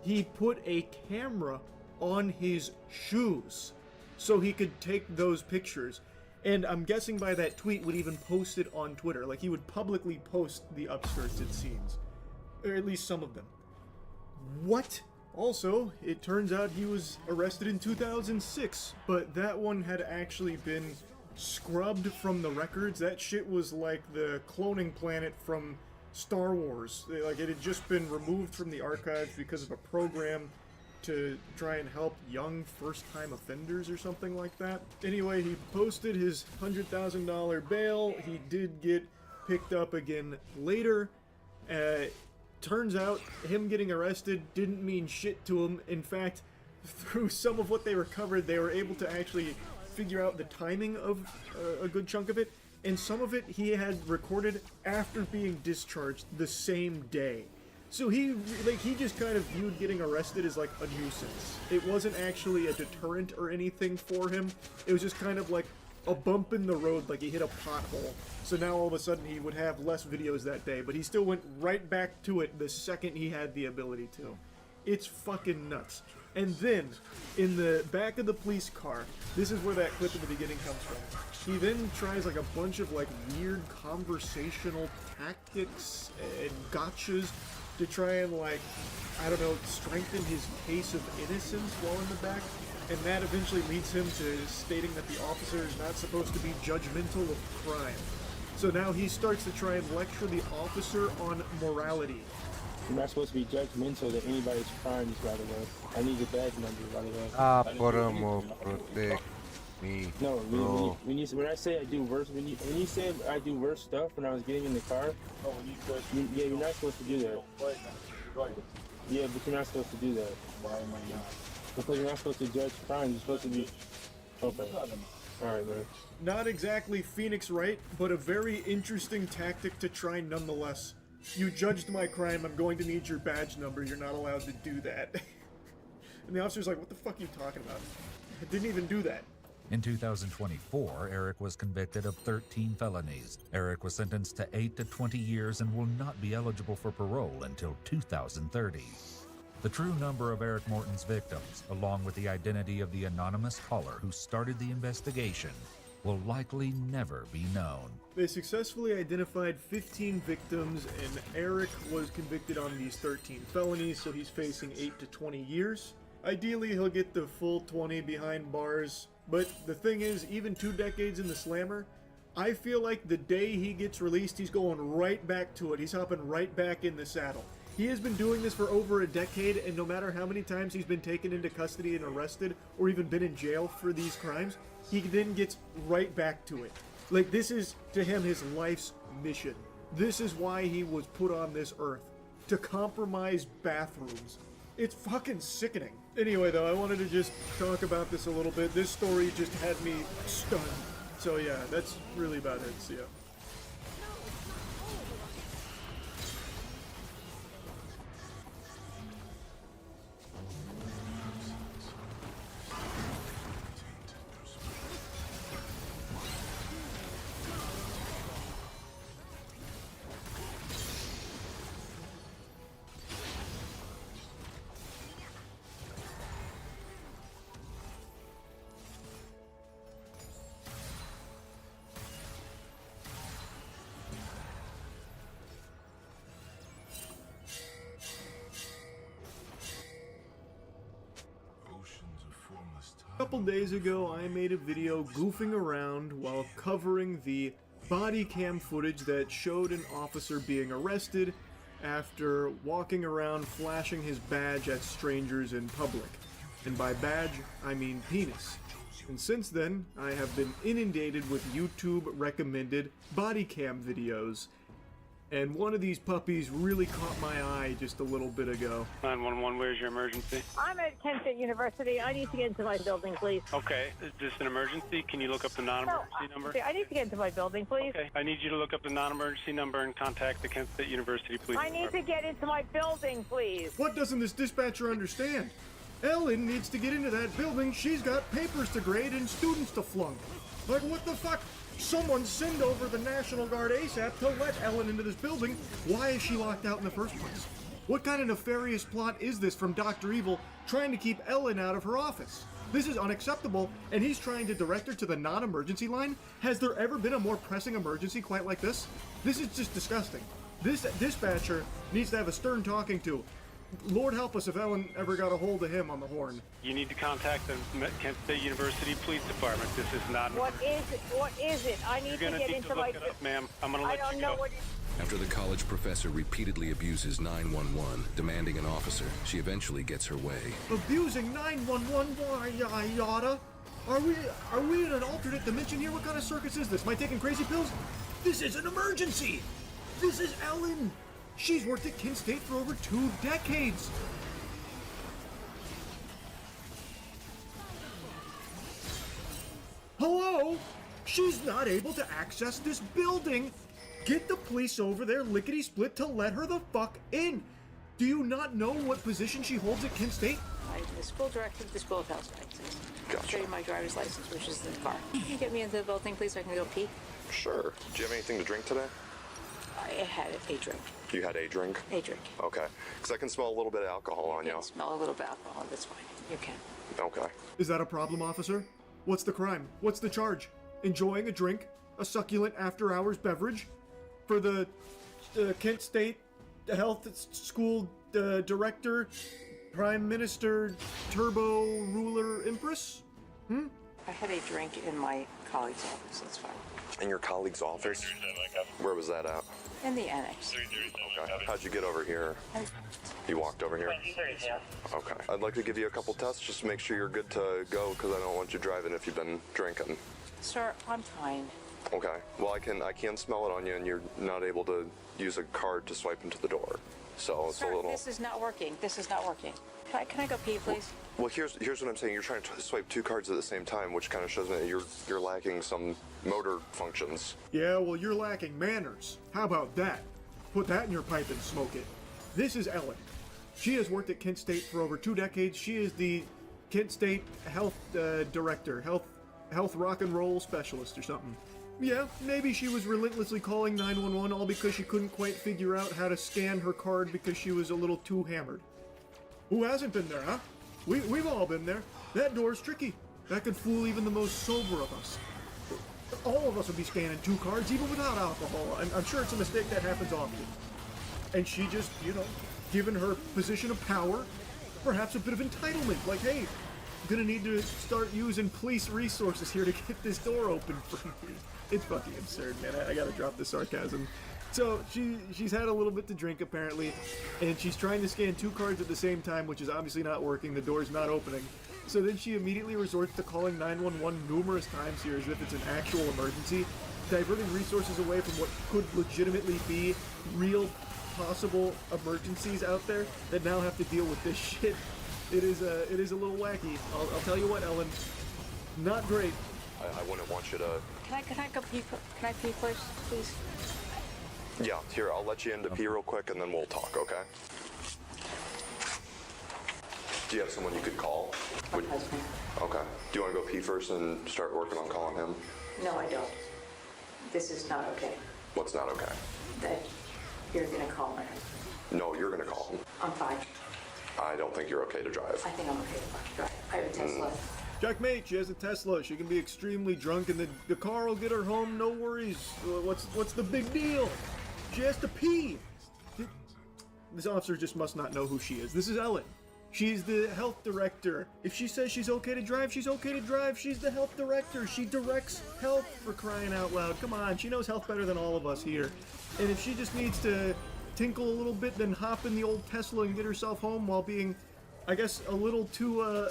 Speaker 2: He put a camera on his shoes so he could take those pictures. And I'm guessing by that tweet would even post it on Twitter. Like, he would publicly post the upskirts, it seems. Or at least some of them. What? Also, it turns out he was arrested in 2006, but that one had actually been scrubbed from the records. That shit was like the cloning planet from Star Wars. Like, it had just been removed from the archives because of a program to try and help young first-time offenders or something like that. Anyway, he posted his $100,000 bail. He did get picked up again later. Turns out him getting arrested didn't mean shit to him. In fact, through some of what they recovered, they were able to actually figure out the timing of a good chunk of it, and some of it he had recorded after being discharged the same day. So he just kind of viewed getting arrested as like a nuisance. It wasn't actually a deterrent or anything for him. It was just kind of like a bump in the road, like he hit a pothole. So now all of a sudden he would have less videos that day, but he still went right back to it the second he had the ability to. It's fucking nuts. And then, in the back of the police car, this is where that clip in the beginning comes from. He then tries like a bunch of like weird conversational tactics and gotchas to try and like, I don't know, strengthen his case of innocence while in the back. And that eventually leads him to stating that the officer is not supposed to be judgmental of crime. So now he starts to try and lecture the officer on morality.
Speaker 5: You're not supposed to be judgmental to anybody's crimes, by the way. I need your badge number, by the way.
Speaker 9: Poramo, protect me.
Speaker 5: No, when I say I do worse, when you say I do worse stuff when I was getting in the car, yeah, you're not supposed to do that. Yeah, but you're not supposed to do that. Why am I not? Because you're not supposed to judge crimes. You're supposed to be. Okay. Alright, man.
Speaker 2: Not exactly Phoenix Wright, but a very interesting tactic to try nonetheless. You judged my crime, I'm going to need your badge number, you're not allowed to do that. And the officer's like, what the fuck are you talking about? I didn't even do that.
Speaker 6: In 2024, Eric was convicted of 13 felonies. Eric was sentenced to 8 to 20 years and will not be eligible for parole until 2030. The true number of Eric Morton's victims, along with the identity of the anonymous caller who started the investigation, will likely never be known.
Speaker 2: They successfully identified 15 victims, and Eric was convicted on these 13 felonies, so he's facing 8 to 20 years. Ideally, he'll get the full 20 behind bars, but the thing is, even 2 decades in the slammer, I feel like the day he gets released, he's going right back to it. He's hopping right back in the saddle. He has been doing this for over a decade, and no matter how many times he's been taken into custody and arrested, or even been in jail for these crimes, he then gets right back to it. Like, this is, to him, his life's mission. This is why he was put on this earth. To compromise bathrooms. It's fucking sickening. Anyway, though, I wanted to just talk about this a little bit. This story just had me stunned. So yeah, that's really about it. See ya. A couple days ago, I made a video goofing around while covering the body cam footage that showed an officer being arrested after walking around flashing his badge at strangers in public. And by badge, I mean penis. And since then, I have been inundated with YouTube recommended body cam videos. And one of these puppies really caught my eye just a little bit ago.
Speaker 10: 911, where's your emergency?
Speaker 11: I'm at Kent State University. I need to get into my building, please.
Speaker 10: Okay, is this an emergency? Can you look up the non-emergency number?
Speaker 11: I need to get into my building, please.
Speaker 10: Okay, I need you to look up the non-emergency number and contact the Kent State University Police
Speaker 11: I need to get into my building, please.
Speaker 2: What doesn't this dispatcher understand? Ellen needs to get into that building. She's got papers to grade and students to flunk. Like, what the fuck? Someone send over the National Guard ASAP to let Ellen into this building. Why is she locked out in the first place? What kind of nefarious plot is this from Dr. Evil trying to keep Ellen out of her office? This is unacceptable, and he's trying to direct her to the non-emergency line? Has there ever been a more pressing emergency quite like this? This is just disgusting. This dispatcher needs to have a stern talking to. Lord help us if Ellen ever got a hold of him on the horn.
Speaker 10: You need to contact the Kent State University Police Department. This is not.
Speaker 11: What is it? What is it? I need to get into my.
Speaker 10: Ma'am, I'm gonna let you go.
Speaker 11: I don't know what.
Speaker 12: After the college professor repeatedly abuses 911, demanding an officer, she eventually gets her way.
Speaker 2: Abusing 911? Why, yada? Are we in an alternate dimension here? What kind of circus is this? Am I taking crazy pills? This is an emergency! This is Ellen! She's worked at Kent State for over 2 decades! Hello? She's not able to access this building! Get the police over there lickety-split to let her the fuck in! Do you not know what position she holds at Kent State?
Speaker 13: I'm the school director of the School of Health Sciences.
Speaker 9: Gotcha.
Speaker 13: I'll show you my driver's license, which is in the car. Can you get me into the building, please, so I can go pee?
Speaker 9: Sure. Do you have anything to drink today?
Speaker 13: I had a drink.
Speaker 9: You had a drink?
Speaker 13: A drink.
Speaker 9: Okay. Because I can smell a little bit of alcohol on you.
Speaker 13: can smell a little bit of alcohol. That's fine. You can.
Speaker 9: Okay.
Speaker 2: Is that a problem, officer? What's the crime? What's the charge? Enjoying a drink? A succulent after-hours beverage? For the Kent State Health School Director, Prime Minister, Turbo Ruler Empress?
Speaker 13: I had a drink in my colleague's office. That's fine.
Speaker 9: In your colleague's office? Where was that at?
Speaker 13: In the annex.
Speaker 9: Okay. How'd you get over here? You walked over here? Okay. I'd like to give you a couple tests just to make sure you're good to go because I don't want you driving if you've been drinking.
Speaker 13: Sir, I'm fine.
Speaker 9: Okay. Well, I can smell it on you and you're not able to use a card to swipe into the door. So it's
Speaker 13: Sir,
Speaker 9: a little...
Speaker 13: this is not working. This is not working. Can I go pee, please?
Speaker 9: Well, here's what I'm saying. You're trying to swipe 2 cards at the same time, which kind of shows me that you're lacking some motor functions.
Speaker 2: Yeah, well, you're lacking manners. How about that? Put that in your pipe and smoke it. This is Ellen. She has worked at Kent State for over 2 decades. She is the Kent State Health Director, Health Rock and Roll Specialist or something. Yeah, maybe she was relentlessly calling 911 all because she couldn't quite figure out how to scan her card because she was a little too hammered. Who hasn't been there, huh? We've all been there. That door's tricky. That could fool even the most sober of us. All of us would be scanning 2 cards even without alcohol. I'm sure it's a mistake that happens often. And she just, given her position of power, perhaps a bit of entitlement. Like, hey, I'm gonna need to start using police resources here to get this door open for me. It's fucking absurd, man. I gotta drop the sarcasm. So she's had a little bit to drink apparently, and she's trying to scan 2 cards at the same time, which is obviously not working. The door's not opening. So then she immediately resorts to calling 911 numerous times here as if it's an actual emergency, diverting resources away from what could legitimately be real possible emergencies out there that now have to deal with this shit. It is a little wacky. I'll tell you what, Ellen, not great.
Speaker 9: I wouldn't want you to...
Speaker 13: Can I go pee? Can I pee first, please?
Speaker 9: Yeah, here, I'll let you in to pee real quick and then we'll talk, okay? Do you have someone you could call?
Speaker 13: My husband.
Speaker 9: Okay. Do you want to go pee first and start working on calling him?
Speaker 13: No, I don't. This is not okay.
Speaker 9: What's not okay?
Speaker 13: That you're gonna call my husband.
Speaker 9: No, you're going to call him.
Speaker 13: I'm fine.
Speaker 9: I don't think you're okay to drive.
Speaker 13: I think I'm okay to drive. I have a Tesla.
Speaker 2: Checkmate, she has a Tesla. She can be extremely drunk and the car will get her home, no worries. What's the big deal? She has to pee. This officer just must not know who she is. This is Ellen. She's the health director. If she says she's okay to drive, she's okay to drive. She's the health director. She directs health, for crying out loud. Come on, she knows health better than all of us here. And if she just needs to tinkle a little bit, then hop in the old Tesla and get herself home while being, I guess, a little too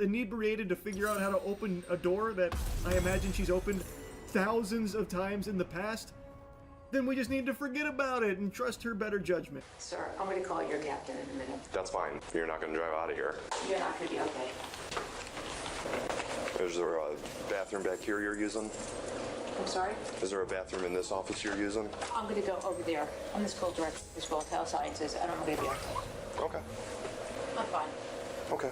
Speaker 2: inebriated to figure out how to open a door that I imagine she's opened thousands of times in the past, then we just need to forget about it and trust her better judgment.
Speaker 4: Sir, I'm going to call your captain in a minute.
Speaker 9: That's fine. You're not going to drive out of here.
Speaker 4: You're not going to be okay.
Speaker 9: Is there a bathroom back here you're using?
Speaker 4: I'm sorry?
Speaker 9: Is there a bathroom in this office you're using?
Speaker 4: I'm going to go over there. I'm the school director of the School of Health Sciences, and I'm going to be okay.
Speaker 9: Okay.
Speaker 4: I'm fine.
Speaker 9: Okay.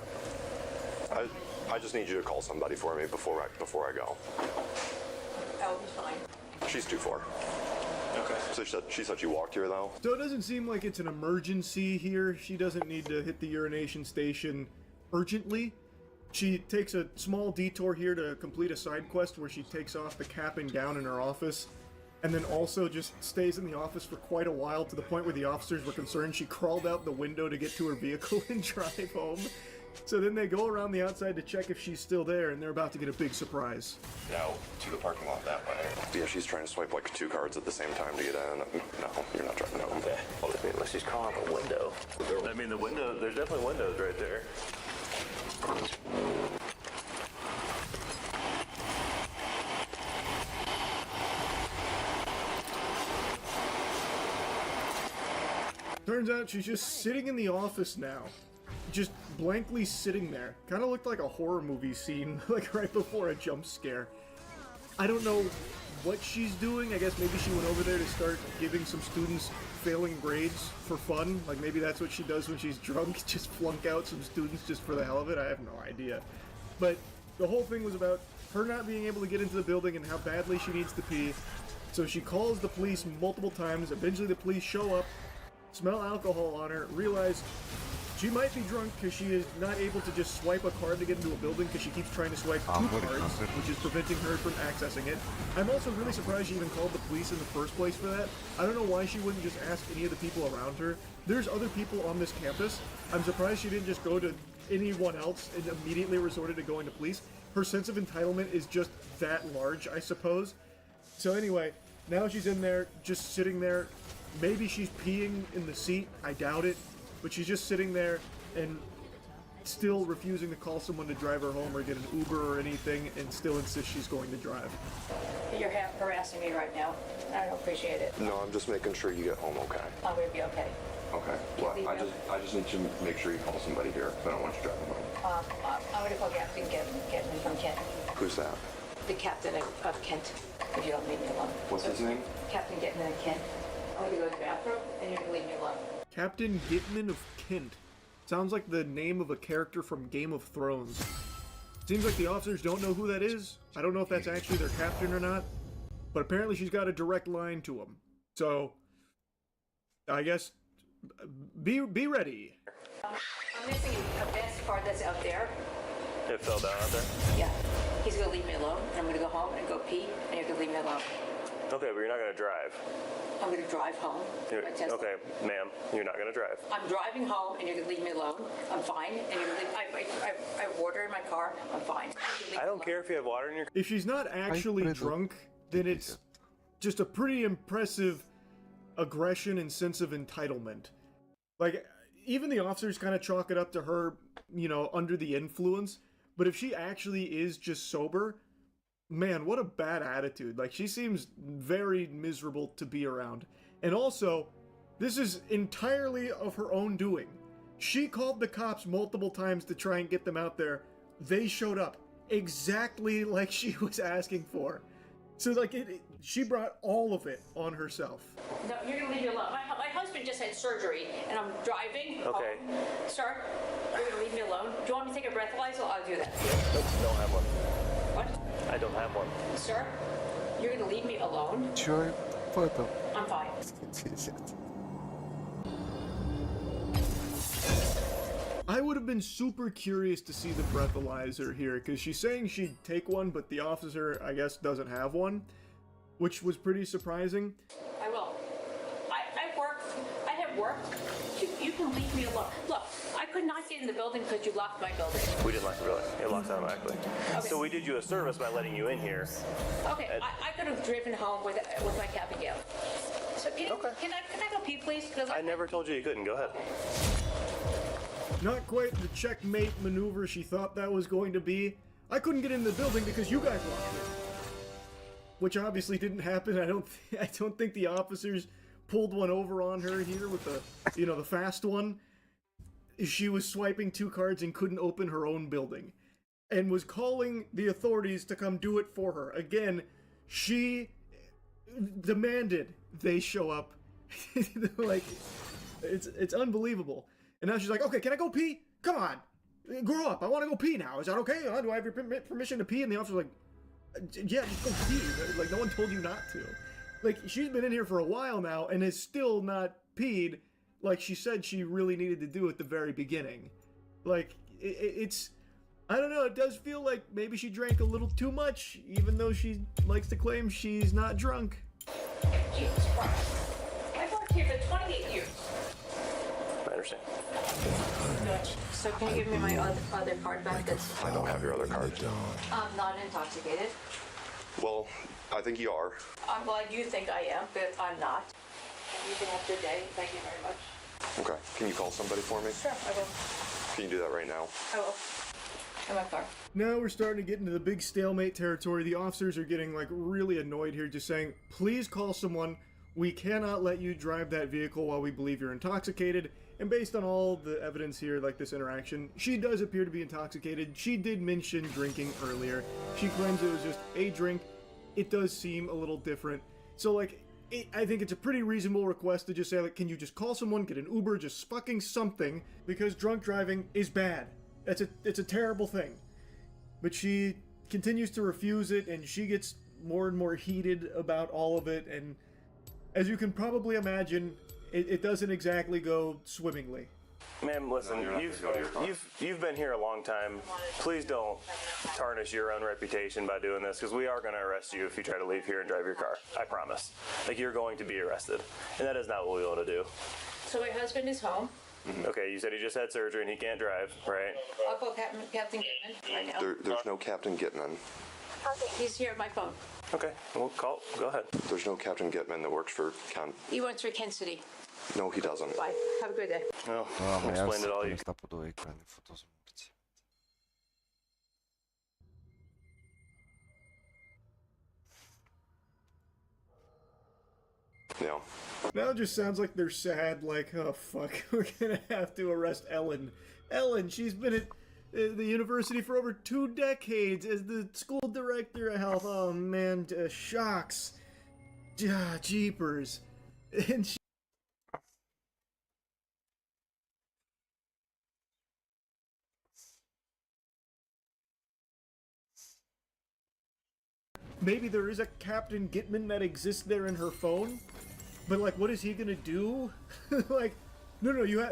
Speaker 9: I just need you to call somebody for me before I go.
Speaker 4: I'll be fine.
Speaker 9: She's 2-4. Okay. So she said she walked here though?
Speaker 2: So it doesn't seem like it's an emergency here. She doesn't need to hit the urination station urgently. She takes a small detour here to complete a side quest where she takes off the cap and gown in her office, and then also just stays in the office for quite a while, to the point where the officers were concerned she crawled out the window to get to her vehicle and drive home. So then they go around the outside to check if she's still there, and they're about to get a big surprise.
Speaker 9: No, to the parking lot that way. Yeah, she's trying to swipe like 2 cards at the same time to get in. No, you're not driving. No.
Speaker 14: Okay. Well, I mean, unless she's calling up a window. I mean, the window, there's definitely windows right there.
Speaker 2: Turns out she's just sitting in the office now. Just blankly sitting there. Kind of looked like a horror movie scene, like right before a jump scare. I don't know what she's doing. I guess maybe she went over there to start giving some students failing grades for fun. Like maybe that's what she does when she's drunk, just flunk out some students just for the hell of it. I have no idea. But the whole thing was about her not being able to get into the building and how badly she needs to pee. So she calls the police multiple times. Eventually the police show up, smell alcohol on her, realize she might be drunk because she is not able to just swipe a card to get into a building because she keeps trying to swipe 2 cards, which is preventing her from accessing it. I'm also really surprised she even called the police in the first place for that. I don't know why she wouldn't just ask any of the people around her. There's other people on this campus. I'm surprised she didn't just go to anyone else and immediately resorted to going to police. Her sense of entitlement is just that large, I suppose. So anyway, now she's in there, just sitting there. Maybe she's peeing in the seat. I doubt it. But she's just sitting there and still refusing to call someone to drive her home or get an Uber or anything, and still insists she's going to drive.
Speaker 4: You're harassing me right now. I don't appreciate it.
Speaker 9: No, I'm just making sure you get home okay.
Speaker 4: I'm going to be okay.
Speaker 9: Okay. Well, I just need to make sure you call somebody here. I don't want you driving home.
Speaker 4: I'm going to call Captain Getman from Kent.
Speaker 9: Who's that?
Speaker 4: The captain of Kent, if you don't leave me alone.
Speaker 9: What's his name?
Speaker 4: Captain Getman of Kent. I'm going to go to the bathroom, and you're going to leave me alone.
Speaker 2: Captain Gitman of Kent. Sounds like the name of a character from Game of Thrones. Seems like the officers don't know who that is. I don't know if that's actually their captain or not, but apparently she's got a direct line to him. So, I guess, be ready.
Speaker 4: I'm missing a vest card that's out there.
Speaker 14: It fell down out there?
Speaker 4: Yeah. He's going to leave me alone, and I'm going to go home and go pee, and you're going to leave me alone.
Speaker 14: Okay, but you're not going to drive.
Speaker 4: I'm going to drive home.
Speaker 14: Okay, ma'am, you're not going to drive.
Speaker 4: I'm driving home, and you're going to leave me alone. I'm fine, and you're going to leave. I have water in my car. I'm fine.
Speaker 14: I don't care if you have water in your car.
Speaker 2: If she's not actually drunk, then it's just a pretty impressive aggression and sense of entitlement. Like, even the officers kind of chalk it up to her, you know, under the influence. But if she actually is just sober, man, what a bad attitude. Like, she seems very miserable to be around. And also, this is entirely of her own doing. She called the cops multiple times to try and get them out there. They showed up exactly like she was asking for. So, like, she brought all of it on herself.
Speaker 4: No, you're going to leave me alone. My husband just had surgery, and I'm driving.
Speaker 14: Okay.
Speaker 4: Home. Sir, you're going to leave me alone? Do you want me to take a breathalyzer? I'll do that.
Speaker 14: Nope, don't have one.
Speaker 4: What?
Speaker 14: I don't have one.
Speaker 4: Sir, you're going to leave me alone?
Speaker 15: Sure, photo.
Speaker 4: I'm fine.
Speaker 2: I would have been super curious to see the breathalyzer here, because she's saying she'd take one, but the officer, I guess, doesn't have one, which was pretty surprising.
Speaker 4: I will. I work. I have work. You can leave me alone. Look, I could not get in the building because you locked my building.
Speaker 14: We didn't lock the building. It locks automatically.
Speaker 4: Okay.
Speaker 14: So we did you a service by letting you in here.
Speaker 4: Okay, I could have driven home with my cap and gown. So can I go pee, please? Because
Speaker 14: I never told you you couldn't. Go ahead.
Speaker 2: Not quite the checkmate maneuver she thought that was going to be. I couldn't get in the building because you guys locked it. which obviously didn't happen. I don't think the officers pulled one over on her here with the, the fast one. She was swiping 2 cards and couldn't open her own building, and was calling the authorities to come do it for her. Again, she demanded they show up. Like, it's unbelievable. And now she's like, okay, can I go pee? Come on, grow up. I want to go pee now. Is that okay? Do I have your permission to pee? And the officer's like, yeah, just go pee. Like, no one told you not to. Like, she's been in here for a while now and has still not peed like she said she really needed to do at the very beginning. Like, it's... I don't know, it does feel like maybe she drank a little too much, even though she likes to claim she's not drunk.
Speaker 4: Jesus Christ. I've worked here for 28 years.
Speaker 14: I understand.
Speaker 4: So can you give me my other card back?
Speaker 9: I don't have your other card.
Speaker 4: I'm not intoxicated.
Speaker 9: Well, I think you are.
Speaker 4: I'm glad you think I am, but I'm not. And you can have your day. Thank you very much.
Speaker 9: Okay. Can you call somebody for me?
Speaker 4: Sure, I will.
Speaker 9: Can you do that right now?
Speaker 4: I will. In my car.
Speaker 2: Now we're starting to get into the big stalemate territory. The officers are getting, like, really annoyed here, just saying, please call someone. We cannot let you drive that vehicle while we believe you're intoxicated. And based on all the evidence here, like this interaction, she does appear to be intoxicated. She did mention drinking earlier. She claims it was just a drink. It does seem a little different. So, like, I think it's a pretty reasonable request to just say, like, can you just call someone, get an Uber, just fucking something, because drunk driving is bad. It's a terrible thing. But she continues to refuse it, and she gets more and more heated about all of it, and as you can probably imagine, it doesn't exactly go swimmingly.
Speaker 14: Ma'am, listen, you've been here a long time. Please don't tarnish your own reputation by doing this, because we are going to arrest you if you try to leave here and drive your car. I promise. Like, you're going to be arrested, and that is not what we want to do.
Speaker 4: So my husband is home.
Speaker 14: Okay, you said he just had surgery and he can't drive, right?
Speaker 4: I'll call Captain Gitman right now.
Speaker 9: There's no Captain Gitman.
Speaker 4: He's here at my phone.
Speaker 14: Okay, well, call. Go ahead.
Speaker 9: There's no Captain Gitman that works for Ken.
Speaker 4: He works for Kent City.
Speaker 9: No, he doesn't.
Speaker 4: Bye. Have a good day.
Speaker 14: Well, I'll explain it all you.
Speaker 9: Yeah.
Speaker 2: Now it just sounds like they're sad, like, oh fuck, we're gonna have to arrest Ellen. Ellen, she's been at the university for over 2 decades as the school director of health. Oh man, shocks. Jeepers. And she... Maybe there is a Captain Gitman that exists there in her phone? But, like, what is he gonna do? Like, no, you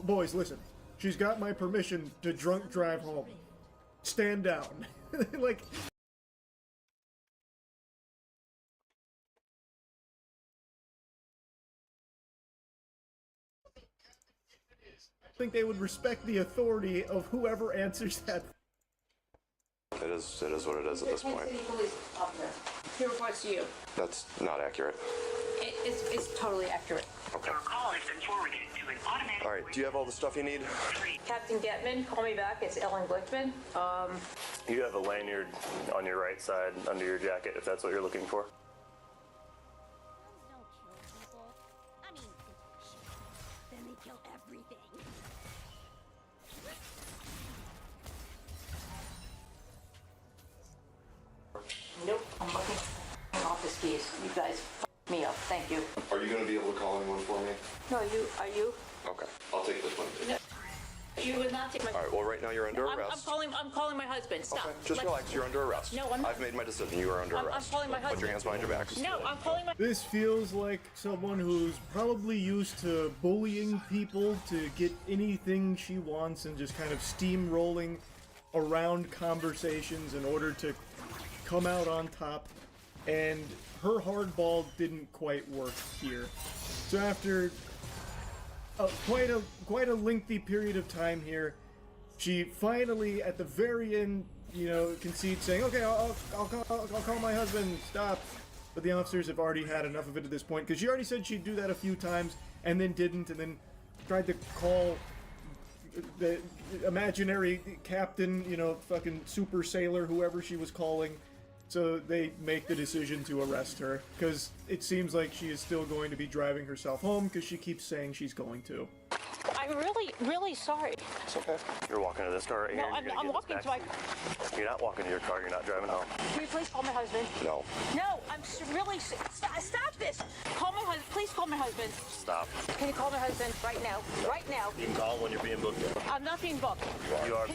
Speaker 2: boys, listen. She's got my permission to drunk drive home. Stand down. Like... I think they would respect the authority of whoever answers that.
Speaker 9: It is what it is at this point.
Speaker 4: Kent City Police Officer. He reports to you.
Speaker 9: That's not accurate.
Speaker 4: It's totally accurate.
Speaker 9: Okay.
Speaker 4: Your call has been forwarded to an automatic...
Speaker 9: All right, do you have all the stuff you need?
Speaker 4: Captain Getman, call me back. It's Ellen Glickman.
Speaker 14: You have a lanyard on your right side under your jacket, if that's what you're looking for.
Speaker 15: Then they kill everything.
Speaker 4: Nope, I'm looking for office keys. You guys f***ed me up. Thank you.
Speaker 9: Are you going to be able to call anyone for me?
Speaker 4: No, are you?
Speaker 9: Okay, I'll take this one.
Speaker 4: No, you would not take my...
Speaker 9: All right, well, right now you're under
Speaker 4: I'm
Speaker 9: arrest.
Speaker 4: calling my husband. Stop.
Speaker 9: Okay, just relax. You're under arrest.
Speaker 4: No, I'm not.
Speaker 9: I've made my decision. You are under
Speaker 4: I'm
Speaker 9: arrest.
Speaker 4: calling my husband.
Speaker 9: Put your hands behind your back.
Speaker 4: No, I'm calling my...
Speaker 2: This feels like someone who's probably used to bullying people to get anything she wants and just kind of steamrolling around conversations in order to come out on top. And her hardball didn't quite work here. So after quite a lengthy period of time here, she finally, at the very end, concedes, saying, "Okay, I'll call my husband. Stop." But the officers have already had enough of it at this point, because she already said she'd do that a few times, and then didn't, and then tried to call the imaginary captain, fucking super sailor, whoever she was calling, So they make the decision to arrest her, because it seems like she is still going to be driving herself home, because she keeps saying she's going to.
Speaker 4: I'm really, really sorry.
Speaker 14: It's okay. You're walking to this car right
Speaker 4: No,
Speaker 14: here.
Speaker 4: I'm walking to my...
Speaker 14: You're not walking to your car. You're not driving home.
Speaker 4: Can you please call my husband?
Speaker 14: No.
Speaker 4: No, I'm really... Stop this! Call my husband. Please call my husband.
Speaker 14: Stop.
Speaker 4: Can you call my husband right now? Right now.
Speaker 14: You can call when you're being booked.
Speaker 4: I'm not being booked.
Speaker 14: You are.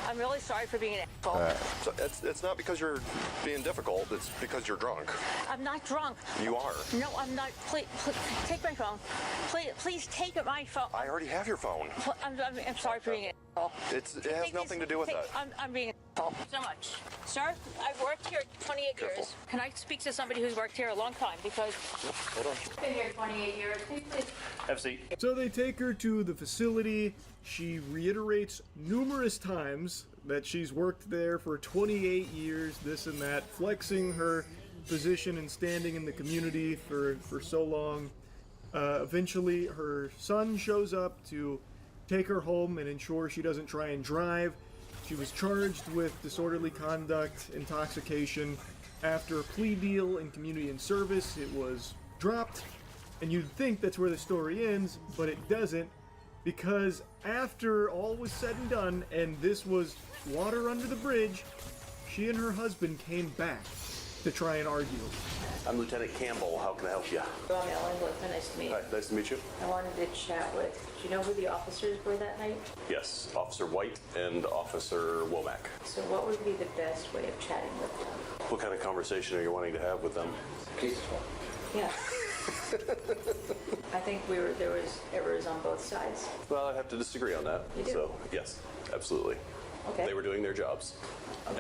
Speaker 4: I'm really sorry for being an asshole.
Speaker 9: So it's not because you're being difficult. It's because you're drunk.
Speaker 4: I'm not drunk.
Speaker 9: You are.
Speaker 4: No, I'm not. Please take my phone. Please take my phone.
Speaker 9: I already have your phone.
Speaker 4: I'm sorry for being an asshole.
Speaker 9: It has nothing to do with that.
Speaker 4: I'm being an asshole. So much. Sir, I've worked here 28 years. Can I speak to somebody who's worked here a long time? Because
Speaker 14: Hold on.
Speaker 4: I've been here 28 years. Please.
Speaker 14: Have a seat.
Speaker 2: So they take her to the facility. She reiterates numerous times that she's worked there for 28 years, this and that, flexing her position and standing in the community for so long. Eventually, her son shows up to take her home and ensure she doesn't try and drive. She was charged with disorderly conduct, intoxication. After a plea deal in community and service, it was dropped. And you'd think that's where the story ends, but it doesn't, because after all was said and done, and this was water under the bridge, she and her husband came back to try and argue.
Speaker 16: I'm Lieutenant Campbell. How can I help you?
Speaker 13: I'm Ellen Bliffen. Nice to meet you.
Speaker 16: Hi, nice to meet you.
Speaker 13: I wanted to chat with. Do you know who the officers were that night?
Speaker 16: Yes, Officer White and Officer Womack.
Speaker 13: So what would be the best way of chatting with them?
Speaker 16: What kind of conversation are you wanting to have with them?
Speaker 13: Peaceful. Yeah. I think there was errors on both sides.
Speaker 16: Well, I have to disagree on that.
Speaker 13: You do?
Speaker 16: So, yes, absolutely.
Speaker 13: Okay.
Speaker 16: They were doing their jobs.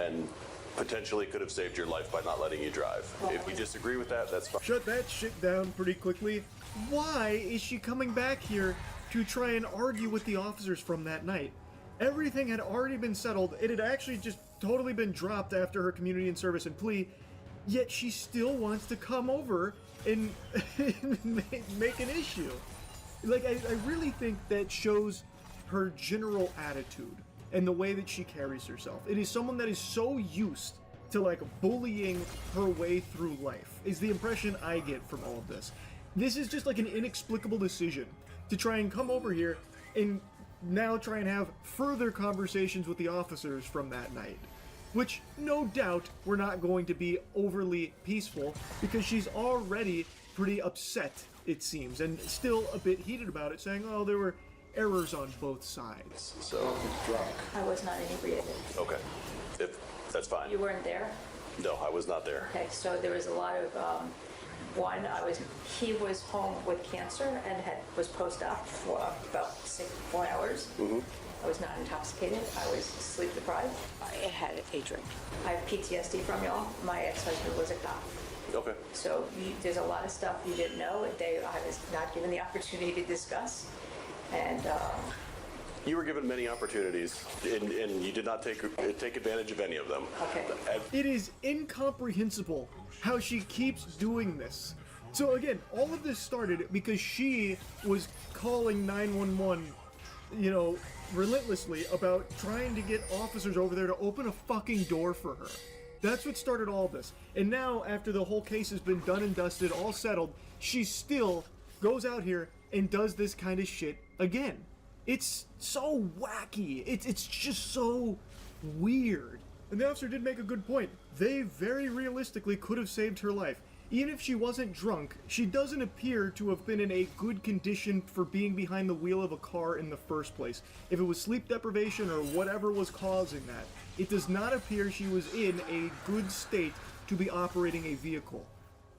Speaker 16: And potentially could have saved your life by not letting you drive. If you disagree with that, that's fine.
Speaker 2: Shut that shit down pretty quickly. Why is she coming back here to try and argue with the officers from that night? Everything had already been settled. It had actually just totally been dropped after her community and service and plea, yet she still wants to come over and make an issue. Like, I really think that shows her general attitude and the way that she carries herself. It is someone that is so used to, like, bullying her way through life, is the impression I get from all of this. This is just like an inexplicable decision to try and come over here and now try and have further conversations with the officers from that night. Which, no doubt, were not going to be overly peaceful, because she's already pretty upset, it seems, and still a bit heated about it, saying, oh, there were errors on both sides.
Speaker 16: So,
Speaker 13: I was not inebriated.
Speaker 16: okay. If that's fine.
Speaker 13: You weren't there?
Speaker 16: No, I was not there.
Speaker 13: Okay, so there was a lot of, he was home with cancer and was post-op for about 4 hours.
Speaker 16: Mm-hmm.
Speaker 13: I was not intoxicated. I was sleep deprived. I had a drink. I have PTSD from y'all. My ex-husband was a cop.
Speaker 16: Okay.
Speaker 13: So there's a lot of stuff you didn't know. I was not given the opportunity to discuss. And
Speaker 16: you were given many opportunities, and you did not take advantage of any of them.
Speaker 13: Okay.
Speaker 2: It is incomprehensible how she keeps doing this. So again, all of this started because she was calling 911, relentlessly about trying to get officers over there to open a fucking door for her. That's what started all this. And now, after the whole case has been done and dusted, all settled, she still goes out here and does this kind of shit again. It's so wacky. It's just so weird. And the officer did make a good point. They very realistically could have saved her life. Even if she wasn't drunk, she doesn't appear to have been in a good condition for being behind the wheel of a car in the first place. If it was sleep deprivation or whatever was causing that, it does not appear she was in a good state to be operating a vehicle.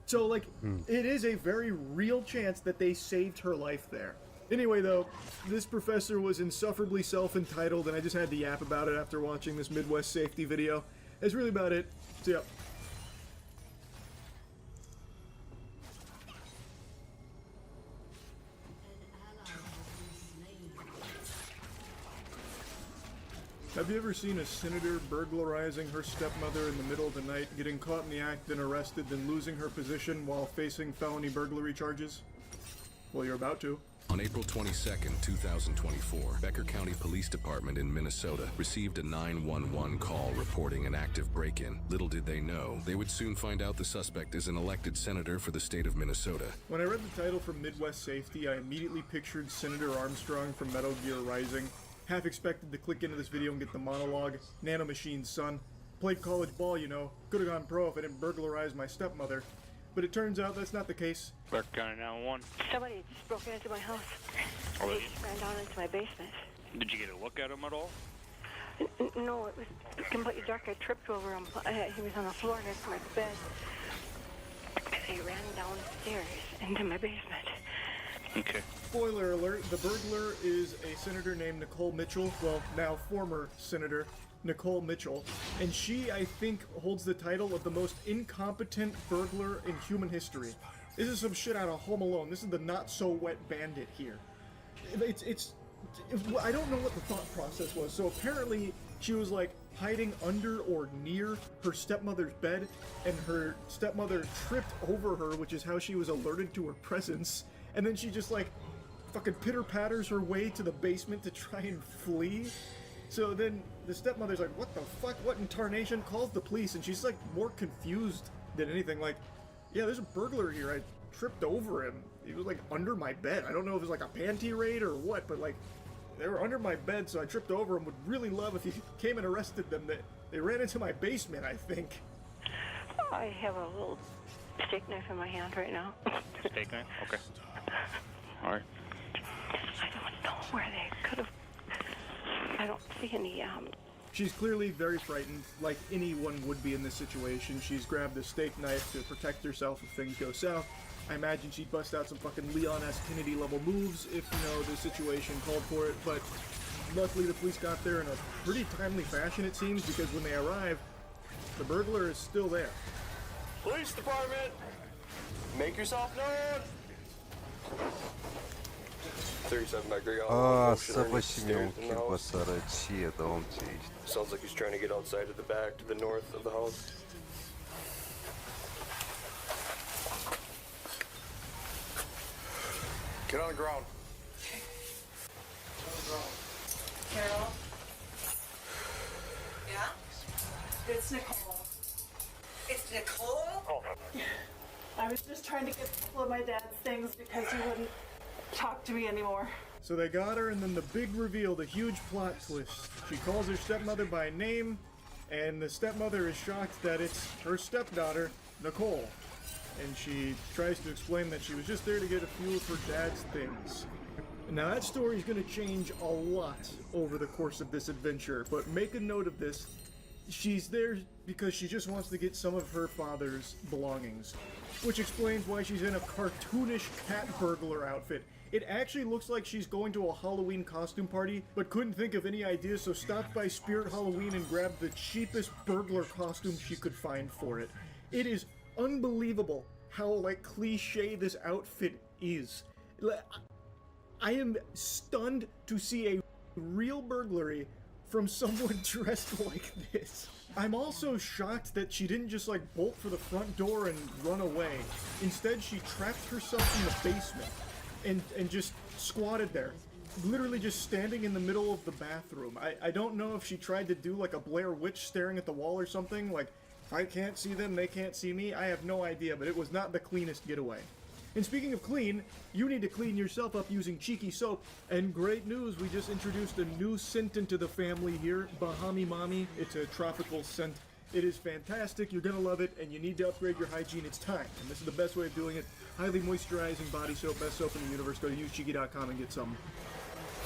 Speaker 2: So, it is a very real chance that they saved her life there. Anyway, though, this professor was insufferably self-entitled, and I just had to yap about it after watching this Midwest safety video. That's really about it. See ya. Have you ever seen a senator burglarizing her stepmother in the middle of the night, getting caught in the act, then arrested, then losing her position while facing felony burglary charges? Well, you're about to.
Speaker 12: On April 22, 2024, Becker County Police Department in Minnesota received a 911 call reporting an active break-in. Little did they know, they would soon find out the suspect is an elected senator for the state of Minnesota.
Speaker 2: When I read the title from Midwest Safety, I immediately pictured Senator Armstrong from Metal Gear Rising. Half expected to click into this video and get the monologue, Nanomachine's son. Played college ball, you know. Could've gone pro if I didn't burglarize my stepmother. But it turns out that's not the case.
Speaker 10: Becker County 911.
Speaker 11: Somebody just broke into my house.
Speaker 10: Oh,
Speaker 11: They just ran down into my basement.
Speaker 10: Did you get a look at him at all?
Speaker 11: No, it was completely dark. I tripped over him. He was on the floor next to my bed. He ran downstairs into my basement.
Speaker 10: Okay.
Speaker 2: Spoiler alert, the burglar is a senator named Nicole Mitchell. Well, now former senator Nicole Mitchell. And she, I think, holds the title of the most incompetent burglar in human history. This is some shit out of Home Alone. This is the not-so-wet bandit here. I don't know what the thought process was. So apparently she was like hiding under or near her stepmother's bed, and her stepmother tripped over her, which is how she was alerted to her presence. And then she just like fucking pitter-patters her way to the basement to try and flee. So then the stepmother's like, what the fuck? What in tarnation? Calls the police, and she's like more confused than anything. Like, yeah, there's a burglar here. I tripped over him. He was like under my bed. I don't know if it was like a panty raid or what, but like they were under my bed, so I tripped over him. Would really love if he came and arrested them. They ran into my basement, I think.
Speaker 11: I have a little steak knife in my hand right now.
Speaker 10: Steak knife? Okay. All right.
Speaker 11: I don't know where they could have. I don't see any.
Speaker 2: She's clearly very frightened, like anyone would be in this situation. She's grabbed a steak knife to protect herself if things go south. I imagine she'd bust out some fucking Leon-esque Kennedy level moves if, you know, the situation called for it, but luckily the police got there in a pretty timely fashion, it seems, because when they arrive, the burglar is still there.
Speaker 14: Police department, make yourself known.
Speaker 9: 37 back there. Sounds like he's trying to get outside of the back to the north of the house. Get on the ground.
Speaker 8: Carol? Yeah? It's Nicole.
Speaker 7: It's Nicole?
Speaker 8: I was just trying to get all of my dad's things because he wouldn't talk to me anymore.
Speaker 2: So they got her, and then the big reveal, the huge plot twist. She calls her stepmother by name, and the stepmother is shocked that it's her stepdaughter, Nicole. And she tries to explain that she was just there to get a few of her dad's things. Now that story is going to change a lot over the course of this adventure, but make a note of this. She's there because she just wants to get some of her father's belongings, which explains why she's in a cartoonish cat burglar outfit. It actually looks like she's going to a Halloween costume party, but couldn't think of any ideas, so stopped by Spirit Halloween and grabbed the cheapest burglar costume she could find for it. It is unbelievable how, like, cliche this outfit is. I am stunned to see a real burglary from someone dressed like this. I'm also shocked that she didn't just like bolt for the front door and run away. Instead, she trapped herself in the basement and just squatted there, literally just standing in the middle of the bathroom. I don't know if she tried to do like a Blair Witch staring at the wall or something, like if I can't see them, they can't see me. I have no idea, but it was not the cleanest getaway. And speaking of clean, you need to clean yourself up using Cheeky Soap. And great news, we just introduced a new scent into the family here, Bahami Mami. It's a tropical scent. It is fantastic, you're gonna love it, and you need to upgrade your hygiene. It's time, and this is the best way of doing it. Highly moisturizing body soap, best soap in the universe. Go to usecheeky.com and get some.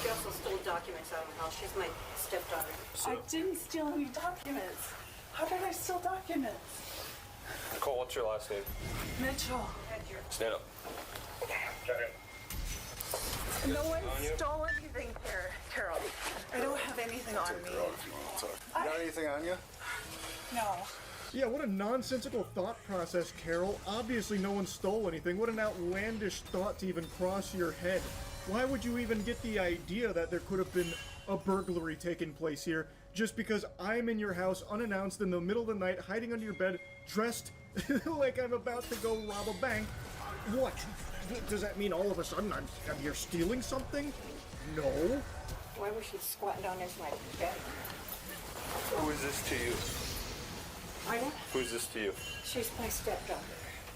Speaker 7: She also stole documents out of the house. She's my stepdaughter.
Speaker 8: I didn't steal any documents. How did I steal documents?
Speaker 14: Nicole, what's your last name?
Speaker 8: Mitchell.
Speaker 14: Stand up.
Speaker 8: No one stole anything, Carol. I don't have anything on me.
Speaker 9: You got anything on you?
Speaker 8: No.
Speaker 2: Yeah, what a nonsensical thought process, Carol. Obviously no one stole anything. What an outlandish thought to even cross your head. Why would you even get the idea that there could have been a burglary taking place here just because I'm in your house unannounced in the middle of the night, hiding under your bed, dressed like I'm about to go rob a bank? What? Does that mean all of a sudden I'm here stealing something? No.
Speaker 11: Why was she squatting down next to my bed?
Speaker 14: Who is this to you?
Speaker 11: Pardon?
Speaker 14: Who's this to you?
Speaker 11: She's my stepdaughter.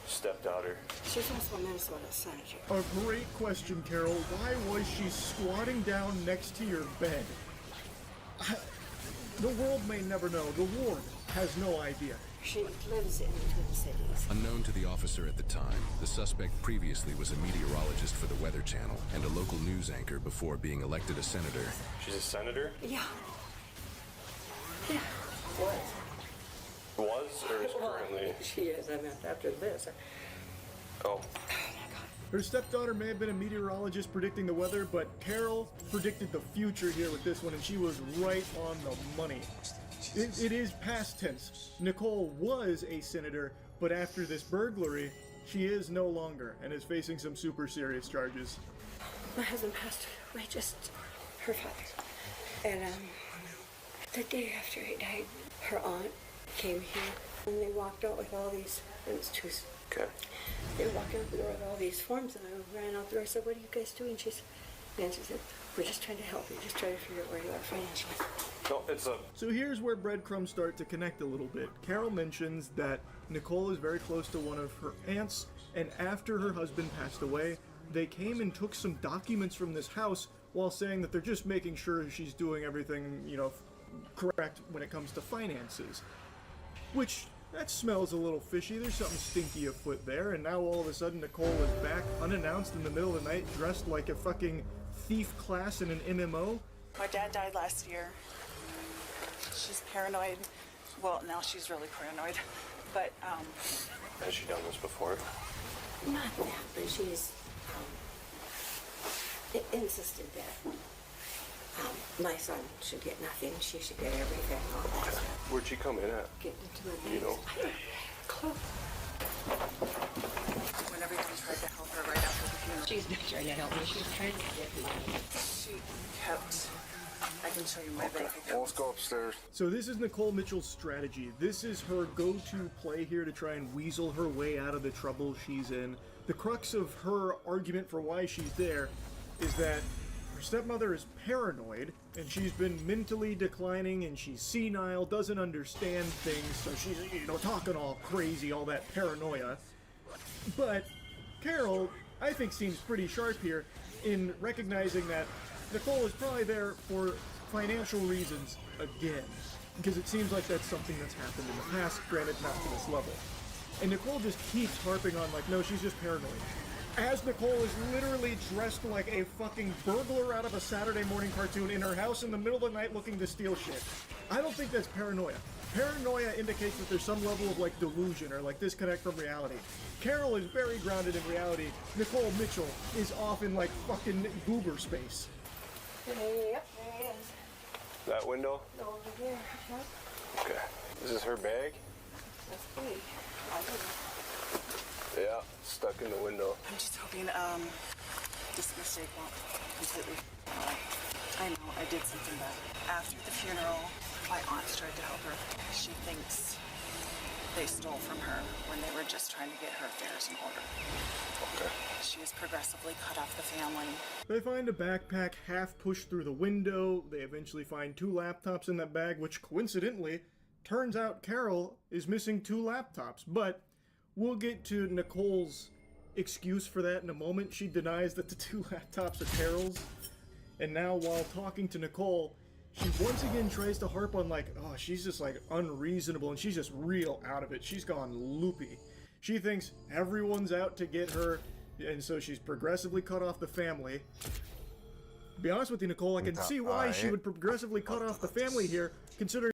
Speaker 14: Stepdaughter.
Speaker 11: She's also a Minnesota senator.
Speaker 2: A great question, Carol. Why was she squatting down next to your bed? The world may never know. The ward has no idea.
Speaker 11: She lives in the Twin Cities.
Speaker 12: Unknown to the officer at the time, the suspect previously was a meteorologist for the Weather Channel and a local news anchor before being elected a senator.
Speaker 14: She's a senator?
Speaker 11: Yeah. Yeah. Was.
Speaker 14: Was or is currently?
Speaker 11: She is. I meant after this.
Speaker 14: Oh.
Speaker 2: Her stepdaughter may have been a meteorologist predicting the weather, but Carol predicted the future here with this one, and she was right on the money. It is past tense. Nicole was a senator, but after this burglary, she is no longer and is facing some super serious charges.
Speaker 11: My husband passed away, just her father. And the day after he died, her aunt came here and they walked out with all these, it was two.
Speaker 14: Okay.
Speaker 11: They were walking out the door with all these forms and I ran out there. I said, what are you guys doing? Nancy said, we're just trying to help you, just trying to figure out where you are financially.
Speaker 14: No, it's a...
Speaker 2: So here's where breadcrumbs start to connect a little bit. Carol mentions that Nicole is very close to one of her aunts, and after her husband passed away, they came and took some documents from this house while saying that they're just making sure she's doing everything, you know, correct when it comes to finances. Which, that smells a little fishy. There's something stinky afoot there, and now all of a sudden Nicole is back unannounced in the middle of the night, dressed like a fucking thief class in an MMO.
Speaker 8: My dad died last year. She's paranoid. Well, now she's really paranoid. But,
Speaker 14: Has she done this before?
Speaker 11: Not that, but she's insisted that my son should get nothing. She should get everything. All that stuff.
Speaker 14: Where'd she come in at?
Speaker 11: Get into my
Speaker 14: You know?
Speaker 11: I don't have a clue.
Speaker 8: when everyone tried to help her right after the funeral,
Speaker 11: She's not trying to help me. She's trying to get money.
Speaker 8: she kept... I can show you my bank account.
Speaker 14: Let's go upstairs.
Speaker 2: So this is Nicole Mitchell's strategy. This is her go-to play here to try and weasel her way out of the trouble she's in. The crux of her argument for why she's there is that her stepmother is paranoid, and she's been mentally declining, and she's senile, doesn't understand things, so she's, you know, talking all crazy, all that paranoia. But Carol, I think, seems pretty sharp here in recognizing that Nicole is probably there for financial reasons again, because it seems like that's something that's happened in the past, granted not to this level. And Nicole just keeps harping on like, no, she's just paranoid. As Nicole is literally dressed like a fucking burglar out of a Saturday morning cartoon in her house in the middle of the night looking to steal shit. I don't think that's paranoia. Paranoia indicates that there's some level of like delusion or like disconnect from reality. Carol is very grounded in reality. Nicole Mitchell is off in like fucking goober space.
Speaker 11: Yep, there he is.
Speaker 14: That window?
Speaker 11: Over here. Yep.
Speaker 14: Okay. This is her bag?
Speaker 11: That's me.
Speaker 14: Yeah, stuck in the window.
Speaker 8: I'm just hoping this mistake won't completely go away. I know I did something bad. After the funeral, my aunt tried to help her. She thinks they stole from her when they were just trying to get her affairs in order.
Speaker 14: Okay.
Speaker 8: She was progressively cut off the family.
Speaker 2: They find a backpack half pushed through the window. They eventually find 2 laptops in that bag, which coincidentally turns out Carol is missing 2 laptops. But we'll get to Nicole's excuse for that in a moment. She denies that the 2 laptops are Carol's. And now while talking to Nicole, she once again tries to harp on like, oh, she's just like unreasonable and she's just real out of it. She's gone loopy. She thinks everyone's out to get her, and so she's progressively cut off the family. To be honest with you, Nicole, I can see why she would progressively cut off the family here, considering